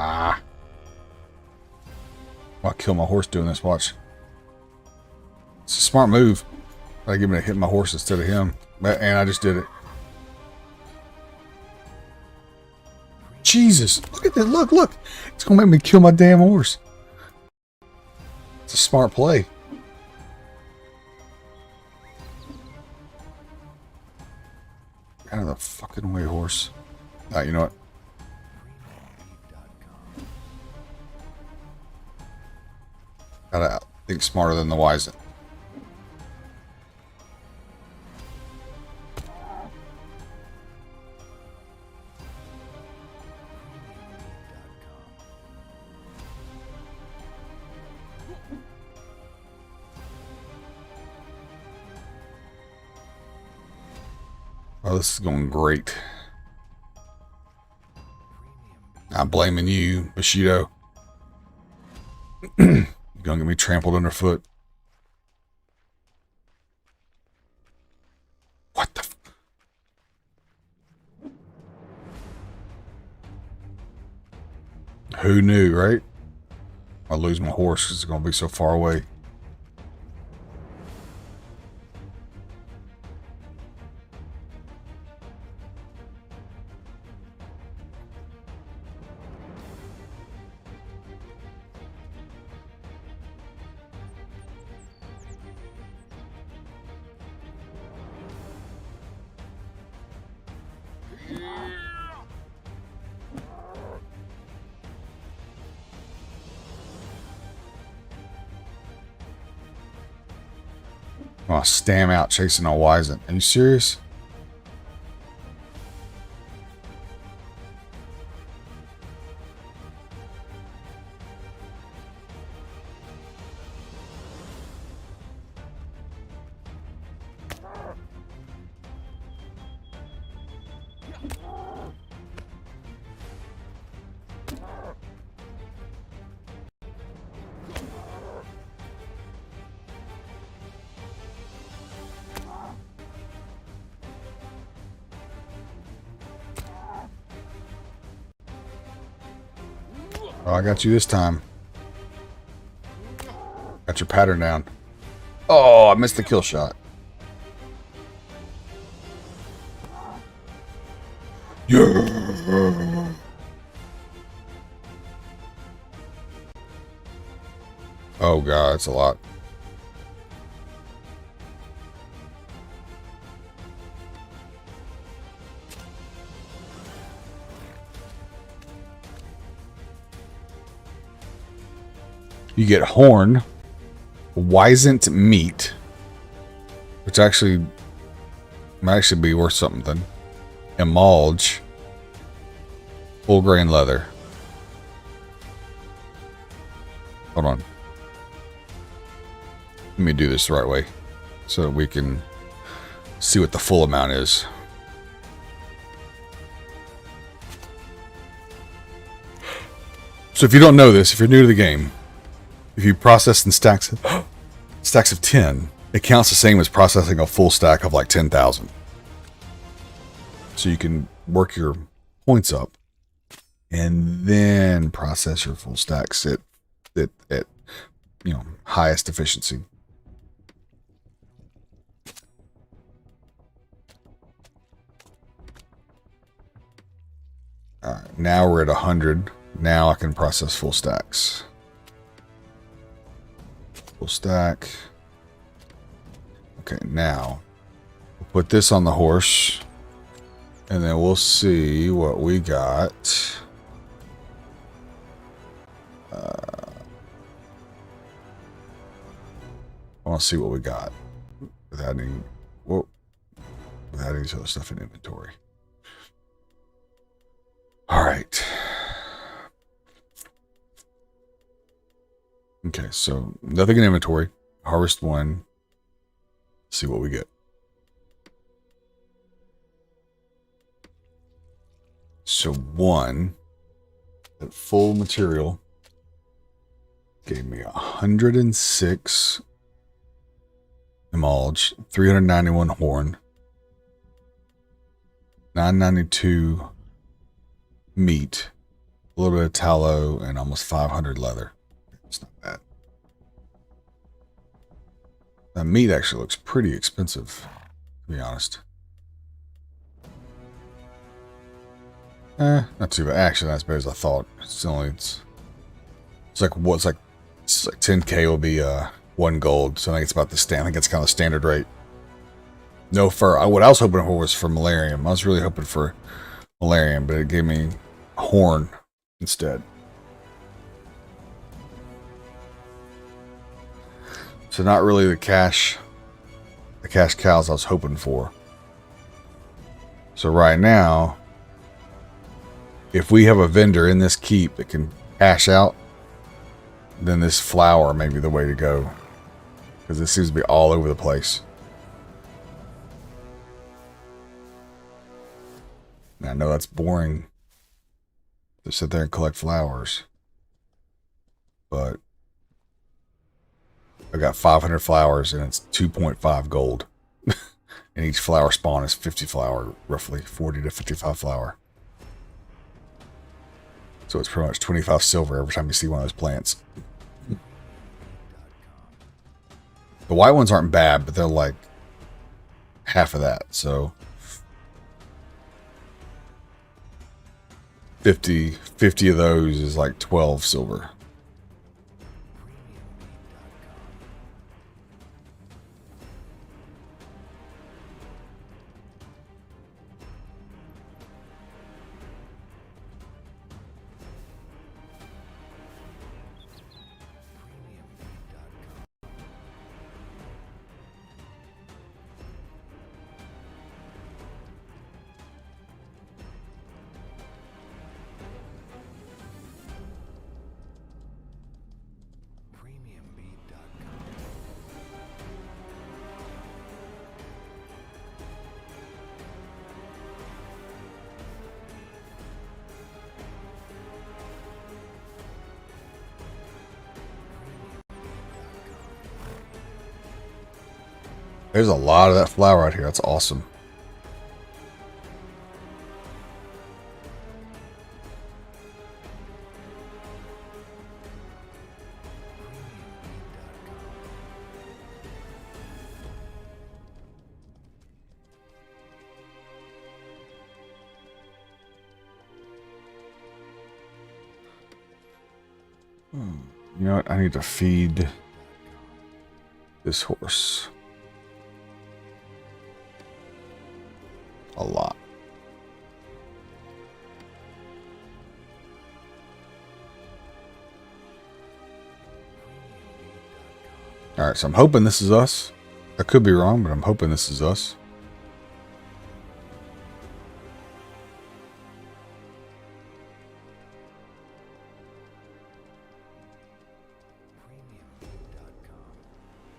Ah. I'll kill my horse doing this, watch. It's a smart move. I give me to hit my horse instead of him. And I just did it. Jesus. Look at that. Look, look. It's going to make me kill my damn horse. It's a smart play. Out of the fucking way, horse. Alright, you know what? Gotta think smarter than the wise. Oh, this is going great. I'm blaming you, Bushido. You're gonna get me trampled underfoot. What the? Who knew, right? I'll lose my horse because it's gonna be so far away. Oh, stam out chasing a Wizen. Are you serious? Oh, I got you this time. Got your pattern down. Oh, I missed the kill shot. Yeah. Oh god, it's a lot. You get horn, Wisent meat, which actually might actually be worth something. Emulge, full grain leather. Hold on. Let me do this the right way so that we can see what the full amount is. So if you don't know this, if you're new to the game, if you process in stacks of 10, it counts the same as processing a full stack of like 10,000. So you can work your points up and then process your full stacks at you know, highest efficiency. All right, now we're at 100. Now I can process full stacks. Full stack. Okay, now we'll put this on the horse and then we'll see what we got. I want to see what we got without any, whoa, without any other stuff in inventory. All right. Okay, so nothing in inventory. Harvest 1. See what we get. So 1 at full material gave me 106 emulge, 391 horn, 992 meat, a little bit of tallow, and almost 500 leather. It's not bad. That meat actually looks pretty expensive, to be honest. Not too bad. Actually, not as bad as I thought. It's like 10k will be 1 gold. So I think it's about I think it's kind of the standard rate. No fur. What I was hoping for was for malarium. I was really hoping for malarium, but it gave me horn instead. So not really the cash cows I was hoping for. So right now, if we have a vendor in this keep that can cash out, then this flour may be the way to go. Because it seems to be all over the place. I know that's boring to sit there and collect flowers, but I got 500 flowers and it's 2.5 gold. And each flower spawn is 50 flower, roughly 40 to 55 flower. So it's pretty much 25 silver every time you see one of those plants. The white ones aren't bad, but they're like half of that, so 50 of those is like 12 silver. There's a lot of that flour out here. That's awesome. You know what? I need to feed this horse. A lot. Alright, so I'm hoping this is us. I could be wrong, but I'm hoping this is us.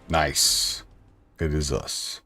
Nice. It is us.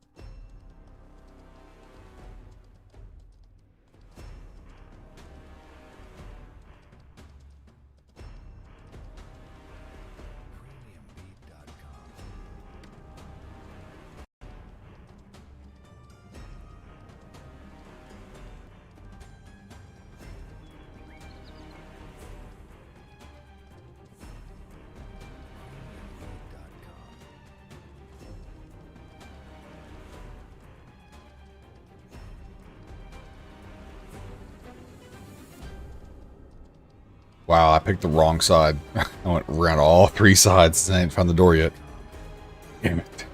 Wow, I picked the wrong side. I went around all 3 sides and I ain't found the door yet. Damn it.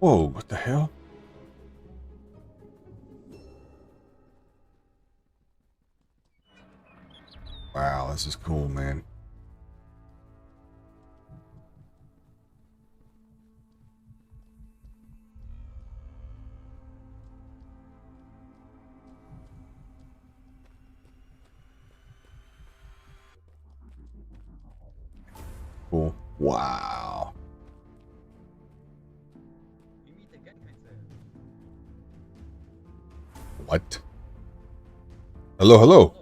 Whoa, what the hell? Wow, this is cool, man. Cool. Wow. What? Hello, hello.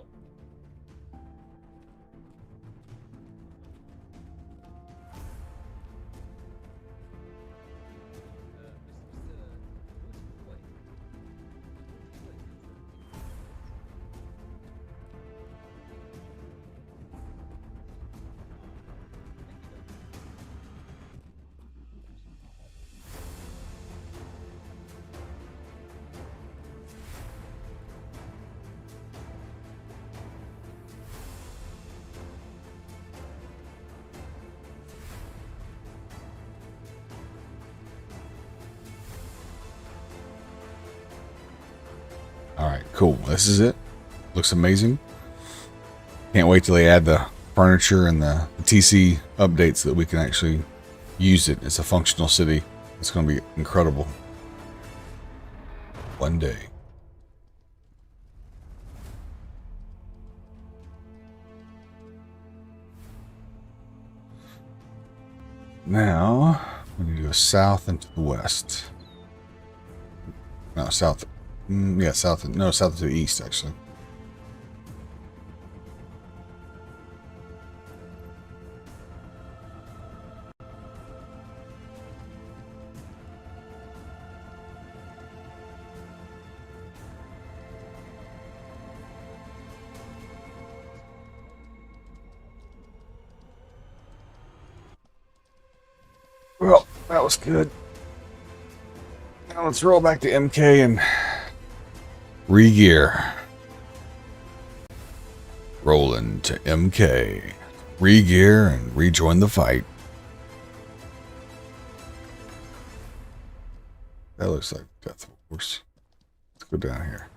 All right, cool. This is it. Looks amazing. Can't wait till they add the furniture and the TC updates so that we can actually use it. It's a functional city. It's going to be incredible. One day. Now, we need to go south and to the west. No, south. Yeah, south. No, south to the east, actually. Well, that was good. Now let's roll back to MK and re-gear. Rolling to MK. Re-gear and rejoin the fight. That looks like Death Horse. Let's go down here.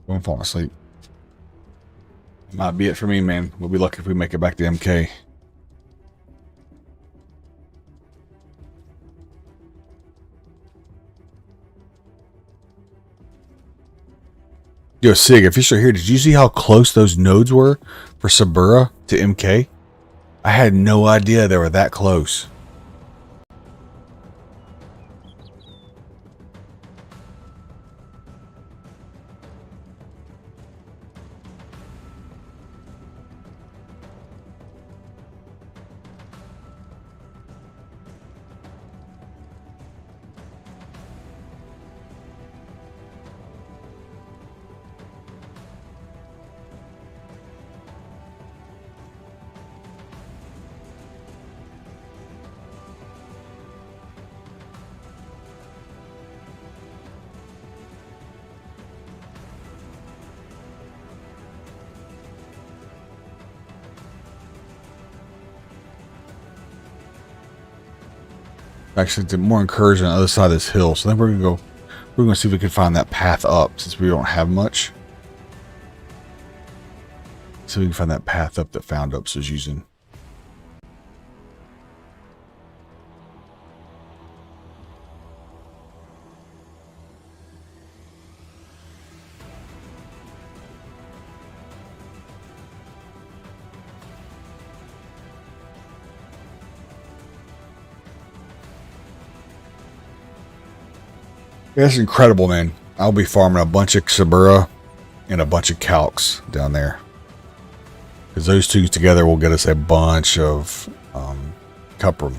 I'm falling asleep. Might be it for me, man. We'll be lucky if we make it back to MK. Yo, Sig, if you're still here, did you see how close those nodes were for Sabura to MK? I had no idea they were that close. Actually, the more encouraging on the other side of this hill. So then we're gonna go. We're gonna see if we can find that path up since we don't have much. So we can find that path up that Found Ups is using. That's incredible, man. I'll be farming a bunch of Sabura and a bunch of Calcs down there. Because those two together will get us a bunch of Cuprum.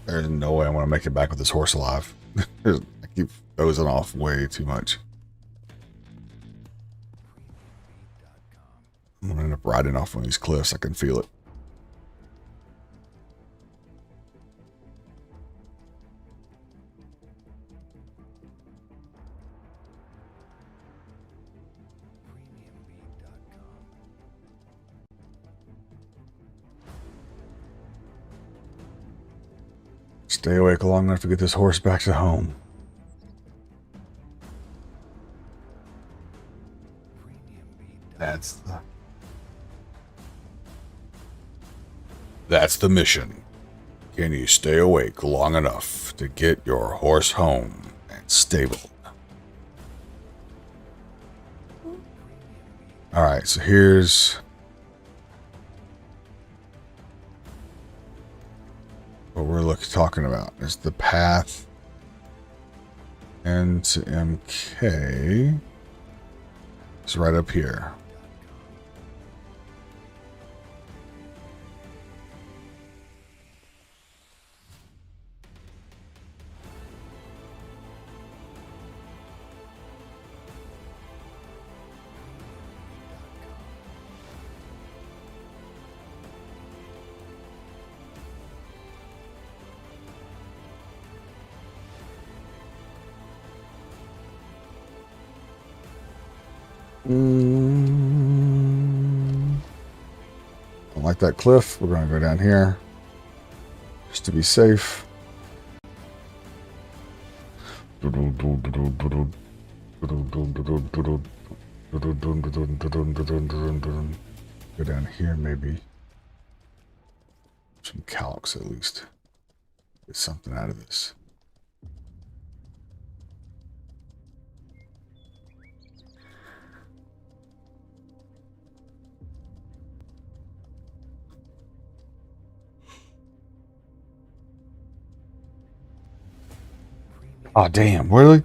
There's no way I want to make it back with this horse alive. I keep dozing off way too much. I'm gonna end up riding off one of these cliffs. I can feel it. Stay awake long enough to get this horse back to home. That's the mission. Can you stay awake long enough to get your horse home and stable? Alright, so here's what we're talking about. Is the path into MK. It's right up here. Don't like that cliff. We're going to go down here just to be safe. Go down here, maybe. Some calyx at least. Get something out of this. Oh, damn. Really?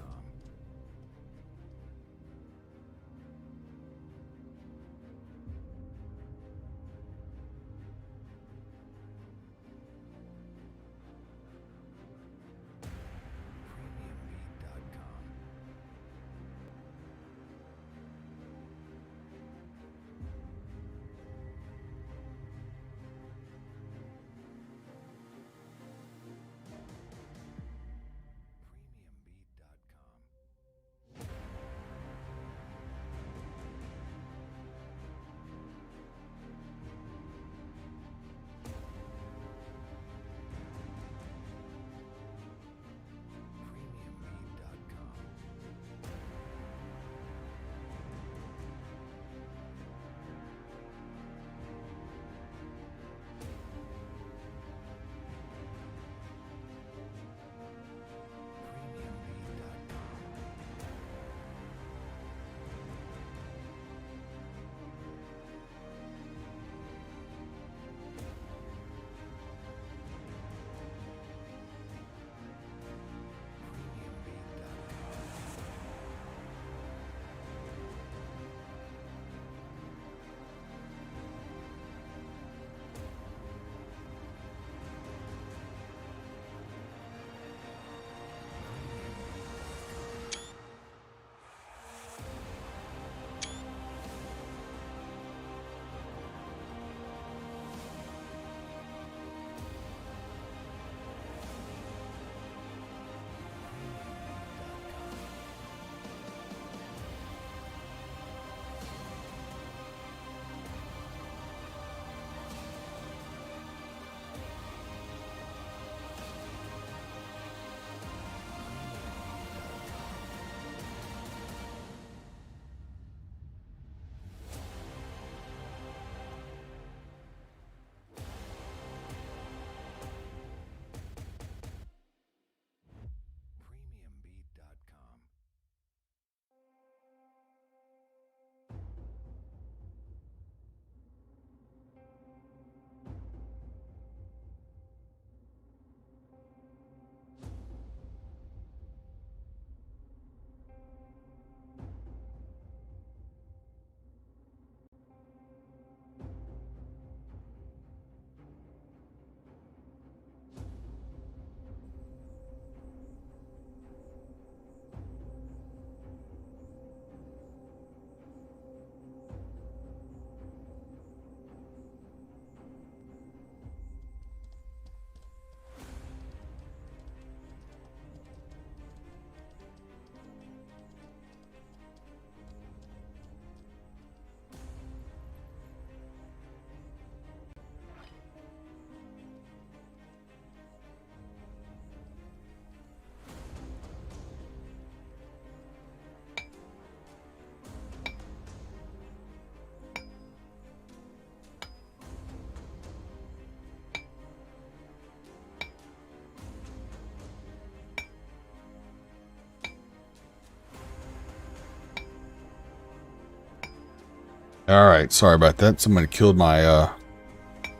All right, sorry about that. Somebody killed my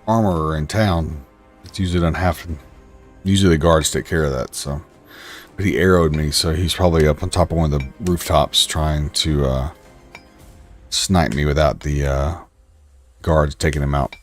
armorer in town. It's usually doesn't have to. Usually the guards take care of that. So, but he arrowed me, so he's probably up on top of one of the rooftops trying to snipe me without the guards taking him out.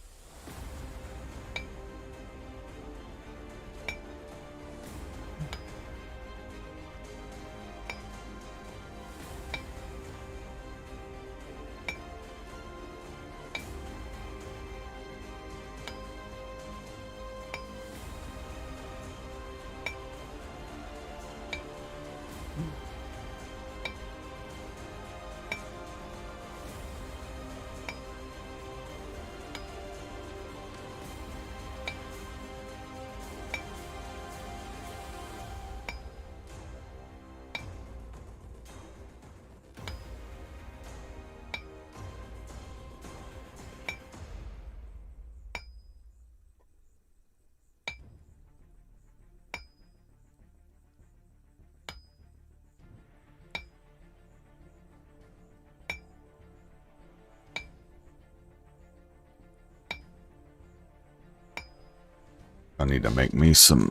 I need to make me some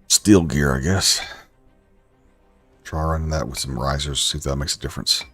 steel gear, I guess. Try running that with some risers, see if that makes a difference.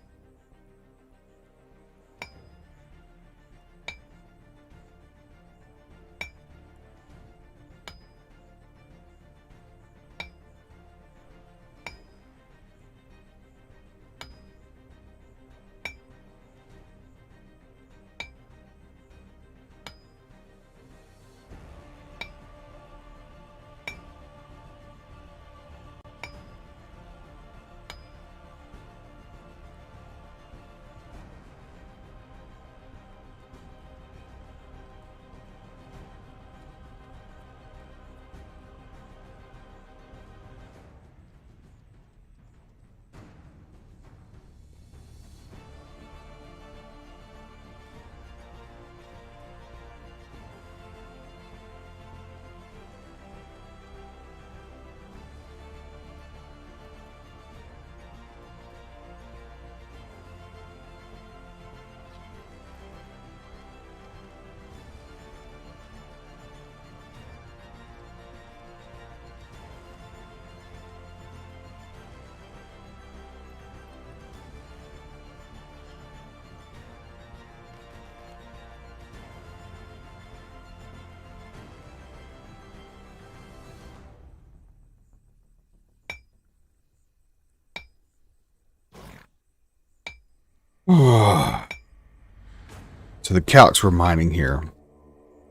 So the calx we're mining here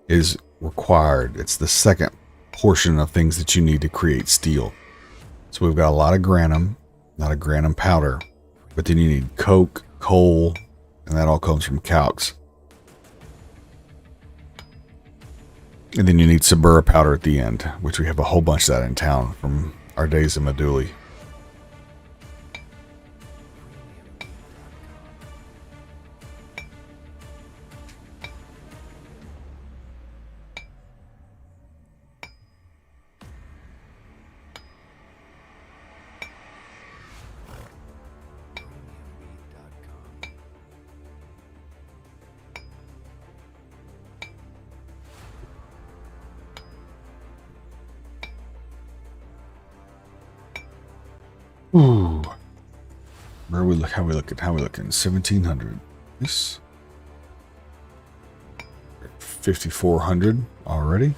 is required. It's the second portion of things that you need to create steel. So we've got a lot of granum, not a granum powder, but then you need coke, coal, and that all comes from calx. And then you need Sabura powder at the end, which we have a whole bunch of that in town from our days in Maduli. Ooh. Where we look? How we looking? 1700. Yes. 5400 already.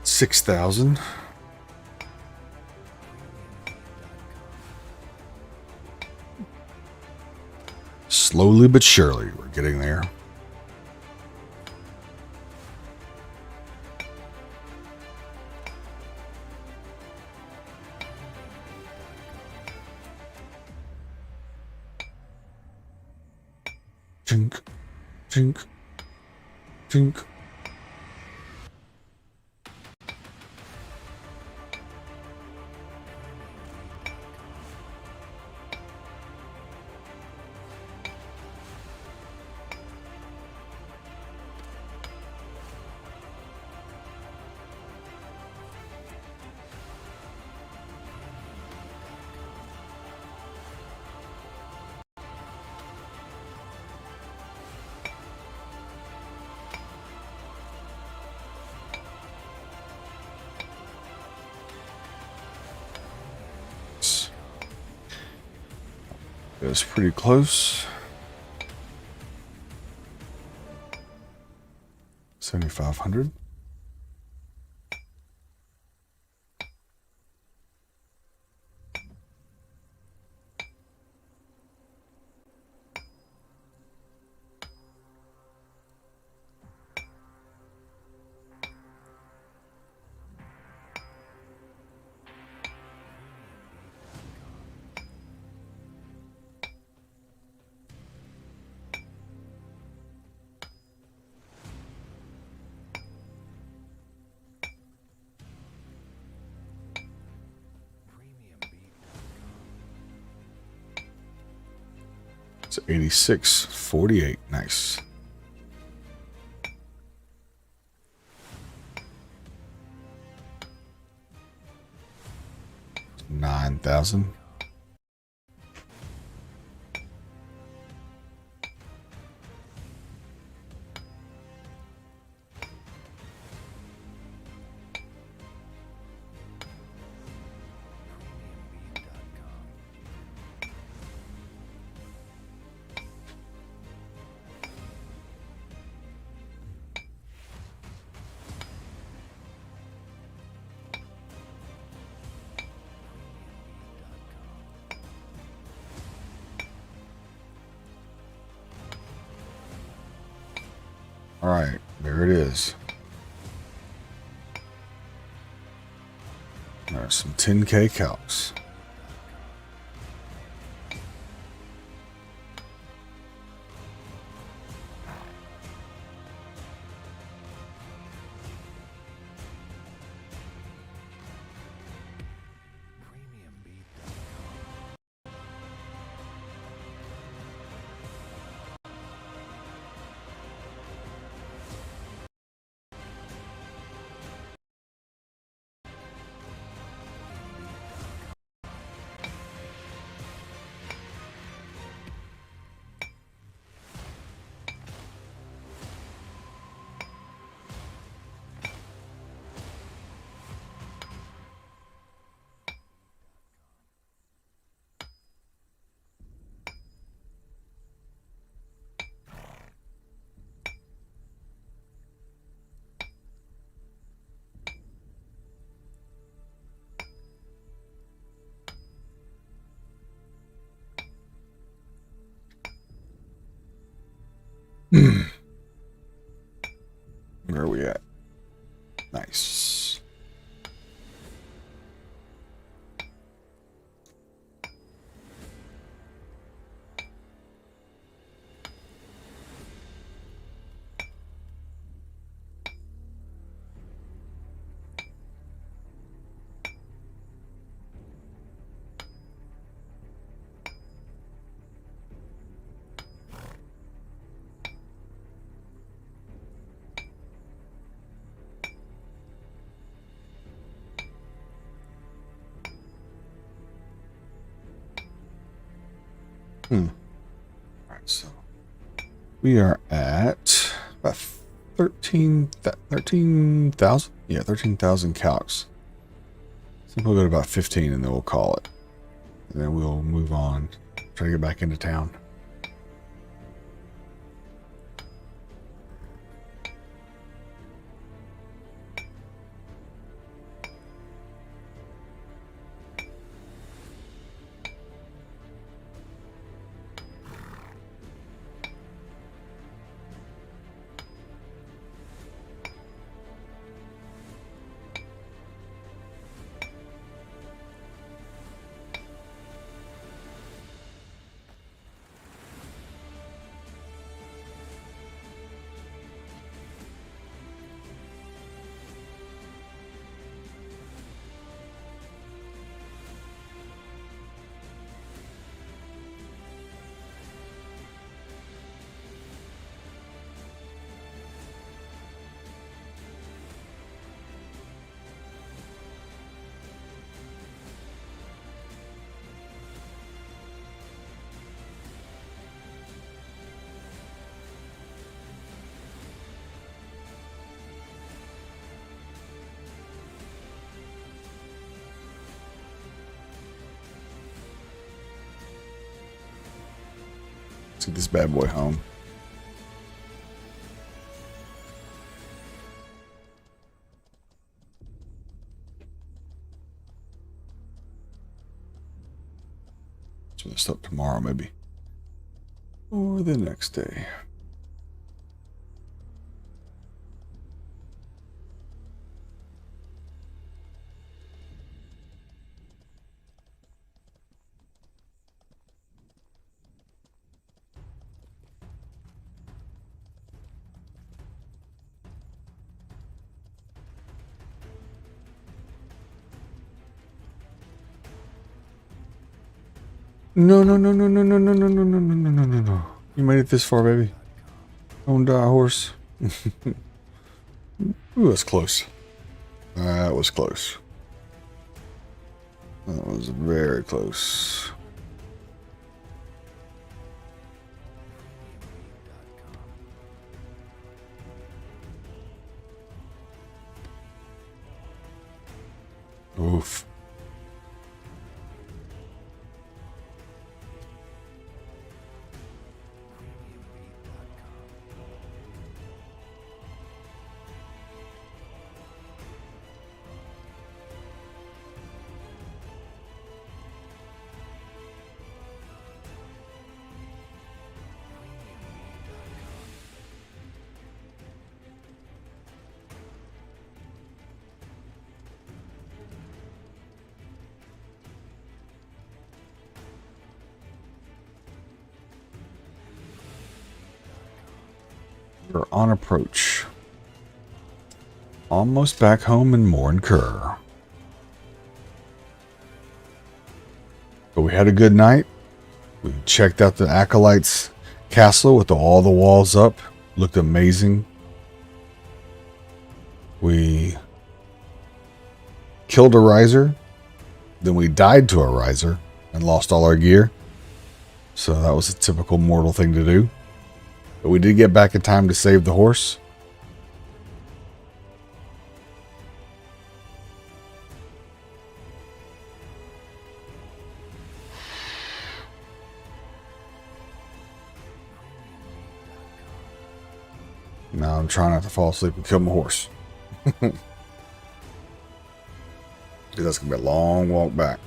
$6,000. Slowly but surely, we're getting there. Chink, chink, chink. It was pretty close. 7,500. It's 86.48. Nice. $9,000. All right, there it is. There's some 10K calcs. Where are we at? Nice. All right, so we are at about 13,000. Yeah, 13,000 calcs. I think we'll go to about 15 and then we'll call it. And then we'll move on. Try to get back into town. Let's get this bad boy home. So let's start tomorrow, maybe. Or the next day. No, no, no, no, no, no, no, no, no, no, no, no, no, no, no. You made it this far, baby. Don't die, horse. Ooh, that's close. That was close. That was very close. Oof. We're on approach. Almost back home in Morncur. But we had a good night. We checked out the Acolyte's castle with all the walls up. Looked amazing. We killed a riser. Then we died to a riser and lost all our gear. So that was a typical mortal thing to do. But we did get back in time to save the horse. Now I'm trying not to fall asleep and kill my horse. Because that's going to be a long walk back.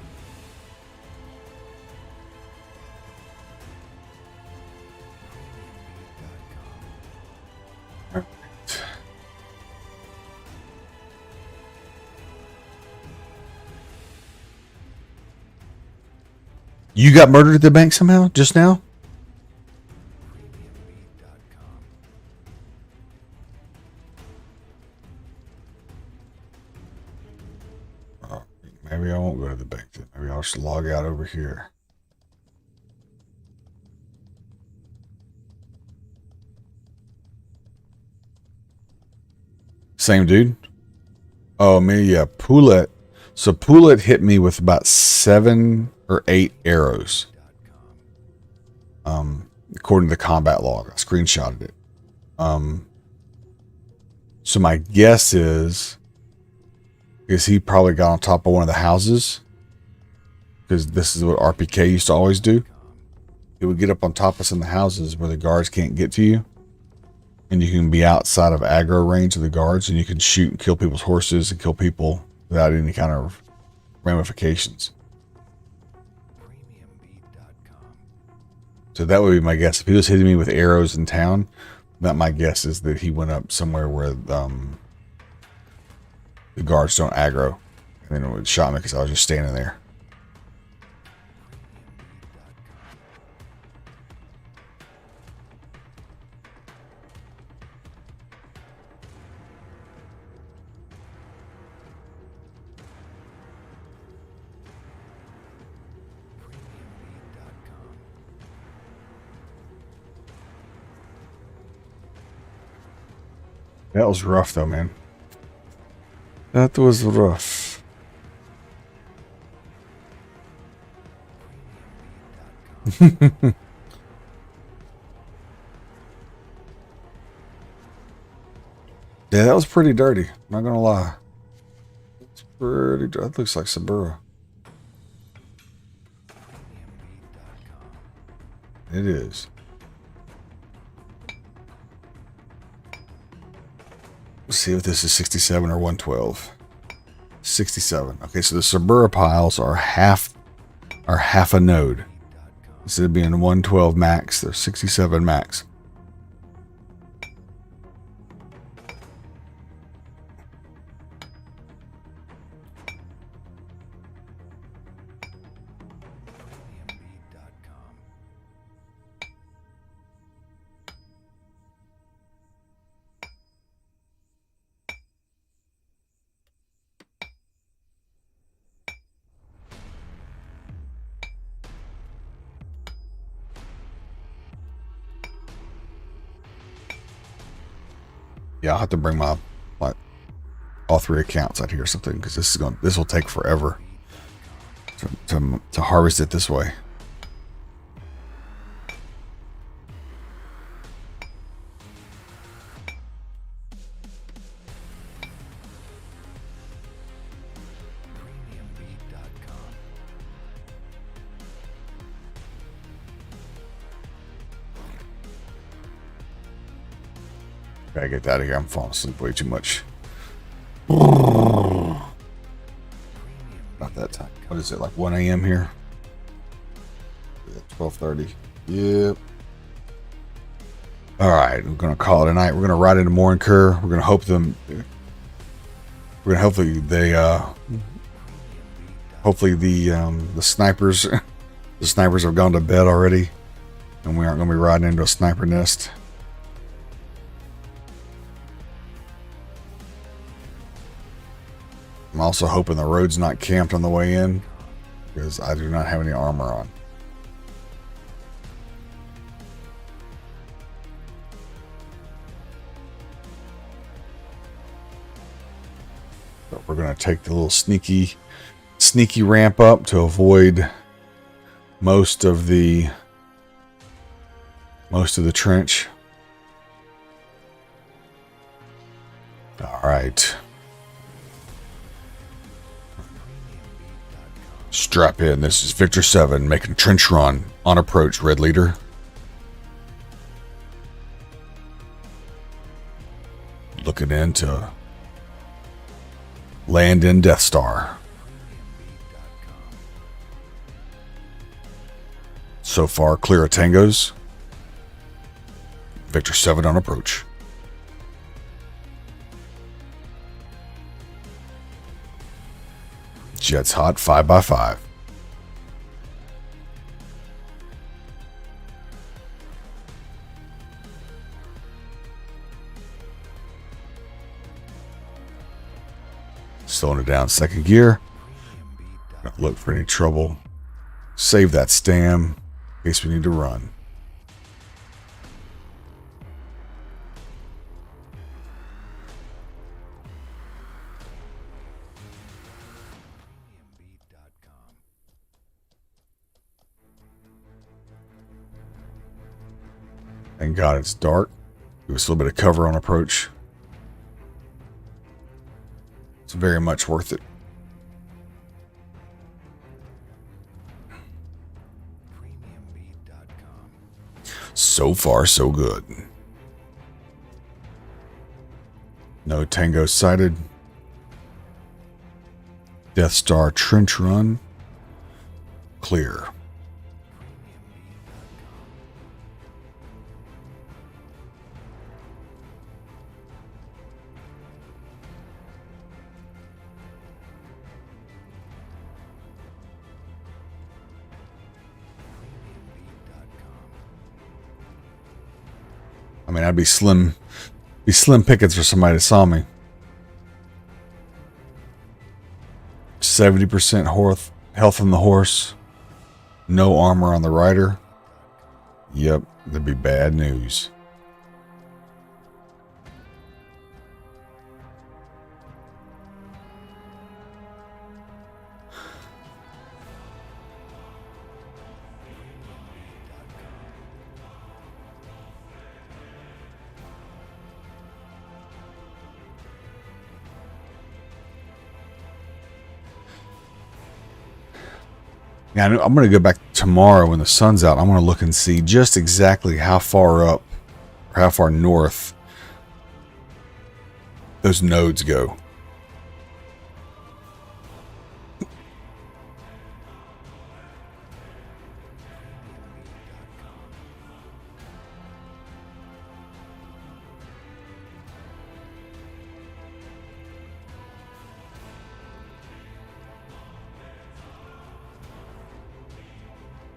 You got murdered at the bank somehow just now? Oh, maybe I won't go to the bank then. Maybe I'll just log out over here. Same dude? Oh, me, yeah. Poulet. So Poulet hit me with about 7 or 8 arrows. According to the combat log. I screenshotted it. So my guess is he probably got on top of one of the houses. Because this is what RPK used to always do. It would get up on top of some of the houses where the guards can't get to you. And you can be outside of aggro range of the guards. And you can shoot and kill people's horses and kill people without any kind of ramifications. So that would be my guess. If he was hitting me with arrows in town, that my guess is that he went up somewhere where the guards don't aggro. And then it would shot me because I was just standing there. That was rough though, man. That was rough. Yeah, that was pretty dirty. Not gonna lie. It's pretty dirty. That looks like Sabura. It is. Let's see if this is 67 or 112. 67. Okay, so the Suburra piles are half a node. Instead of being 112 max, they're 67 max. Yeah, I'll have to bring my all 3 accounts out here or something, because this will take forever to harvest it this way. Gotta get that out of here. I'm falling asleep way too much. Not that time. What is it, like 1 a.m. here? 12:30. Yep. All right, we're gonna call it a night. We're gonna ride into Morinkur. We're gonna hope them. We're gonna hopefully they. Hopefully the snipers, the snipers have gone to bed already, and we aren't gonna be riding into a sniper nest. I'm also hoping the road's not camped on the way in, because I do not have any armor on. But we're going to take the little sneaky ramp up to avoid most of the trench. All right. Strap in. This is Victor 7 making a trench run on approach, Red Leader. Looking in to land in Death Star. So far, clear of tangos. Victor 7 on approach. Jets hot 5x5. Slowing it down, second gear. Not look for any trouble. Save that stam in case we need to run. Thank God it's dark. Give us a little bit of cover on approach. It's very much worth it. So far, so good. No tango sighted. Death Star trench run. Clear. I mean, I'd be slim pickings for somebody that saw me. 70% health on the horse. No armor on the rider. Yep, that'd be bad news. Yeah, I'm going to go back tomorrow when the sun's out. I'm going to look and see just exactly how far up or how far north those nodes go.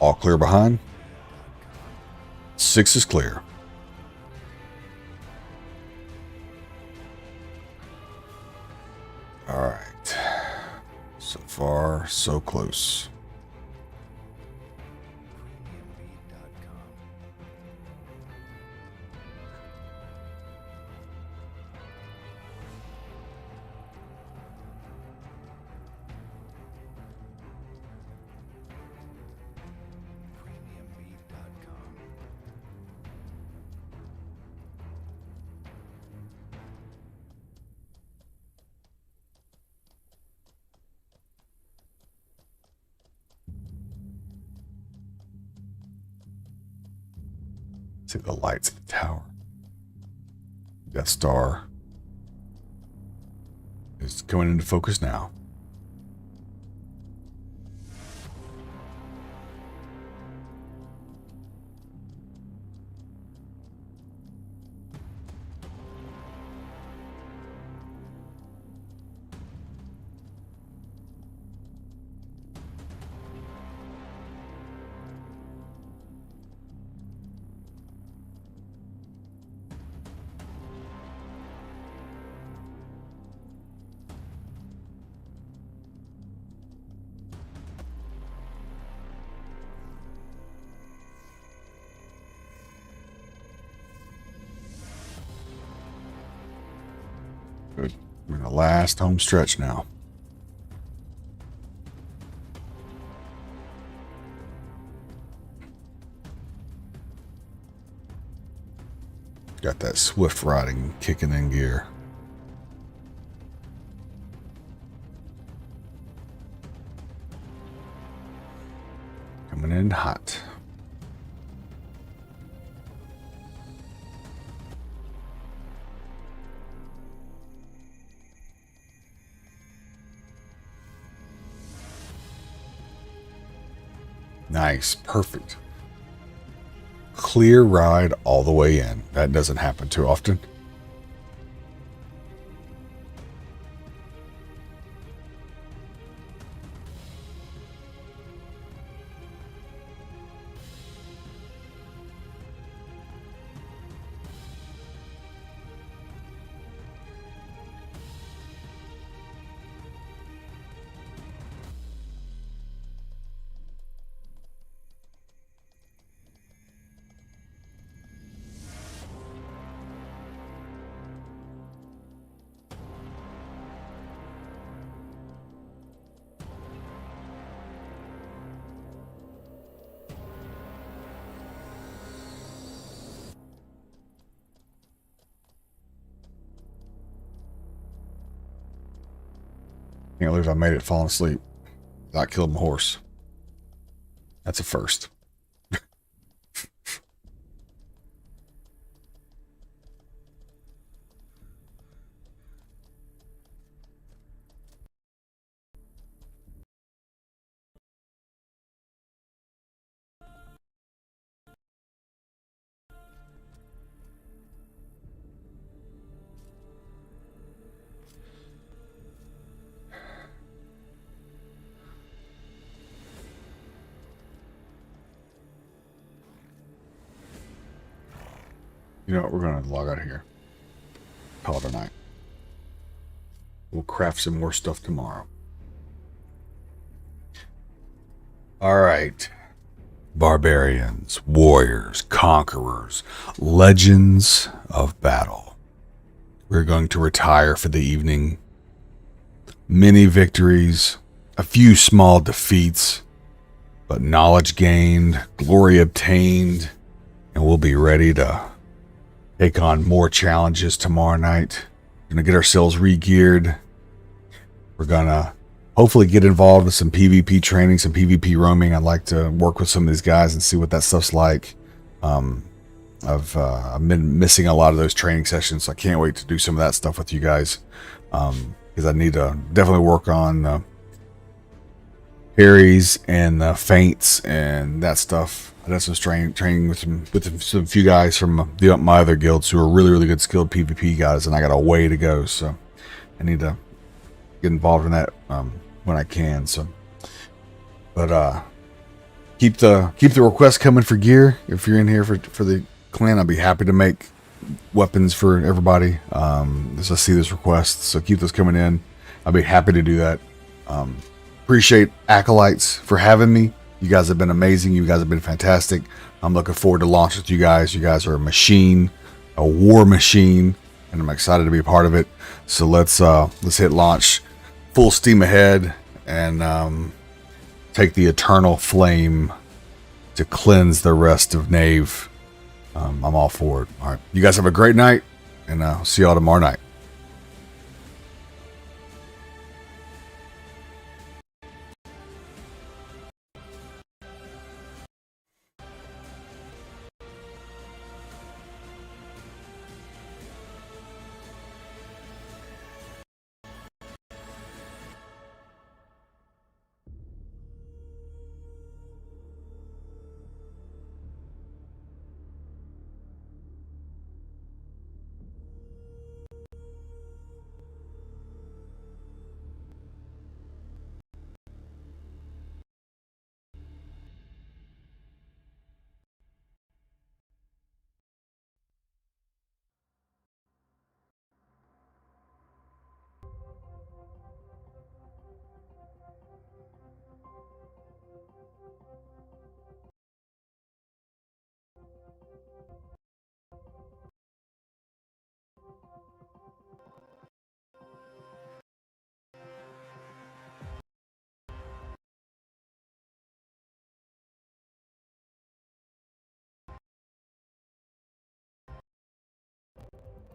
All clear behind. 6 is clear. All right. So far, so close. See the lights of the tower. Death Star is coming into focus now. Good. We're in the last home stretch now. Got that swift riding kicking in gear. Coming in hot. Nice, perfect. Clear ride all the way in. That doesn't happen too often. Can't believe I made it falling asleep without killing my horse. That's a first. You know what? We're going to log out of here. Call it a night. We'll craft some more stuff tomorrow. All right. Barbarians, warriors, conquerors, legends of battle. We're going to retire for the evening. Many victories, a few small defeats, but knowledge gained, glory obtained, and we'll be ready to take on more challenges tomorrow night. We're going to get ourselves re-geared. We're going to hopefully get involved with some PvP training, some PvP roaming. I'd like to work with some of these guys and see what that stuff's like. I've been missing a lot of those training sessions. So I can't wait to do some of that stuff with you guys, because I need to definitely work on parries and feints and that stuff. I did some training with some few guys from my other guilds who are really good skilled PvP guys, and I got a way to go. So I need to get involved in that when I can. So, but keep the requests coming for gear. If you're in here for the clan, I'll be happy to make weapons for everybody. As I see those requests, so keep those coming in. I'll be happy to do that. Appreciate Acolytes for having me. You guys have been amazing. You guys have been fantastic. I'm looking forward to launch with you guys. You guys are a machine, a war machine, and I'm excited to be a part of it. So let's hit launch, full steam ahead, and take the eternal flame to cleanse the rest of Nave. I'm all for it. All right, you guys have a great night, and I'll see y'all tomorrow night.